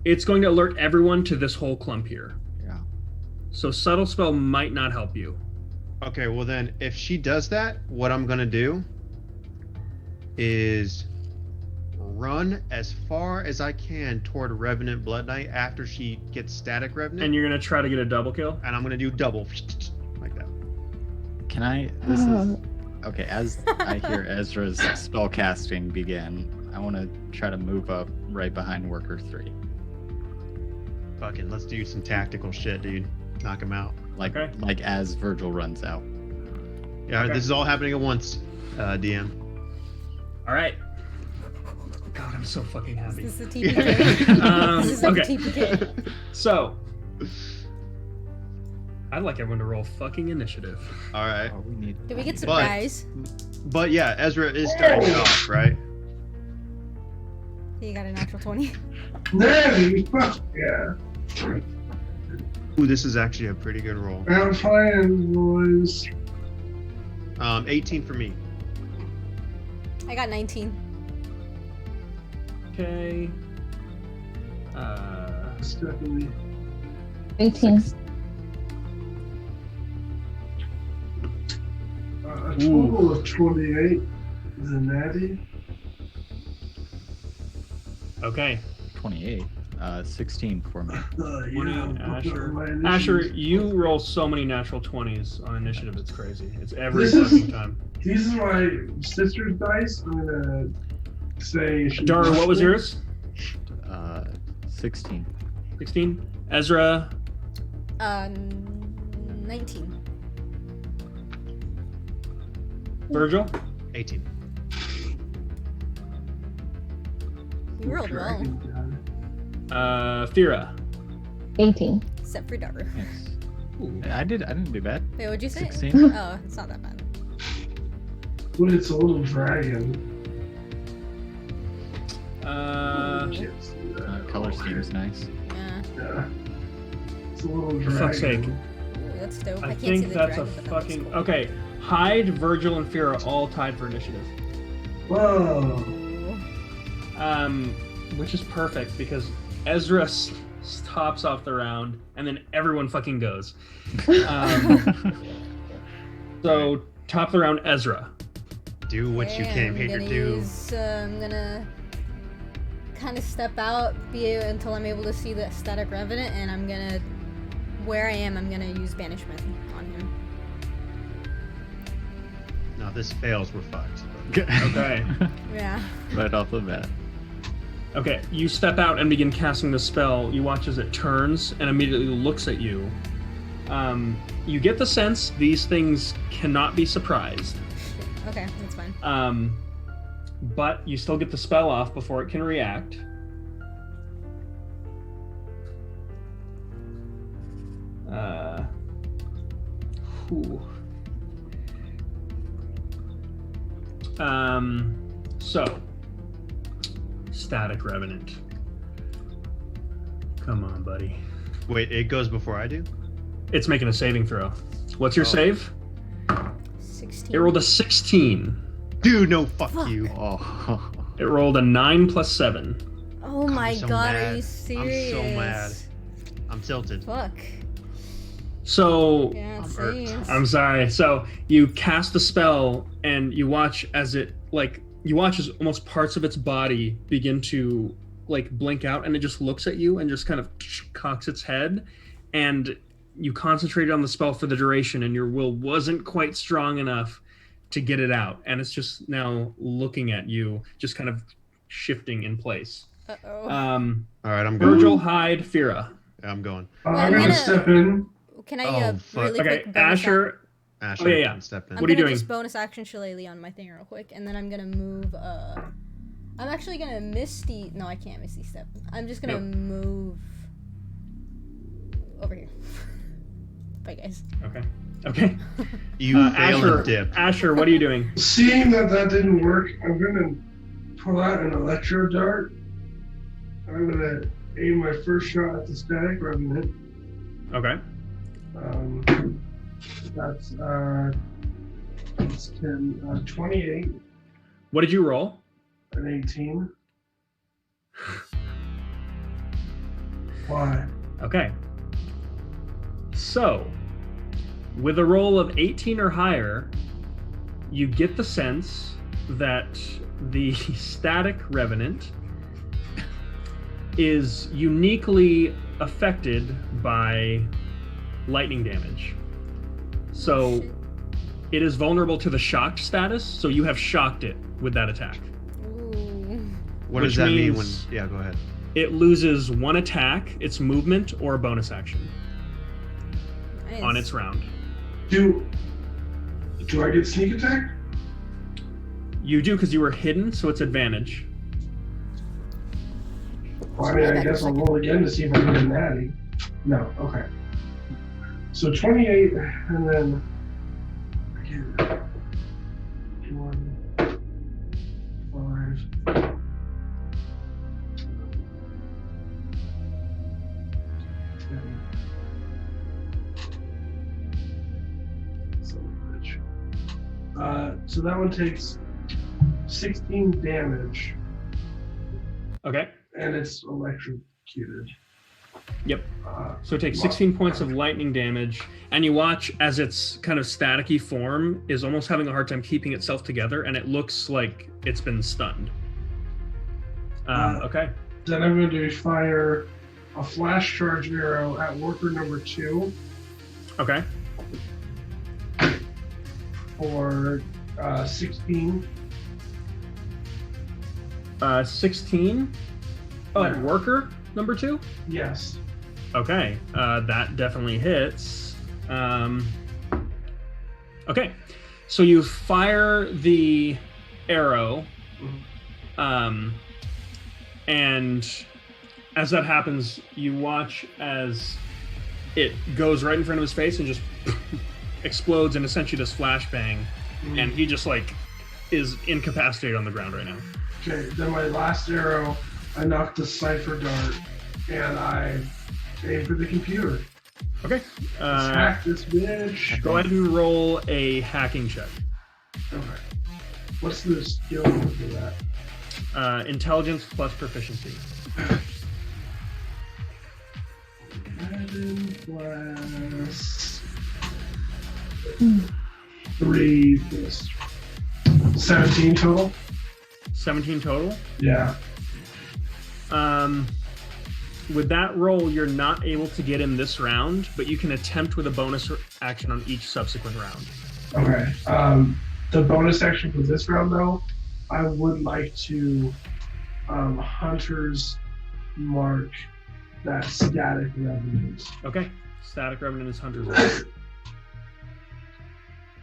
it's going to alert everyone to this whole clump here. Yeah. So subtle spell might not help you. Okay, well then, if she does that, what I'm gonna do is run as far as I can toward Revenant Blood Knight after she gets Static Revenant, And you're going to try to get a double kill? and I'm gonna do double like that. Can I? This is okay. As I hear Ezra's spell casting begin, I want to try to move up right behind Worker 3. Fucking, let's do some tactical shit, dude. Knock him out. Like Okay. like as Virgil runs out. Yeah, Okay. this is all happening at once, DM. All right. God, I'm so fucking happy. This is the TPK. This is like okay. a TPK. So, I'd like everyone to roll fucking initiative. All right, Oh, we need. Did we get But- surprise? but yeah, Ezra is starting it off, right? You got a natural 20. Natty, fuck yeah. Ooh, this is actually a pretty good roll. I'm fine, boys. 18 for me. I got 19. Okay. Stephanie. 18. A total of 28 is a natty. Okay. 28. 16 for me. 20, Yeah, Asher. my Asher, initiative. you roll so many natural 20s on initiative, it's crazy. It's every This is- fucking time. These are my sister's dice. I'm gonna say. she Dara, what was yours? 16. 16? Ezra? 19. Virgil? 18. You rolled well, Fira? 18. except for Dara. Yes. Ooh. I didn't do bad. Wait, what'd you say? 16. Oh, it's not that bad. But it's a little dragon. Uh, Can't see that. Color scheme's nice. Yeah. Yeah. It's a little For dragon. fuck's sake. Ooh, that's dope. I, I can't see think the that's a dragon, but that looks fucking... cool. Okay. Hyde, Virgil, and Fira all tied for initiative. Whoa. Ooh. Which is perfect because Ezra tops off the round and then everyone fucking goes. So top of the round, Ezra. Do what you Okay, came I'm here to gonna do. I'm gonna kind of step out, until I'm able to see the Static Revenant, and I'm gonna, where I am, I'm gonna use Banishment on him. Now, if this fails, we're fucked. Okay. Yeah. Right off the bat. Okay, you step out and begin casting the spell. You watch as it turns and immediately looks at you. You get the sense these things cannot be surprised. Okay, that's fine. But you still get the spell off before it can react. So, Static Revenant. Come on, buddy. Wait, it goes before I do? It's making a saving throw. What's your save? 16. It rolled a 16. Dude, no, fuck Fuck. you. Oh. It rolled a 9 plus 7. Oh my so god, mad. are you serious? I'm so mad. I'm tilted. Fuck. So, Yeah, I'm irked. same. I'm sorry. So you cast the spell and you watch as it almost parts of its body begin to like blink out, and it just looks at you and just kind of cocks its head, and you concentrated on the spell for the duration, and your will wasn't quite strong enough to get it out, and it's just now looking at you, just kind of shifting in place. Uh-oh. All right, I'm going. Virgil, Hyde, Fira. Yeah, I'm going. I'm I'm gonna gonna- step in. Can I Oh, fuck. really Okay, quick bonus Asher. Asher, Oh, yeah. can step in. I'm What are you gonna doing? just bonus action Shillelagh on my thing real quick, and then I'm gonna move. I'm actually gonna Misty. No, I can't Misty Step. I'm just gonna move over here. Bye, guys. Okay. You fail Asher, and dip. Asher, what are you doing? Seeing that didn't work, I'm gonna pull out an electro dart. I'm gonna aim my first shot at the Static Revenant. Okay. That's 10, 28 What did you roll? and 18. Why? Okay. So, with a roll of 18 or higher, you get the sense that the Static Revenant is uniquely affected by lightning damage. So, it is vulnerable to the shocked status, so you have shocked it with that attack. Ooh. What which does that mean when... means- Yeah, go ahead. It loses one attack, its movement, or a bonus action Nice. on its round. Do I get sneak attack? You do because you were hidden, so it's advantage. Well, I mean, I guess I'll roll again to see if I can get a natty. No, okay. So 28, and then again, 1, 5. So that one takes 16 damage, Okay. and it's electrocuted. Yep. Uh, So it takes 16 points of lightning damage, and you watch as its kind of staticky form is almost having a hard time keeping itself together, and it looks like it's been stunned. Okay. Then I'm going to fire a flash charge arrow at worker number 2 Okay. for 16. 16. Oh, at Yeah. worker number 2? Yes. Okay. That definitely hits. Okay. So you fire the arrow. And as that happens, you watch as it goes right in front of his face and just explodes in essentially this flashbang, and he just like is incapacitated on the ground right now. Okay, then my last arrow, I knocked the cipher dart, and I aim for the computer. Okay. Let's hack this bitch. Go ahead and roll a hacking check. Okay. What's the skill for that? Intelligence plus proficiency. 11 plus 3 plus 17 total. 17 total. Yeah. With that roll, you're not able to get in this round, but you can attempt with a bonus action on each subsequent round. Okay. The bonus action for this round, though, I would like to hunters mark that static revenant. Okay. Static Revenant is Hunter's.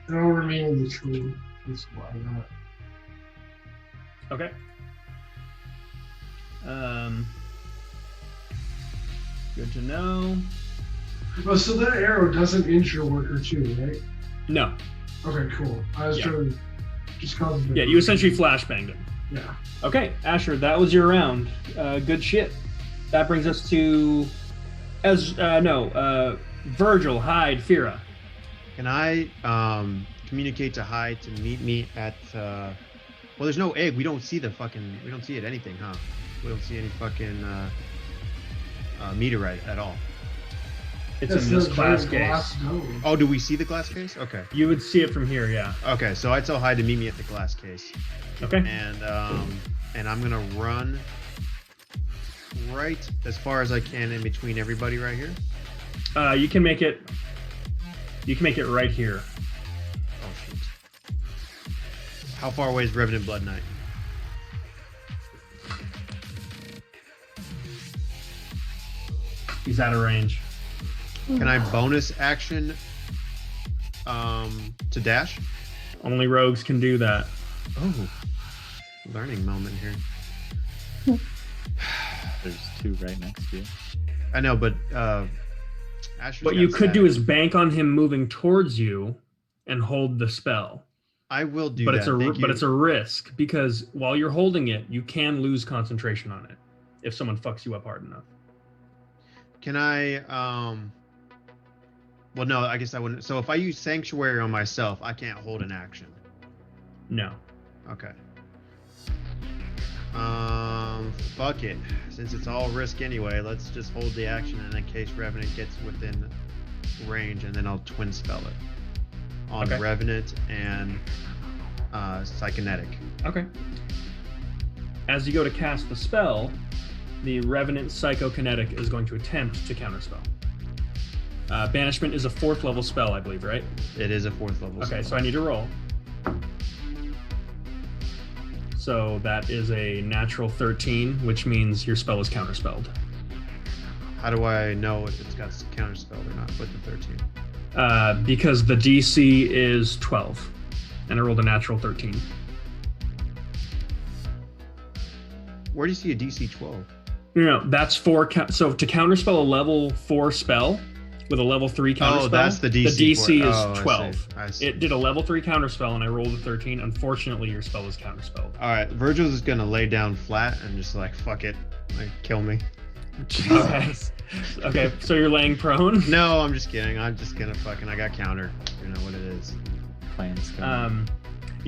It'll remain in the tree. That's why not. Okay. Good to know. Oh, so that arrow doesn't injure worker 2, right? No. Okay, cool. I was Yeah. trying to just cause Yeah, you essentially flashbanged him. Yeah. Okay, Asher, that was your round. Good shit. That brings us to Virgil, Hyde, Fira. Can I communicate to Hyde to meet me at? Well, there's no egg. We don't see it anything, huh? We don't see any fucking meteorite at all. It's That's in this the class giant glass case. dome. Oh, do we see the glass case? Okay. You would see it from here, yeah. Okay, so I tell Hyde to meet me at the glass case, Okay. and I'm gonna run right as far as I can in between everybody right here. You can make it right here. Oh shit. How far away is Revenant Blood Knight? He's out of range. Can I bonus action to dash? Only rogues can do that. Oh, learning moment here. There's 2 right next to you. I know, but Asher's What got you could do static. is bank on him moving towards you and hold the spell. I will do But that. it's a Thank you. it's a risk because while you're holding it, you can lose concentration on it if someone fucks you up hard enough. Can I? Well, no. I guess I wouldn't. So if I use Sanctuary on myself, I can't hold an action. No. Okay. Fuck it. Since it's all risk anyway, let's just hold the action in case Revenant gets within range, and then I'll twin spell it on Okay. Revenant and Psychonetic. Okay. As you go to cast the spell, the Revenant Psychokinetic is going to attempt to counterspell. Banishment is a 4th level spell, I believe, right? It is a 4th level. Okay, spell. so I need to roll. So that is a natural 13, which means your spell is counterspelled. How do I know if it's got counterspell or not with the 13? Because the DC is 12, and I rolled a natural 13. Where do you see a DC 12? No, that's for so to counterspell a level 4 spell with a level 3 counterspell. Oh, that's the DC. The DC for it. is Oh, 12. I see. It did a level 3 counterspell, and I rolled a 13. Unfortunately, your spell is counterspelled. All right, Virgil's just gonna lay down flat and just like fuck it, like kill me. Okay. Okay, so you're laying prone. No, I'm just kidding. I'm just gonna fucking. I got counter. You know what it is. Plans going.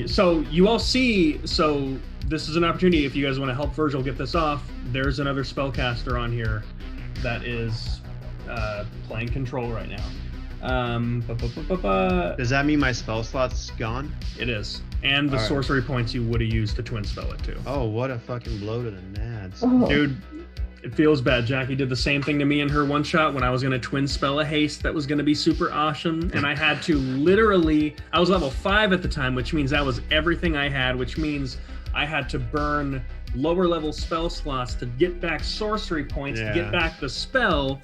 So you all see. So this is an opportunity if you guys want to help Virgil get this off. There's another spellcaster on here that is playing control right now. Does that mean my spell slot's gone? It is, and the All right. sorcery points you would have used to twin spell it too. Oh, what a fucking blow to the nads. Oh. Dude, it feels bad. Jackie did the same thing to me in her one shot when I was gonna twin spell a haste that was gonna be super awesome, and I had to literally. I was level 5 at the time, which means that was everything I had, which means I had to burn lower level spell slots to get back sorcery points to Yeah. get back the spell.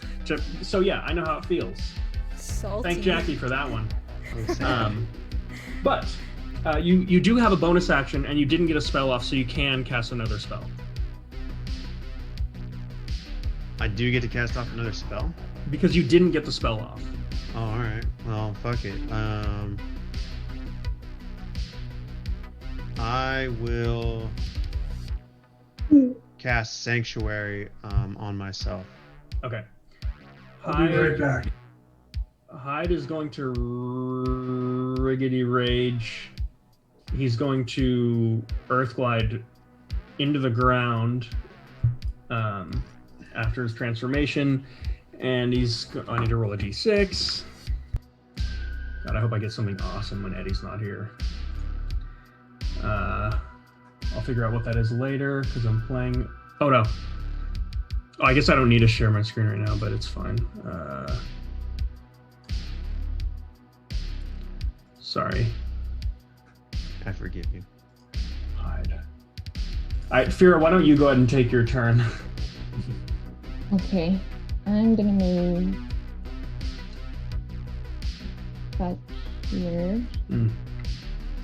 So yeah, I know how it feels. Salty. Thank Jackie for that one. Oh, sad. But you do have a bonus action, and you didn't get a spell off, so you can cast another spell. I do get to cast off another spell. Because you didn't get the spell off. Oh, all right. Well, fuck it. I will cast Sanctuary on myself. Okay. I'll be right back. Hyde is going to Riggedy Rage. He's going to Earth Glide into the ground after his transformation. And I need to roll a d6. God, I hope I get something awesome when Eddie's not here. I'll figure out what that is later because I'm playing. Oh no. Oh, I guess I don't need to share my screen right now, but it's fine. Sorry. I forgive you. Hide. right, Fira, why don't you go ahead and take your turn? Okay. I'm gonna move back here. Mm.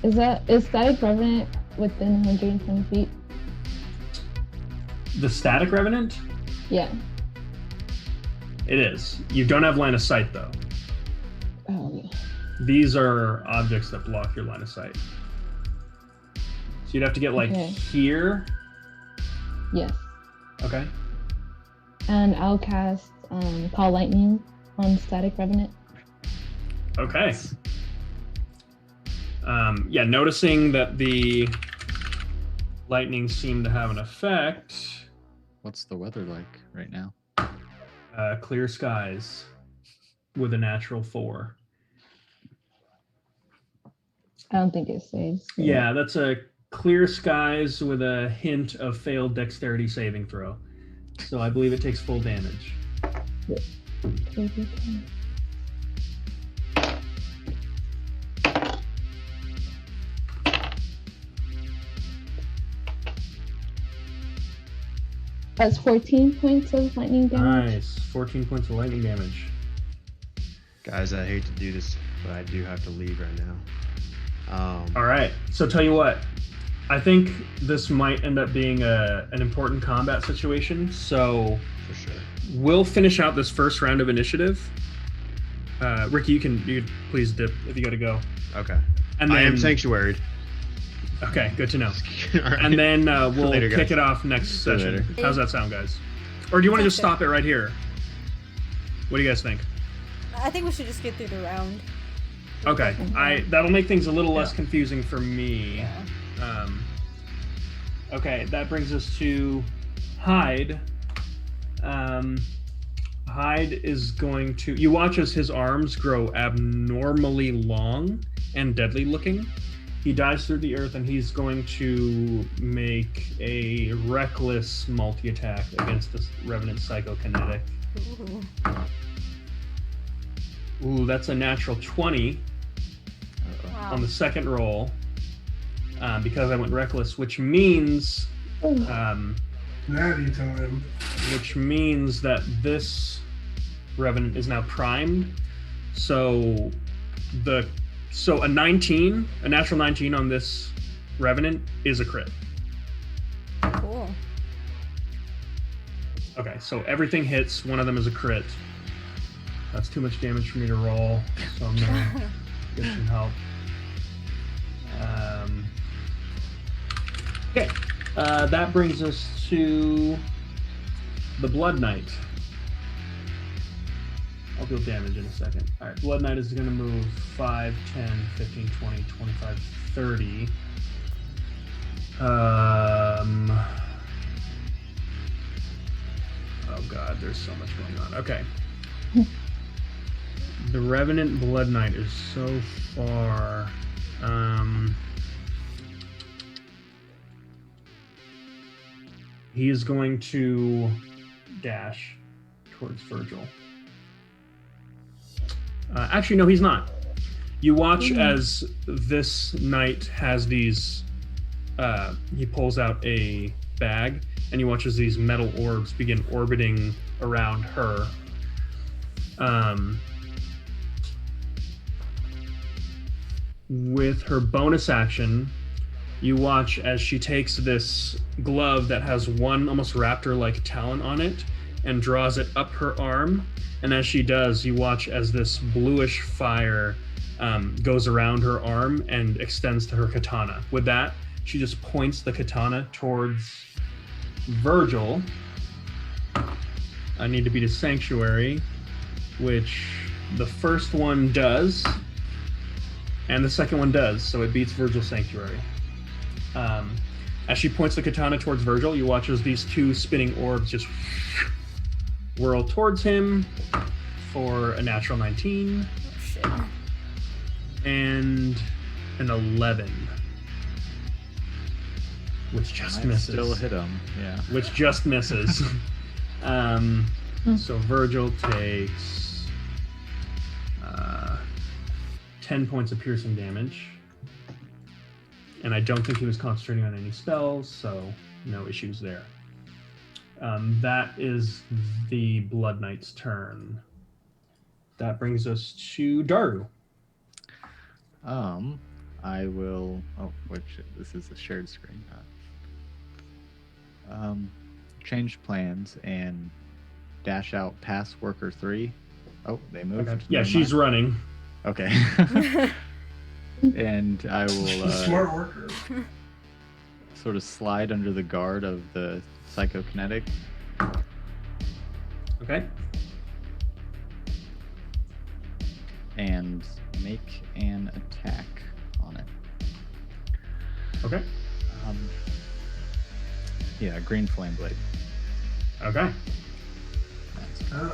Is Static Revenant within 120 feet? The static revenant? Yeah. It is. You don't have line of sight though. Oh, yeah. These are objects that block your line of sight. So you'd have to get like Okay. here. Yes. Okay. And I'll cast Call Lightning on Static Revenant. Okay. Yeah, noticing that the lightning seemed to have an effect. What's the weather like right now? Clear skies with a natural 4. I don't think it saves. so- Yeah, that's a clear skies with a hint of failed dexterity saving throw. So I believe it takes full damage. Okay. That's 14 points of lightning damage. Nice. 14 points of lightning damage. Guys, I hate to do this, but I do have to leave right now. All right. So tell you what, I think this might end up being an important combat situation. So For sure. we'll finish out this first round of initiative. Ricky, you can please dip if you got to go. Okay. And then, I am sanctuaried. Okay, good to know. All right. And then we'll Later, kick guys. it off next See you session. later. How's that sound, guys? Or do you want to just Sounds stop it right here? What do you guys think? I think we should just get through the round. Okay, that'll make things a little less Yeah. confusing for me. Yeah. Okay, that brings us to Hyde. Hyde is going to. You watch as his arms grow abnormally long and deadly looking. He dives through the earth and he's going to make a reckless multi-attack against this Revenant Psychokinetic. Ooh, that's a natural 20 Wow. on the second roll because I went reckless, which means Natty time. that this Revenant is now primed. So a 19, a natural 19 on this Revenant is a crit. Cool. Okay, so everything hits. One of them is a crit. That's too much damage for me to roll, so I'm gonna get some help. Okay, that brings us to the Blood Knight. I'll deal damage in a second. All right, Blood Knight is going to move 5, 10, 15, 20, 25, 30. Oh god, there's so much going on. Okay. The Revenant Blood Knight is so far. He is going to dash towards Virgil. Actually, no, he's not. You watch as this knight has these. He pulls out a bag, and you watch as these metal orbs begin orbiting around her. With her bonus action, you watch as she takes this glove that has one almost raptor-like talon on it and draws it up her arm. And as she does, you watch as this bluish fire goes around her arm and extends to her katana. With that, she just points the katana towards Virgil. I need to beat a sanctuary, which the first one does, and the second one does, so it beats Virgil's sanctuary. As she points the katana towards Virgil, you watch as these two spinning orbs just whirl towards him for a natural 19 Oh, shit. and an 11, which just Might misses. still hit him. Yeah. Which just misses. So Virgil takes 10 points of piercing damage. And I don't think he was concentrating on any spells, so No issues there. That is the Blood Knight's turn. That brings us to Daru. I will. Oh, this is a shared screen. Change plans and dash out past worker 3. Oh, they moved. Okay. Yeah, Never she's mind. running. Okay. And I will Smart worker. sort of slide under the guard of the psychokinetic. Okay. And make an attack on it. Okay. Yeah, green flame blade. Okay. That's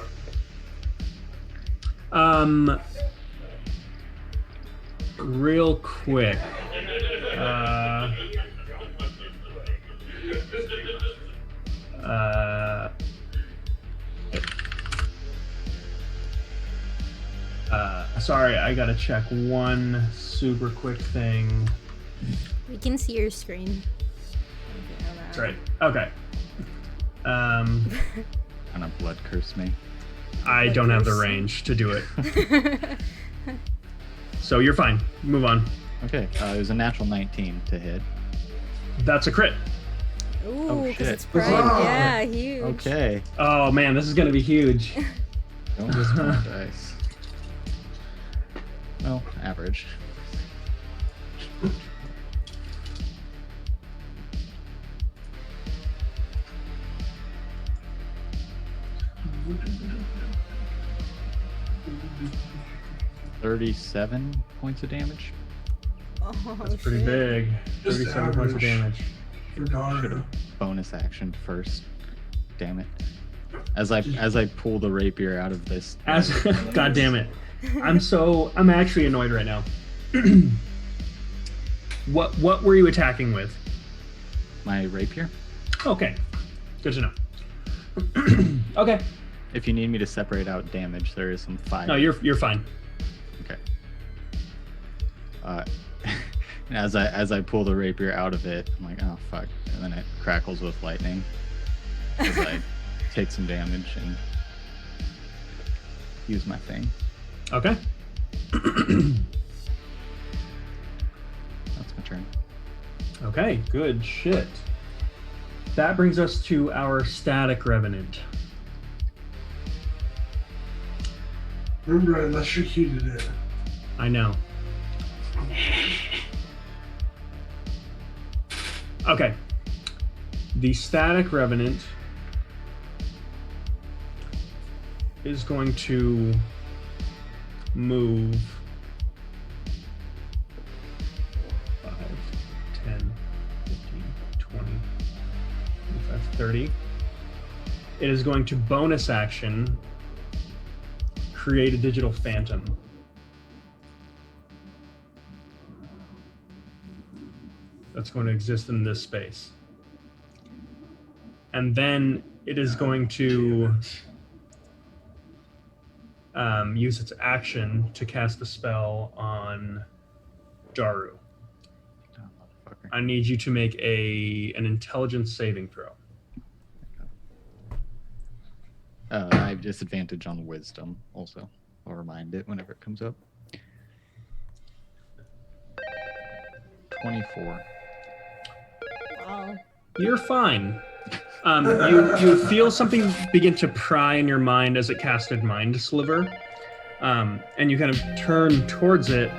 Real quick. Sorry, I gotta check one super quick thing. We can see your screen. That's right. Okay. kind of blood curse me. I don't have the range to do it. So you're fine. Move on. Okay, it was a natural 19 to hit. That's a crit. Ooh, because shit. it's prime. Wow. Yeah, huge. Okay. Oh man, this is gonna be huge. Don't miss my dice. Well, average. $37 points of damage. Oh, That's pretty shit. big. Just 37 points of average. damage. For Daru. Should have bonus actioned first. Damn it. As I pull the rapier out of this. God damn it. I'm actually annoyed right now. What were you attacking with? My rapier. Okay. Good to know. Okay. If you need me to separate out damage, there is some fire. No, you're fine. Okay. As I pull the rapier out of it, I'm like, oh fuck, and then it crackles with lightning as I take some damage and use my thing. Okay. That's my turn. Okay, good shit. That brings us to our static revenant. Remember, I electrocuted it. I know. Okay. The static revenant is going to move 5, 10, 15, 20, 25, 30. It is going to bonus action create a digital phantom. That's going to exist in this space. And then it is going to use its action to cast a spell on Daru. Oh, motherfucker. I need you to make an intelligence saving throw. I have disadvantage on wisdom also. I'll remind it whenever it comes up. 24. Wow. You're fine. You feel something begin to pry in your mind as it casted Mind Sliver, and you kind of turn towards it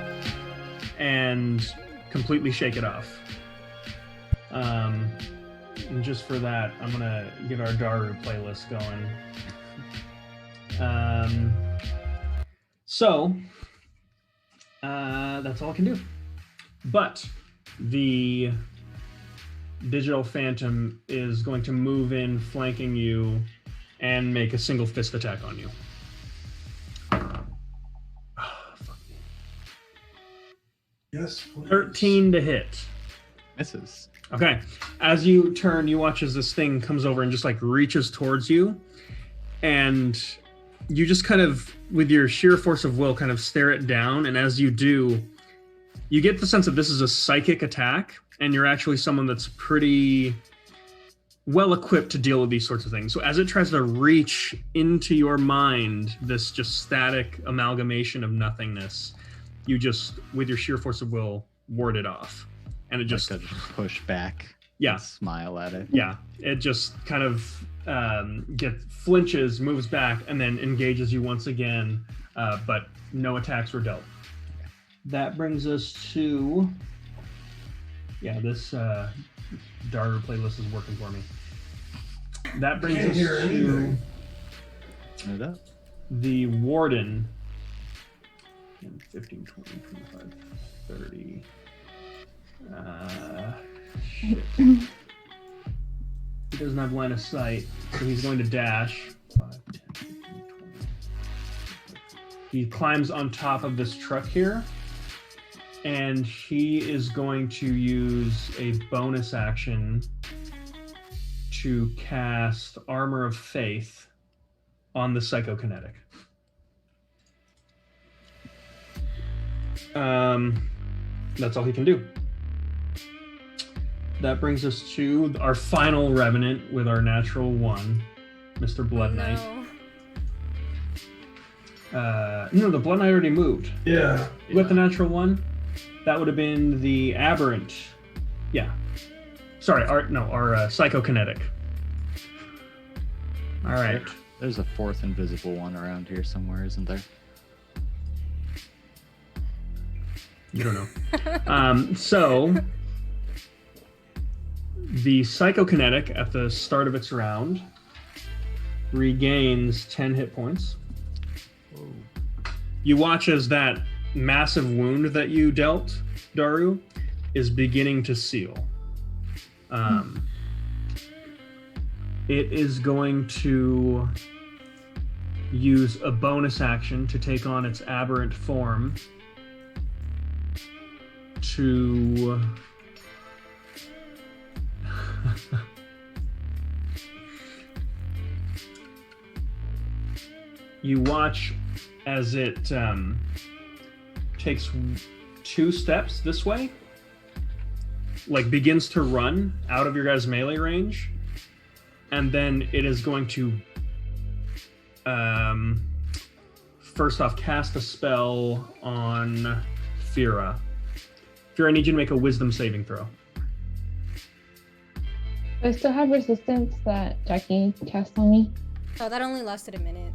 and completely shake it off. And just for that, I'm gonna get our Daru playlist going. So that's all I can do. But the digital phantom is going to move in, flanking you, and make a single fist attack on you. Yes, please. 13 to hit. Misses. Okay. As you turn, you watch as this thing comes over and just like reaches towards you, and you just kind of, with your sheer force of will, kind of stare it down. And as you do, you get the sense that this is a psychic attack, and you're actually someone that's pretty well equipped to deal with these sorts of things. So as it tries to reach into your mind, this just static amalgamation of nothingness, you just, with your sheer force of will, ward it off. And it just push back. Yeah. And smile at it. Yeah. It just kind of flinches, moves back, and then engages you once again. But no attacks were dealt. That brings us to this Daru playlist is working for me. That brings us to the Warden. 15, 20, 25, 30. Shit. He doesn't have line of sight, so he's going to dash. 5, 10, 15, 20. He climbs on top of this truck here, and he is going to use a bonus action to cast Armor of Faith on the Psychokinetic. That's all he can do. That brings us to our final Revenant with our natural 1, Mr. Blood Knight. No, the Blood Knight already moved. Yeah. With the natural 1, that would have been the Aberrant. Yeah. Sorry, our Psychokinetic. All right. There's a fourth invisible one around here somewhere, isn't there? You don't know. So the Psychokinetic at the start of its round regains 10 hit points. Whoa. You watch as that massive wound that you dealt, Daru, is beginning to seal. It is going to use a bonus action to take on its aberrant form to you watch as it takes 2 steps this way, like begins to run out of your guys' melee range, and then it is going to first off cast a spell on Fira. Fira, I need you to make a wisdom saving throw. I still have resistance that Jackie cast on me. Oh, that only lasted a minute.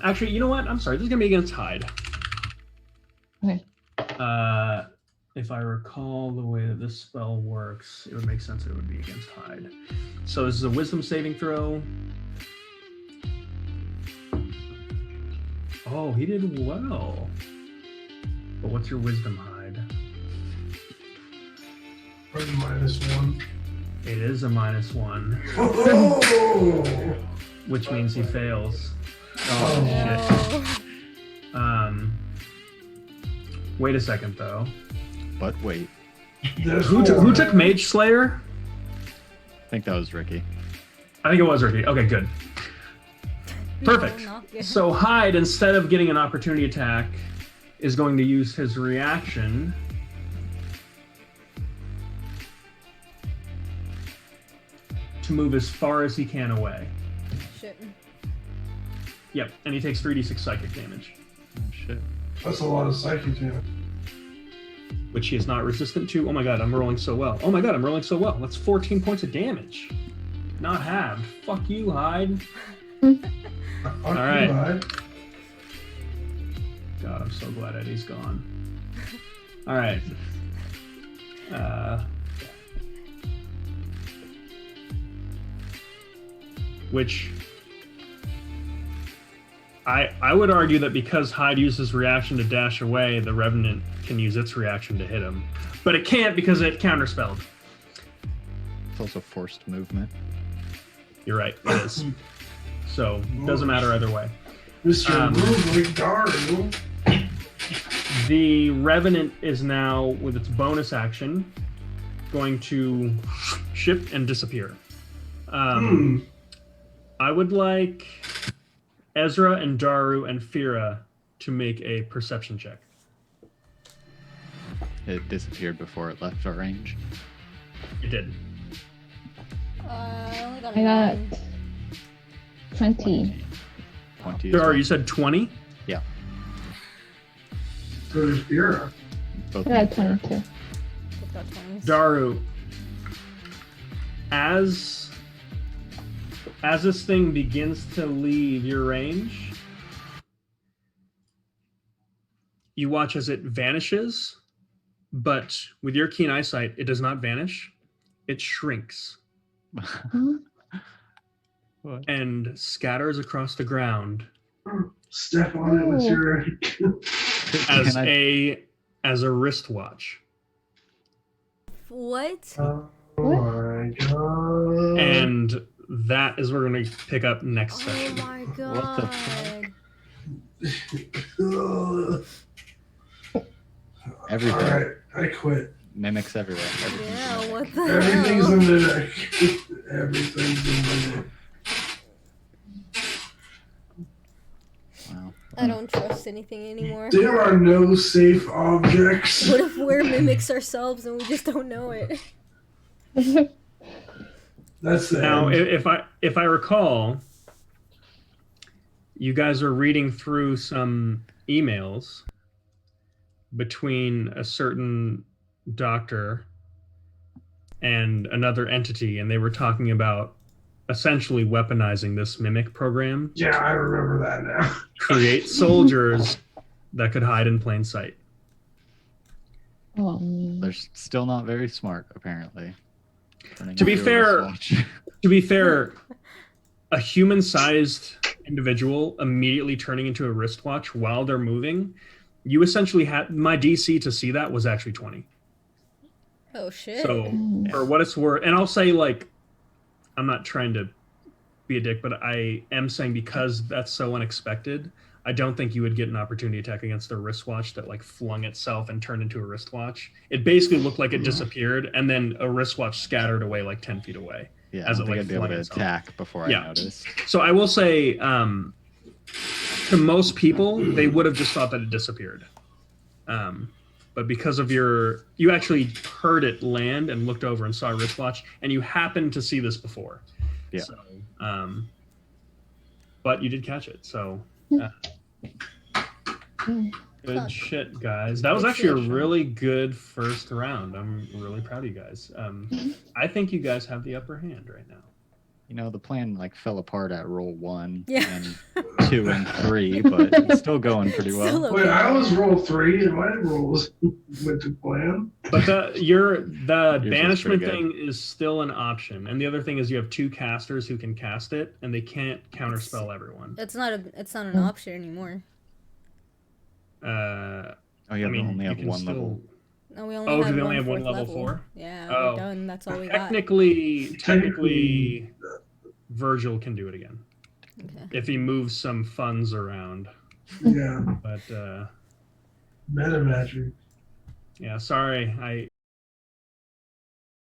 Actually, you know what? I'm sorry. This is going to be against Hyde. Okay. If I recall the way that this spell works, it would make sense that it would be against Hyde. So this is a wisdom saving throw. Oh, he did well. But what's your wisdom, Hyde? Probably -1. It is a -1. Oh! Which means he fails. Oh, shit. Wait a second, though. But wait. Who took Mage Slayer? I think that was Ricky. I think it was Ricky. Okay, good. Perfect. So Hyde, instead of getting an opportunity attack, is going to use his reaction to move as far as he can away. Shit. Yep, and he takes 3d6 psychic damage. Oh, shit. That's a lot of psychic damage. Which he is not resistant to. Oh my god, I'm rolling so well. Oh my god, I'm rolling so well. That's 14 points of damage. Not halved. Fuck you, Hyde. All right. God, I'm so glad Eddie's gone. All right. Which I would argue that because Hyde uses reaction to dash away, the Revenant can use its reaction to hit him. But it can't because it counterspelled. It's also forced movement. You're right, it is. So, it doesn't matter either way. Mr. Moving Daru. The Revenant is now, with its bonus action, going to shift and disappear. I would like Ezra and Daru and Fira to make a perception check. It disappeared before it left our range. It did. I only got I a got 9. 20. 20 as Dar, well. you said 20? So there's Vera. Both I got me and Sarah. 22. Both got 20s. Daru, as this thing begins to leave your range, you watch as it vanishes, but with your keen eyesight, it does not vanish. It shrinks Huh? What? and scatters across the ground Step on it with your. as Can I- as a wristwatch. What? Oh my god. And that is where we're going to pick up next Oh session. my What the god. Everything. Alright, I quit. Mimics everywhere. Everything's Yeah, mimic. what the Everything's hell? a mimic. Everything's a mimic. Wow. I don't trust anything anymore. There are no safe objects. What if we're mimics ourselves and we just don't know it? That's the Now, end. if I recall, you guys are reading through some emails between a certain doctor and another entity, and they were talking about essentially weaponizing this mimic program Yeah, I remember that now. to create soldiers that could hide in plain sight. Oh, man. They're still not very smart, apparently. Turning To be into a fair- wristwatch. To be fair, a human-sized individual immediately turning into a wristwatch while they're moving, you essentially had my DC to see that was actually 20. Oh shit. So Mm. for what it's worth, and I'll say, like, I'm not trying to be a dick, but I am saying because that's so unexpected, I don't think you would get an opportunity attack against a wristwatch that like flung itself and turned into a wristwatch. It basically looked like it disappeared, and then a wristwatch scattered away like 10 feet away. Yeah, as I it, don't think like, I'd be able flung to itself. attack before Yeah. I noticed. So I will say, to most people, they would have just thought that it disappeared. But because of you actually heard it land and looked over and saw a wristwatch, and you happened to see this before. Yeah. So, but you did catch it. So, Mm. good Fuck. shit, guys. That was Good actually shit. a really good first round. I'm really proud of you guys. I think you guys have the upper hand right now. You know, the plan like fell apart at roll 1 Yeah. and 2 and 3, but it's still going pretty well. Still Wait, okay. I was roll 3 and my rolls went to plan. But the was banishment pretty thing is still an option, and the other thing is you have 2 casters who can cast it, and they can't counterspell everyone. It's not an option anymore. Oh, you I mean, only you have can one still. level. No, we only Oh, have do they one only have one fourth level 4? Yeah, Oh. we're done. That's all we got. Technically, Virgil can do it again Okay. if he moves some funds around. Yeah, But meta magic. yeah, sorry,